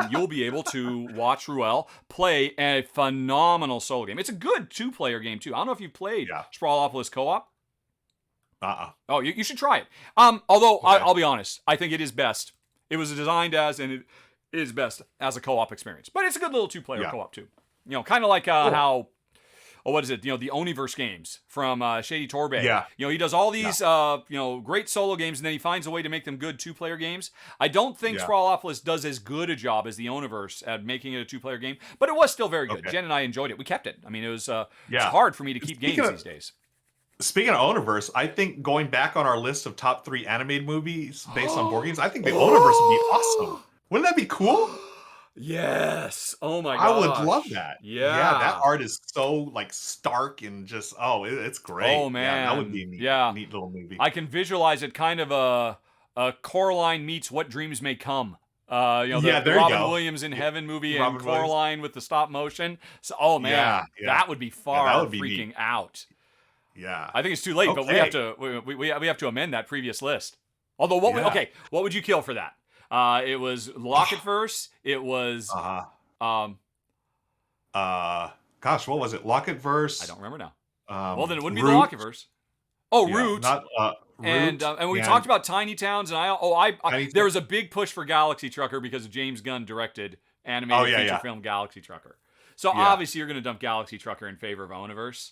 you'll be able to watch Ruel play a phenomenal solo game. It's a good 2-player game, too. I don't know if you've played Sprawlopolis co-op. Oh, you should try it. Although, I'll be honest, I think it is best. It was designed as, and it is best as a co-op experience. But it's a good little 2-player co-op, too. Kind of like how... Oh, what is it? The Oniverse games from Shady Torbay. Yeah. He does all these, great solo games, and then he finds a way to make them good 2-player games. I don't think Sprawlopolis does as good a job as the Oniverse at making it a 2-player game, but it was still very good. Jen and I enjoyed it. We kept it. I mean, it was it's hard for me to keep games these days. Speaking of Oniverse, I think going back on our list of top 3 animated movies based on board games, I think the Oniverse would be awesome. Wouldn't that be cool? Yes. Oh my god. I would love that. Yeah. That art is so like stark and just it's great. Oh man. That would be a neat little movie. I can visualize it kind of a Coraline meets What Dreams May Come Yeah, The there you Robin go. Williams in Heaven movie and Robin Williams. Coraline with the stop motion. So, oh man, Yeah. that would be Yeah, that far would be freaking neat. out. Yeah. I think it's too late, but we have Okay. to we have to amend that previous list. Although Yeah. what would you kill for that? It was Locket verse. It was Uh-huh. um Gosh, what was it? Locket I verse? don't remember now. Well, then it wouldn't be the Root. Locket verse. Oh, Yeah, Root. not And Root. we And talked about tiny towns, and I Tiny there was a big push for Galaxy Trucker because James Gunn directed animated Oh, yeah, feature yeah. film Galaxy Trucker. So Yeah. obviously you're going to dump Galaxy Trucker in favor of Oniverse.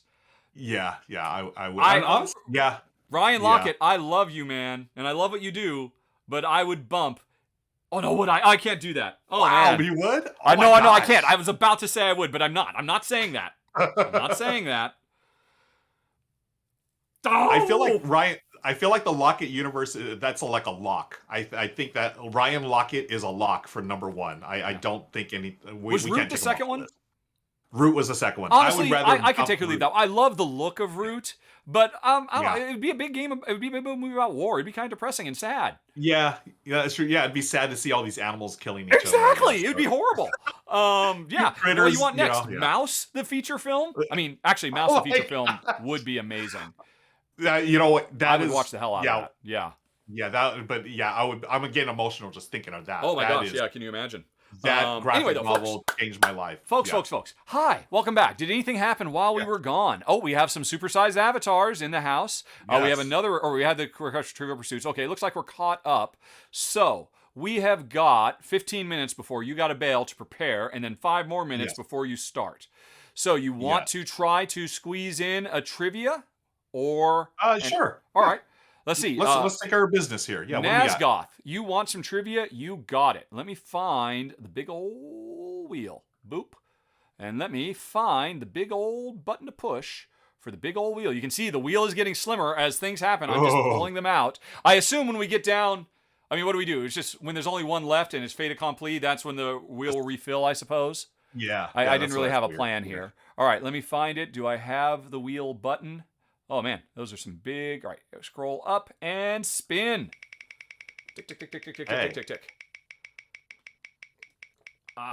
Yeah, I would. I- And honestly, yeah. Ryan Yeah. Lockett, I love you, man, and I love what you do, but I would bump. Oh no, would I? I can't do that. Oh Wow, man, you would? I Oh know, my I gosh. can't. I was about to say I would, but I'm not. I'm not saying that. I'm not saying that. Oh! I feel like Ryan. I feel like the Lockett universe. That's like a lock. I think that Ryan Lockett is a lock for number one. I don't think any. Was We Root can't the take him off second one? list. Root was the second one. Honestly, I would rather I could dump take or leave Root. that. I love the look of Root, but I don't Yeah. know. It'd be a big game. It would be a big movie about war. It'd be kind of depressing and sad. Yeah, that's true. Yeah, it'd be sad to see all these animals killing each other. Exactly, it'd be horrible. Yeah. Critters, What do you want you know, next? yeah. Mouse, the feature film. I mean, actually, Mouse, the feature film would be amazing. You know what? I would watch the hell out yeah, of that. Yeah. Yeah, that. But yeah, I would. I'm getting emotional just thinking of that. Oh my That gosh. is- Yeah. Can you imagine? That graphic anyway, though, novel changed my life. Folks, Yeah. folks. Hi, welcome back. Did anything happen while we were gone? Oh, we have some supersized avatars in the house. We have Yes. another, or we had the Trivial Pursuits. Okay, it looks like we're caught up. So we have got 15 minutes before you got to bail to prepare, and then 5 more minutes Yes. before you start. So you want to try to squeeze in a trivia, or Sure. all right. Let's see. Let's take care of business here. Yeah. What do we got? Nazgoth, you want some trivia? You got it. Let me find the big old wheel. Boop. And let me find the big old button to push for the big old wheel. You can see the wheel is getting slimmer as things happen. I'm just pulling them out. I assume when we get down, I mean, what do we do? It's just when there's only one left and it's fait accompli, that's when the wheel will refill, I suppose. Yeah. I didn't really have a plan here. All right, let me find it. Do I have the wheel button? Oh man, those are some big. All right, scroll up and spin. Tick, tick, tick, tick, tick, tick, tick, tick, tick.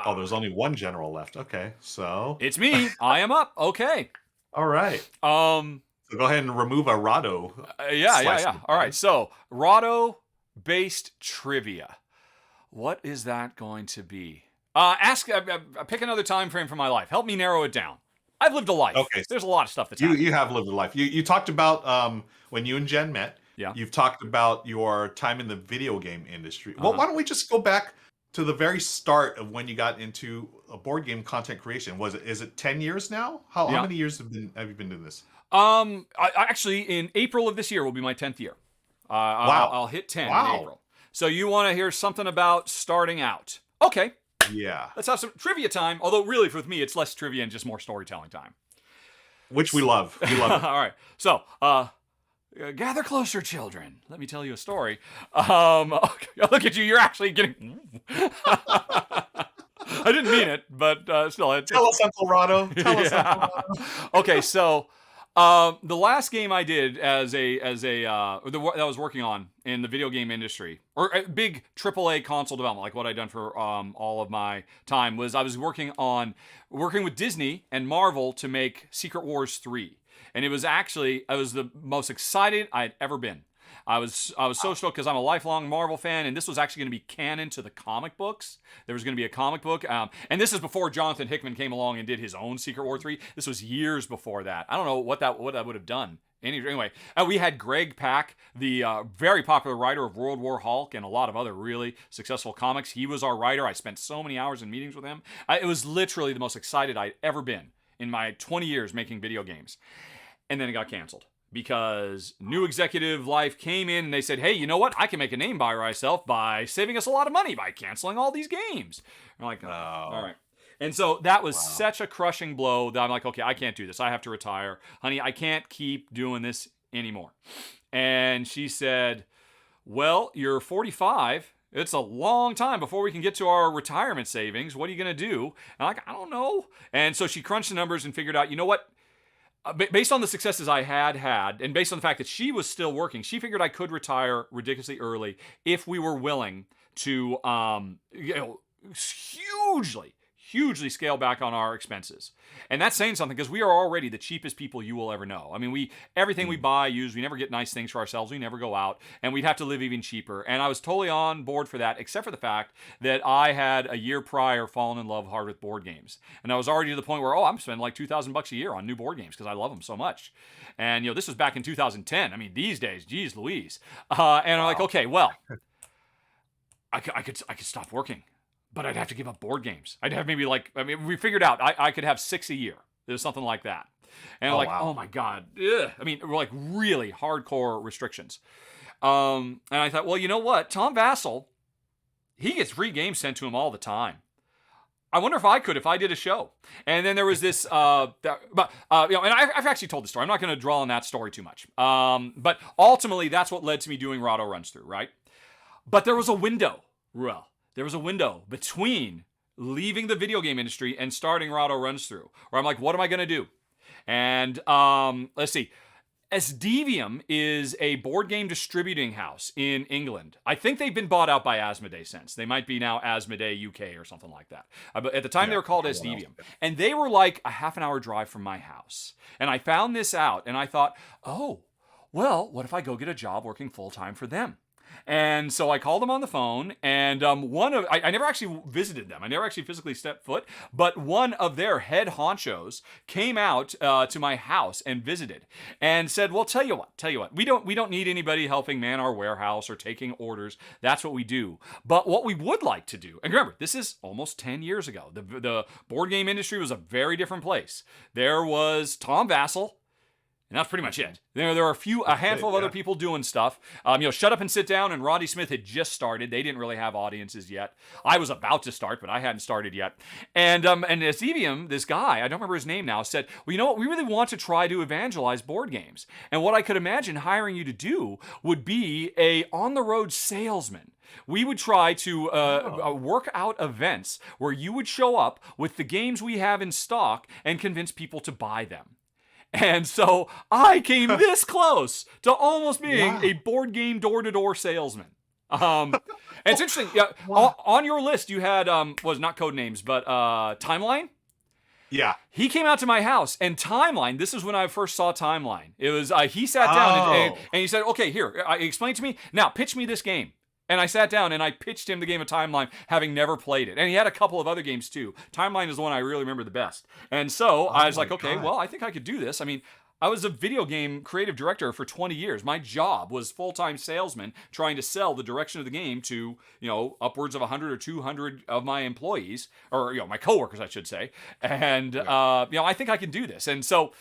Oh, there's only one general left. Okay, so It's me. I am up. Okay. all right. Um. So go ahead and remove a Rahdo. Yeah. All right. So Rahdo-based trivia. What is that going to be? Pick another time frame for my life. Help me narrow it down. I've lived a life. Okay. There's a lot of stuff that's You happened. you have lived a life. You talked about when you and Jen met. Yeah. You've talked about your time in the video game industry. Well, why don't we just go back to the very start of when you got into a board game content creation? Is it 10 years now? How many years have you been doing this? I actually in April of this year will be my 10th year. Wow. I'll hit 10 Wow. in April. So you want to hear something about starting out? Okay. Yeah. Let's have some trivia time. Although really with me it's less trivia and just more storytelling time. Which we love. We love it. All right. So, gather closer, children. Let me tell you a story. Okay, look at you. You're actually getting. I didn't mean it, but still. Tell us, Uncle Rahdo. Tell us, Uncle Rahdo. Okay, so the last game I did that I was working on in the video game industry, or a big AAA console development, like what I'd done for all of my time, was I was working with Disney and Marvel to make Secret Wars 3. And I was the most excited I had ever been. I was so stoked because I'm a lifelong Marvel fan, and this was actually going to be canon to the comic books. There was going to be a comic book, and this is before Jonathan Hickman came along and did his own Secret War 3. This was years before that. I don't know what I would have done. Anyway, we had Greg Pak, the very popular writer of World War Hulk and a lot of other really successful comics. He was our writer. I spent so many hours in meetings with him. It was literally the most excited I'd ever been in my 20 years making video games. And then it got canceled because new executive life came in and they said, hey, you know what? I can make a name by myself by saving us a lot of money by canceling all these games. I'm like, oh, all right. And so that was such a crushing blow that I'm like, okay, I can't do this. I have to retire. Honey, I can't keep doing this anymore. And she said, well, you're 45. It's a long time before we can get to our retirement savings. What are you going to do? And I'm like, I don't know. And so she crunched the numbers and figured out, you know what? based on the successes I had, and based on the fact that she was still working, she figured I could retire ridiculously early if we were willing to, hugely scale back on our expenses. And that's saying something, because we are already the cheapest people you will ever know. I mean, everything we buy, use, we never get nice things for ourselves. We never go out, and we'd have to live even cheaper. And I was totally on board for that, except for the fact that I had a year prior fallen in love hard with board games. And I was already to the point where, I'm spending like $2,000 a year on new board games because I love them so much. And, this was back in 2010. I mean, these days, geez Louise. And I'm like, okay, well, I could stop working, but I'd have to give up board games. I'd have maybe we figured out I could have 6 a year. There's something like that. And I'm oh my God. Ugh. I mean, we're like really hardcore restrictions. And I thought, well, you know what? Tom Vassell, he gets free games sent to him all the time. I wonder if I could, if I did a show. And then there was this, and I've actually told the story. I'm not going to dwell on that story too much. But ultimately, that's what led to me doing Rahdo Runs Through, right? But there was a window, Ruel. There was a window between leaving the video game industry and starting Rahdo Runs Through, where I'm like, what am I going to do? And let's see. Asdevium is a board game distributing house in England. I think they've been bought out by Asmodee since. They might be now Asmodee UK or something like that. But at the time, they were called Asdevium. And they were like a half an hour drive from my house. And I found this out, and I thought, well, what if I go get a job working full-time for them? And so I called them on the phone, and I never actually visited them. I never actually physically stepped foot, but one of their head honchos came out to my house and visited and said, well, tell you what, we don't need anybody helping man our warehouse or taking orders. That's what we do. But what we would like to do, and remember, this is almost 10 years ago. The board game industry was a very different place. There was Tom Vassell, and that's pretty much it. There are a handful of other people doing stuff. Shut Up and Sit Down and Roddy Smith had just started. They didn't really have audiences yet. I was about to start, but I hadn't started yet. And Asdevium, this guy, I don't remember his name now, said, well, you know what? We really want to try to evangelize board games. And what I could imagine hiring you to do would be a on-the-road salesman. We would try to work out events where you would show up with the games we have in stock and convince people to buy them. And so I came this close to almost being a board game door-to-door salesman. And it's interesting. Yeah, on your list, you had, was not code names, but Timeline? Yeah. He came out to my house, and Timeline, this is when I first saw Timeline. It was, he sat down and he said, okay, here, explain to me. Now, pitch me this game. And I sat down and I pitched him the game of Timeline, having never played it. And he had a couple of other games too. Timeline is the one I really remember the best. And so I was like, okay, well, I think I could do this. I mean, I was a video game creative director for 20 years. My job was full-time salesman trying to sell the direction of the game to, upwards of 100 or 200 of my employees, or, my coworkers, I should say. And, I think I can do this. And so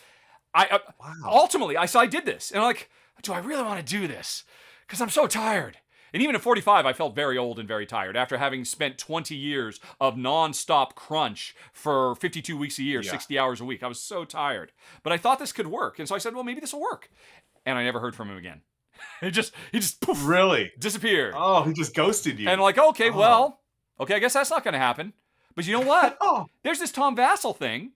ultimately, I did this. And I'm like, do I really want to do this? Because I'm so tired. And even at 45, I felt very old and very tired after having spent 20 years of nonstop crunch for 52 weeks a year, 60 hours a week. I was so tired. But I thought this could work. And so I said, well, maybe this will work. And I never heard from him again. He just poof, really disappeared. Oh, he just ghosted you. And I guess that's not going to happen. But you know what? There's this Tom Vassell thing.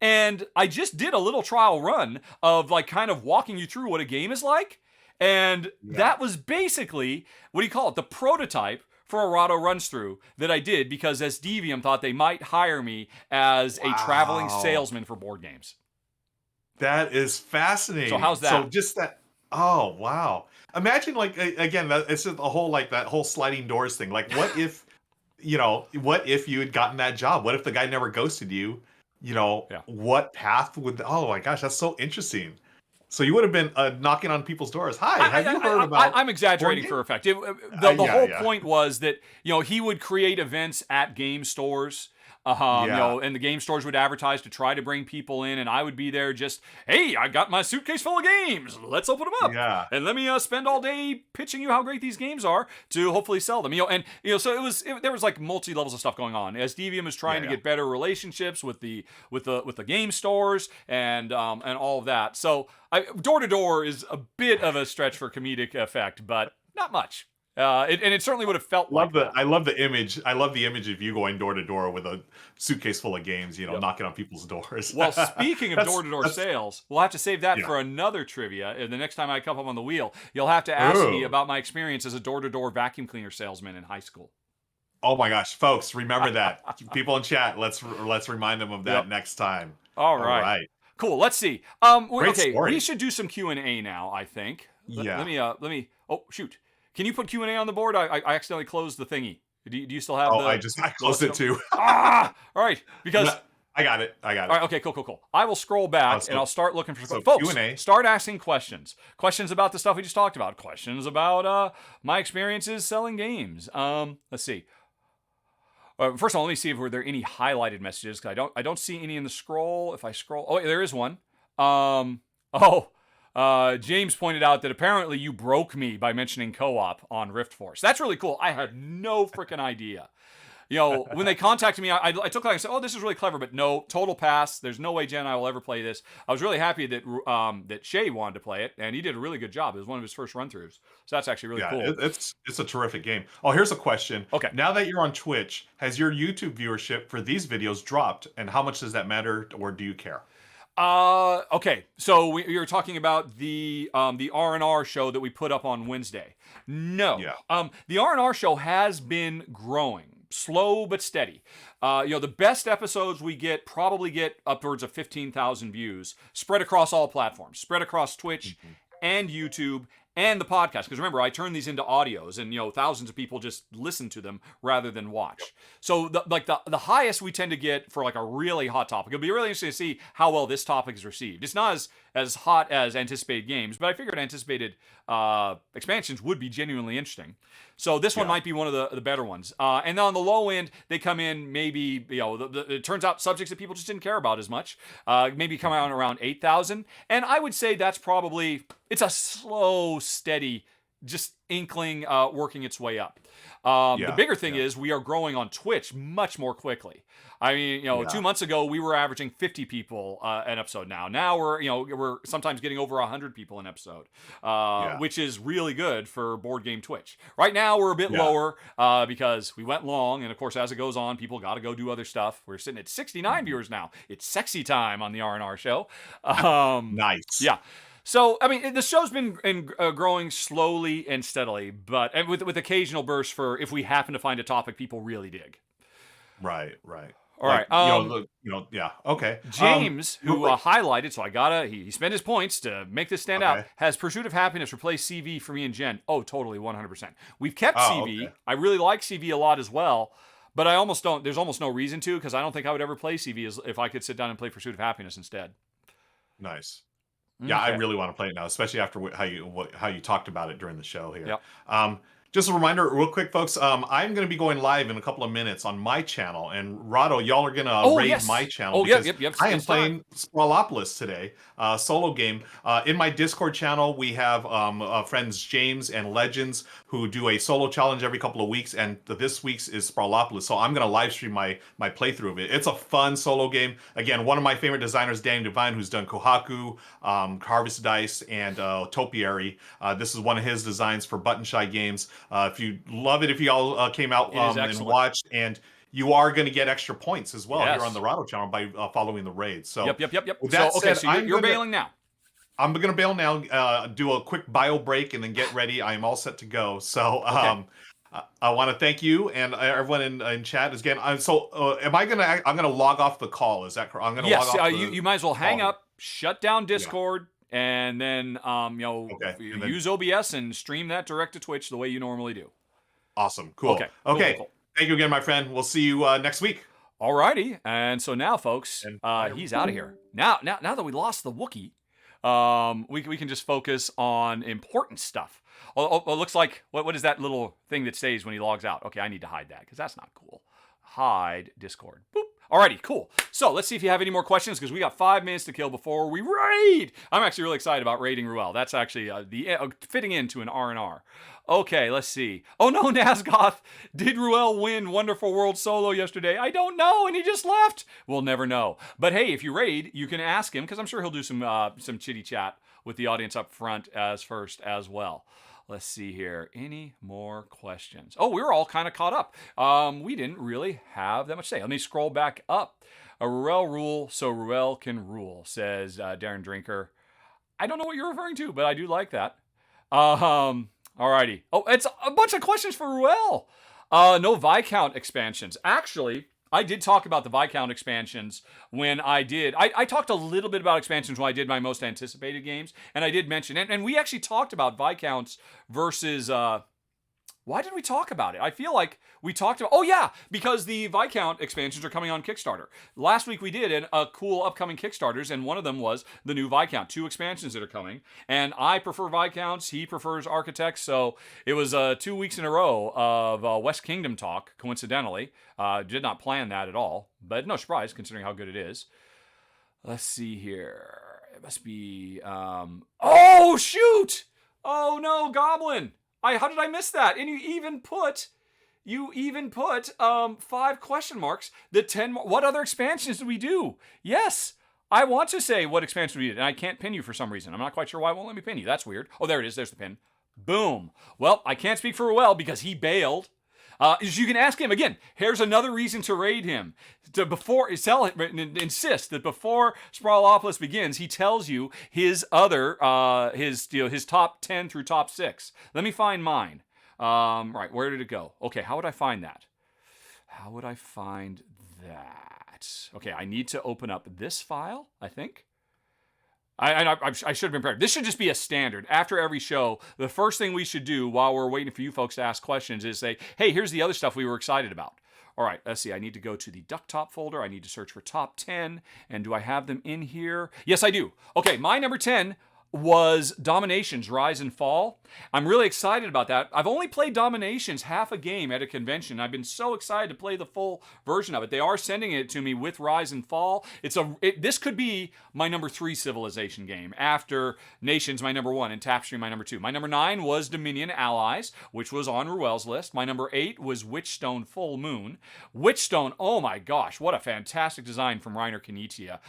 And I just did a little trial run of kind of walking you through what a game is like. And that was basically, the prototype for a Rahdo Runs Through that I did because Asdevium thought they might hire me as a traveling salesman for board games. That is fascinating. So how's that? So just that, oh, wow. Imagine, again, it's just a whole, that whole sliding doors thing. What if, what if you had gotten that job? What if the guy never ghosted you? What path would, oh my gosh, that's so interesting. So you would have been knocking on people's doors. Hi, have you heard about? I'm exaggerating for effect. The whole point was that he would create events at game stores. And the game stores would advertise to try to bring people in, and I would be there just, hey, I got my suitcase full of games. Let's open them up. Yeah. And let me spend all day pitching you how great these games are to hopefully sell them. So there was multi levels of stuff going on. Asdevium is trying to get better relationships with the game stores and all of that. So door to door is a bit of a stretch for comedic effect, but not much. And it certainly would have felt like that. I love the image. I love the image of you going door to door with a suitcase full of games, Yep. knocking on people's doors. Well, speaking of That's- door-to-door that's- sales, we'll have to save that Yeah. for another trivia. And the next time I come up on the wheel, you'll have to ask me Ooh. about my experience as a door-to-door vacuum cleaner salesman in high school. Oh my gosh, folks, remember that. People in chat, let's remind them of that Yep. next time. All right. Cool. Let's see. Great Okay, story. we should do some Q&A now, I think. Yeah. Let me. Oh, shoot. Can you put Q&A on the board? I accidentally closed the thingy. Do you still have the... I closed it too. All right. Because... I got it. All right, okay, cool. I will scroll back and I'll start looking for... Folks, Q&A. start asking questions. Questions about the stuff we just talked about. Questions about my experiences selling games. Let's see. First of all, let me see if were there any highlighted messages, because I don't see any in the scroll. If I scroll... Oh, there is one. James pointed out that apparently you broke me by mentioning co-op on Riftforce. That's really cool. I had no freaking idea. When they contacted me, I took that and said, oh, this is really clever, but no, total pass. There's no way Jen and I will ever play this. I was really happy that Shay wanted to play it, and he did a really good job. It was one of his first run-throughs. So that's actually really cool. It's a terrific game. Oh, here's a question. Okay. Now that you're on Twitch, has your YouTube viewership for these videos dropped, and how much does that matter, or do you care? Okay. So we were talking about the R&R show that we put up on Wednesday. No. Yeah. The R&R show has been growing. Slow but steady. The best episodes we probably get upwards of 15,000 views, spread across all platforms, spread across Twitch and YouTube and the podcast. Because remember, I turn these into audios, and thousands of people just listen to them rather than watch. So the highest we tend to get for like a really hot topic. It'll be really interesting to see how well this topic is received. It's not as hot as anticipated games, but I figured anticipated expansions would be genuinely interesting. So this one might be one of the better ones. And then on the low end, they come in maybe, it turns out subjects that people just didn't care about as much. Maybe come out around 8,000. And I would say that's probably, it's a slow, steady, just inkling working its way up. The bigger thing is we are growing on Twitch much more quickly. I mean, 2 months ago we were averaging 50 people an episode. Now we're sometimes getting over 100 people an episode, which is really good for board game Twitch. Right now we're a bit lower because we went long, and of course as it goes on, people got to go do other stuff. We're sitting at 69 viewers now. It's sexy time on the R&R show. Nice. Yeah. So, I mean, the show's been growing slowly and steadily, but with occasional bursts for if we happen to find a topic people really dig. Right. All right. Okay. James, who highlighted, so he spent his points to make this stand out, has Pursuit of Happiness replace CV for me and Jen. Oh, totally, 100%. We've kept CV. Okay. I really like CV a lot as well, but there's almost no reason to, because I don't think I would ever play CV if I could sit down and play Pursuit of Happiness instead. Nice. Yeah, I really want to play it now, especially after how you talked about it during the show here. Yep. Just a reminder, real quick, folks. I'm going to be going live in a couple of minutes on my channel, and Rahdo, y'all are going to raid my channel. Oh, yep. I am playing Sprawlopolis today, solo game. In my Discord channel, we have friends James and Legends who do a solo challenge every couple of weeks, and this week's is Sprawlopolis. So I'm going to live stream my playthrough of it. It's a fun solo game. Again, one of my favorite designers, Danny Devine, who's done Kohaku, Harvest Dice, and Topiary. This is one of his designs for Button Shy Games. If you love it, if you all came out and watched, and you are going to get extra points as well here on the Rahdo channel by following the raid. So yep. With that said, so you're bailing now. I'm going to bail now. Do a quick bio break and then get ready. I am all set to go. So I want to thank you and everyone in chat again. I'm going to log off the call. Is that correct? I'm going to log off. You might as well hang up, shut down Discord. Yeah. And then, use OBS and stream that direct to Twitch the way you normally do. Awesome. Cool. Okay. Cool. Thank you again, my friend. We'll see you next week. Alrighty. And so now, folks, he's out of here. Now that we lost the Wookiee, we can just focus on important stuff. It looks like, what is that little thing that stays when he logs out? Okay, I need to hide that because that's not cool. Hide Discord. Boop. Alrighty, cool. So let's see if you have any more questions, because we got 5 minutes to kill before we raid. I'm actually really excited about raiding Ruel. That's actually fitting into an R&R. Okay, let's see. Oh no, Nazgoth, did Ruel win Wonderful World Solo yesterday? I don't know, and he just left. We'll never know. But hey, if you raid, you can ask him, because I'm sure he'll do some chitty chat with the audience up front first as well. Let's see here. Any more questions? Oh, we were all kind of caught up. We didn't really have that much to say. Let me scroll back up. A Ruel rule so Ruel can rule, says Darren Drinker. I don't know what you're referring to, but I do like that. Alrighty. Oh, it's a bunch of questions for Ruel. No Viscount expansions. Actually, I did talk about the Viscount expansions when I did. I talked a little bit about expansions when I did my most anticipated games, and I did mention it. And we actually talked about Viscounts versus. Why did we talk about it? I feel like we talked about. Oh yeah, because the Viscount expansions are coming on Kickstarter. Last week we did a cool upcoming Kickstarters, and one of them was the new Viscount. 2 expansions that are coming, and I prefer Viscounts. He prefers Architects. So it was 2 weeks in a row of West Kingdom talk. Coincidentally, did not plan that at all, but no surprise considering how good it is. Let's see here. It must be. Oh shoot! Oh no, Goblin. How did I miss that? And you even put 5 question marks. The 10. What other expansions did we do? Yes, I want to say what expansion we did, and I can't pin you for some reason. I'm not quite sure why it won't let me pin you. That's weird. Oh, there it is. There's the pin. Boom. Well, I can't speak for Ruel because he bailed. You can ask him again. Here's another reason to raid him. Insist that before Sprawlopolis begins, he tells you his top 10 through top 6. Let me find mine. Right, where did it go? Okay, how would I find that? Okay, I need to open up this file, I think. I should have been prepared. This should just be a standard. After every show, the first thing we should do while we're waiting for you folks to ask questions is say, hey, here's the other stuff we were excited about. All right, let's see. I need to go to the Ducktop folder. I need to search for top 10. And do I have them in here? Yes, I do. Okay, my number 10 was Dominations Rise and Fall. I'm really excited about that. I've only played Dominations half a game at a convention. I've been so excited to play the full version of it. They are sending it to me with Rise and Fall. This could be my number 3 Civilization game after Nations, my number 1, and Tapestry, my number 2. My number 9 was Dominion Allies, which was on Ruel's list. My number 8 was Witchstone Full Moon. Witchstone, oh my gosh, what a fantastic design from Reiner Knizia.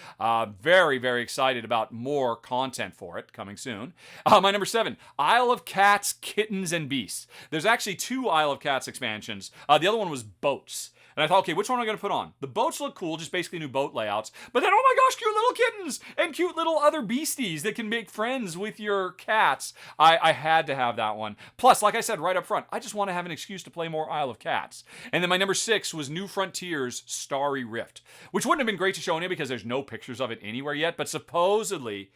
Very, very excited about more content for it coming soon. My number 7, Isle of Cats, Kittens, and Beasts. There's actually 2 Isle of Cats expansions. The other one was Boats. And I thought, okay, which one am I going to put on? The boats look cool, just basically new boat layouts. But then, oh my gosh, cute little kittens and cute little other beasties that can make friends with your cats. I had to have that one. Plus, like I said right up front, I just want to have an excuse to play more Isle of Cats. And then my number 6 was New Frontiers Starry Rift, which wouldn't have been great to show you because there's no pictures of it anywhere yet. But supposedly,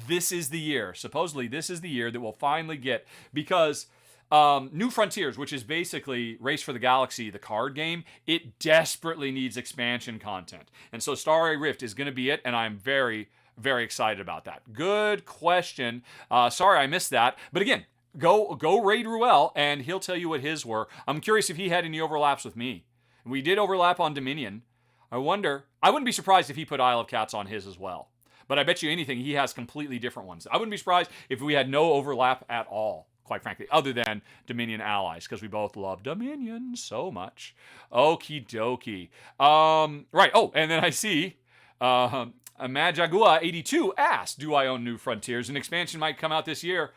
this is the year. That we'll finally get, because New Frontiers, which is basically Race for the Galaxy, the card game, it desperately needs expansion content. And so Starry Rift is going to be it, and I'm very, very excited about that. Good question. Sorry I missed that. But again, go raid Ruel, and he'll tell you what his were. I'm curious if he had any overlaps with me. We did overlap on Dominion. I wouldn't be surprised if he put Isle of Cats on his as well. But I bet you anything, he has completely different ones. I wouldn't be surprised if we had no overlap at all, quite frankly, other than Dominion Allies, because we both love Dominion so much. Okie dokie. Right. Oh, and then I see Majagua82 asked, do I own New Frontiers? An expansion might come out this year.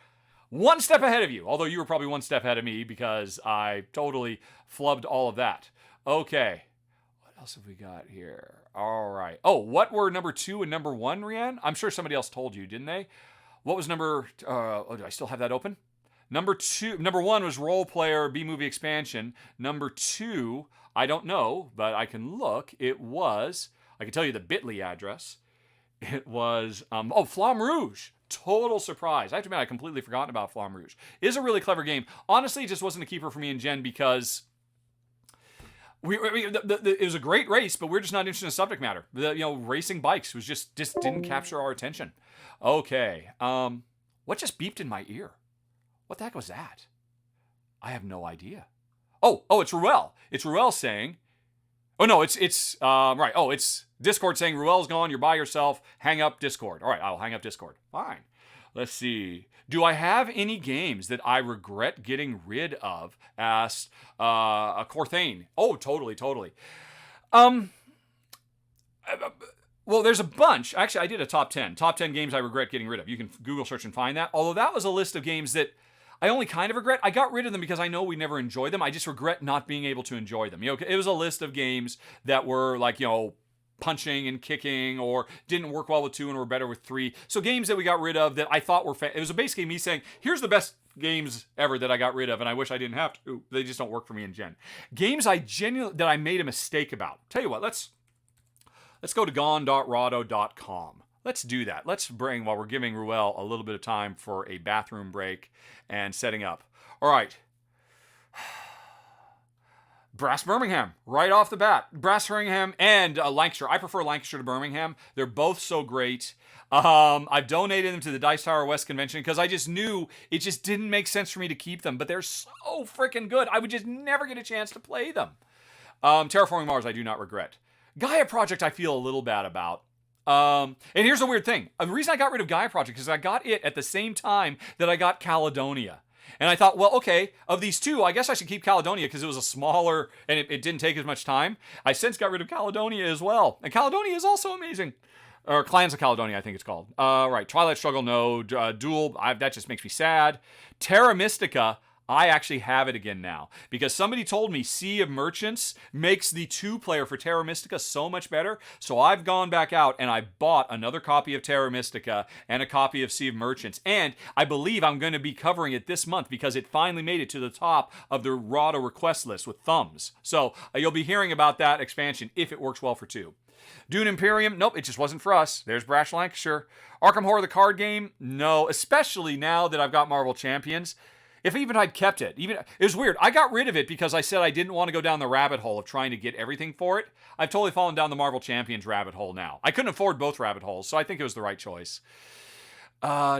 One step ahead of you, although you were probably one step ahead of me because I totally flubbed all of that. Okay. What else have we got here? All right. Oh, what were number 2 and number 1, Rianne? I'm sure somebody else told you, didn't they? What was number... do I still have that open? Number 1 was Role Player B-Movie Expansion. Number 2, I don't know, but I can look. It was... I can tell you the bit.ly address. It was... Flamme Rouge. Total surprise. I have to admit, I completely forgotten about Flamme Rouge. It is a really clever game. Honestly, it just wasn't a keeper for me and Jen because... it was a great race, but we're just not interested in the subject matter. Racing bikes was just didn't capture our attention. Okay. What just beeped in my ear? What the heck was that? I have no idea. Oh, it's Ruel. It's Ruel saying, oh no, it's right. Oh, it's Discord saying Ruel's gone. You're by yourself. Hang up Discord. All right, I'll hang up Discord. Fine. Let's see. Do I have any games that I regret getting rid of? Asked Corthane. Oh, totally. Well, there's a bunch. Actually, I did a top 10. Top 10 games I regret getting rid of. You can Google search and find that. Although that was a list of games that I only kind of regret. I got rid of them because I know we never enjoyed them. I just regret not being able to enjoy them. It was a list of games that were like, punching and kicking, or didn't work well with 2 and were better with 3. So games that we got rid of that I thought were it was basically me saying, here's the best games ever that I got rid of, and I wish I didn't have to. They just don't work for me in Gen. Games that I made a mistake about. Tell you what, let's go to gone.rahdo.com. Let's do that. Let's bring, while we're giving Ruel a little bit of time for a bathroom break and setting up. All right. Brass Birmingham, right off the bat. Brass Birmingham and Lancashire. I prefer Lancashire to Birmingham. They're both so great. I've donated them to the Dice Tower West Convention because I just knew it just didn't make sense for me to keep them, but they're so freaking good. I would just never get a chance to play them. Terraforming Mars, I do not regret. Gaia Project, I feel a little bad about. And here's the weird thing. The reason I got rid of Gaia Project is I got it at the same time that I got Caledonia. And I thought, well, okay, of these two, I guess I should keep Caledonia because it was a smaller, and it didn't take as much time. I since got rid of Caledonia as well. And Caledonia is also amazing. Or Clans of Caledonia, I think it's called. Right, Twilight Struggle, no. Duel, that just makes me sad. Terra Mystica, I actually have it again now. Because somebody told me Sea of Merchants makes the 2-player for Terra Mystica so much better. So I've gone back out and I bought another copy of Terra Mystica and a copy of Sea of Merchants. And I believe I'm going to be covering it this month because it finally made it to the top of the Rahdo request list with thumbs. So you'll be hearing about that expansion if it works well for 2. Dune Imperium, nope, it just wasn't for us. There's Brash Lancashire. Arkham Horror, the card game, no, especially now that I've got Marvel Champions. If even I'd kept it, it was weird. I got rid of it because I said I didn't want to go down the rabbit hole of trying to get everything for it. I've totally fallen down the Marvel Champions rabbit hole now. I couldn't afford both rabbit holes, so I think it was the right choice. Oh,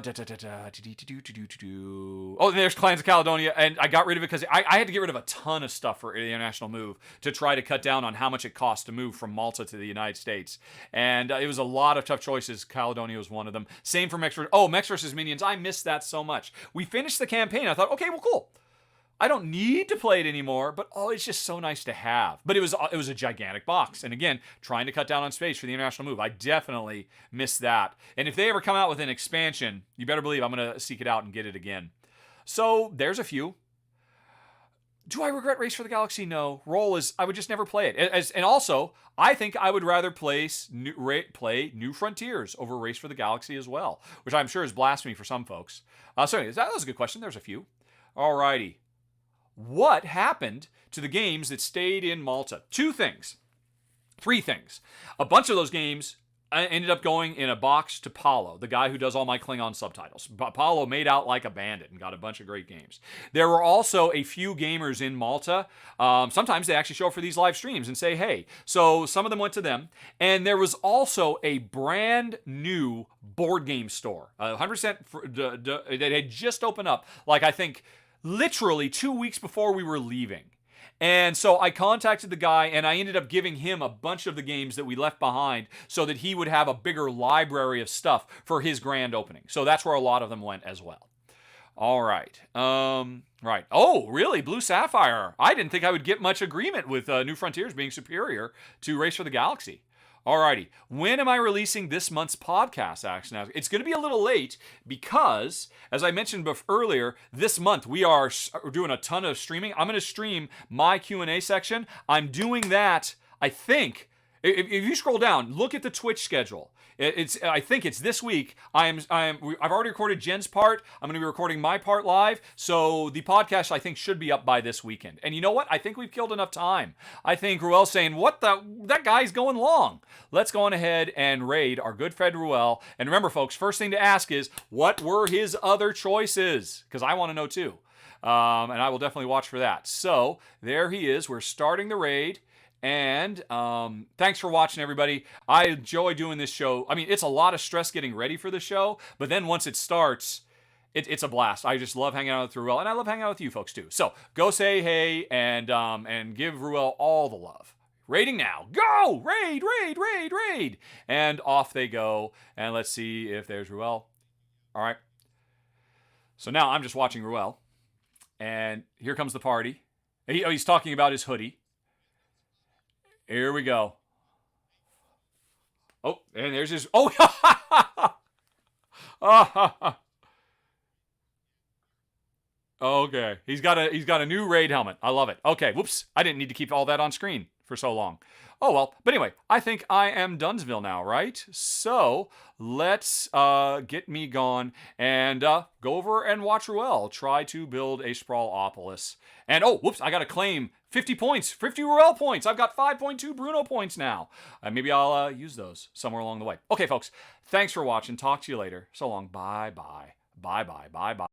there's Clans of Caledonia, and I got rid of it because I had to get rid of a ton of stuff for the international move to try to cut down on how much it costs to move from Malta to the United States. And it was a lot of tough choices. Caledonia was one of them. Same for Mech vs. Minions. I missed that so much. We finished the campaign. I thought, okay, well, cool. I don't need to play it anymore, but it's just so nice to have. But it was a gigantic box. And again, trying to cut down on space for the international move. I definitely missed that. And if they ever come out with an expansion, you better believe I'm going to seek it out and get it again. So there's a few. Do I regret Race for the Galaxy? No. I would just never play it. And also, I think I would rather play New Frontiers over Race for the Galaxy as well, which I'm sure is blasphemy for some folks. So anyways, that was a good question. There's a few. Alrighty. What happened to the games that stayed in Malta? 3 things. A bunch of those games ended up going in a box to Paulo, the guy who does all my Klingon subtitles. Paulo made out like a bandit and got a bunch of great games. There were also a few gamers in Malta. Sometimes they actually show up for these live streams and say, hey. So some of them went to them. And there was also a brand new board game store. 100% that had just opened up, like I think literally 2 weeks before we were leaving. And so I contacted the guy and I ended up giving him a bunch of the games that we left behind so that he would have a bigger library of stuff for his grand opening. So that's where a lot of them went as well. All right. Right. Oh, really? Blue Sapphire. I didn't think I would get much agreement with New Frontiers being superior to Race for the Galaxy. Alrighty, when am I releasing this month's podcast, actually? Now, it's going to be a little late because, as I mentioned earlier, this month we are doing a ton of streaming. I'm going to stream my Q&A section. I'm doing that, I think, if you scroll down, look at the Twitch schedule. I think it's this week. I've already recorded Jen's part. I'm going to be recording my part live. So the podcast, I think, should be up by this weekend. And you know what? I think we've killed enough time. I think Ruel's saying, that guy's going long. Let's go on ahead and raid our good friend Ruel. And remember, folks, first thing to ask is, what were his other choices? Because I want to know too. And I will definitely watch for that. So there he is. We're starting the raid. And thanks for watching, everybody. I enjoy doing this show. I mean, it's a lot of stress getting ready for the show, but then once it starts, it's a blast. I just love hanging out with Ruel, and I love hanging out with you folks too. So go say hey and give Ruel all the love. Raiding now. Go! Raid, raid, raid, raid. And off they go. And let's see if there's Ruel. All right. So now I'm just watching Ruel. And here comes the party. He's talking about his hoodie. Here we go. Oh, and there's his... Oh! Okay. He's got a new raid helmet. I love it. Okay. Whoops. I didn't need to keep all that on screen for so long. Oh well. But anyway, I think I am Dunsville now, right? So let's get me gone and go over and watch Ruel try to build a Sprawlopolis. And oh, whoops! I got to claim 50 points, 50 Ruel points. I've got 5.2 Bruno points now. Maybe I'll use those somewhere along the way. Okay, folks. Thanks for watching. Talk to you later. So long. Bye bye. Bye bye. Bye bye.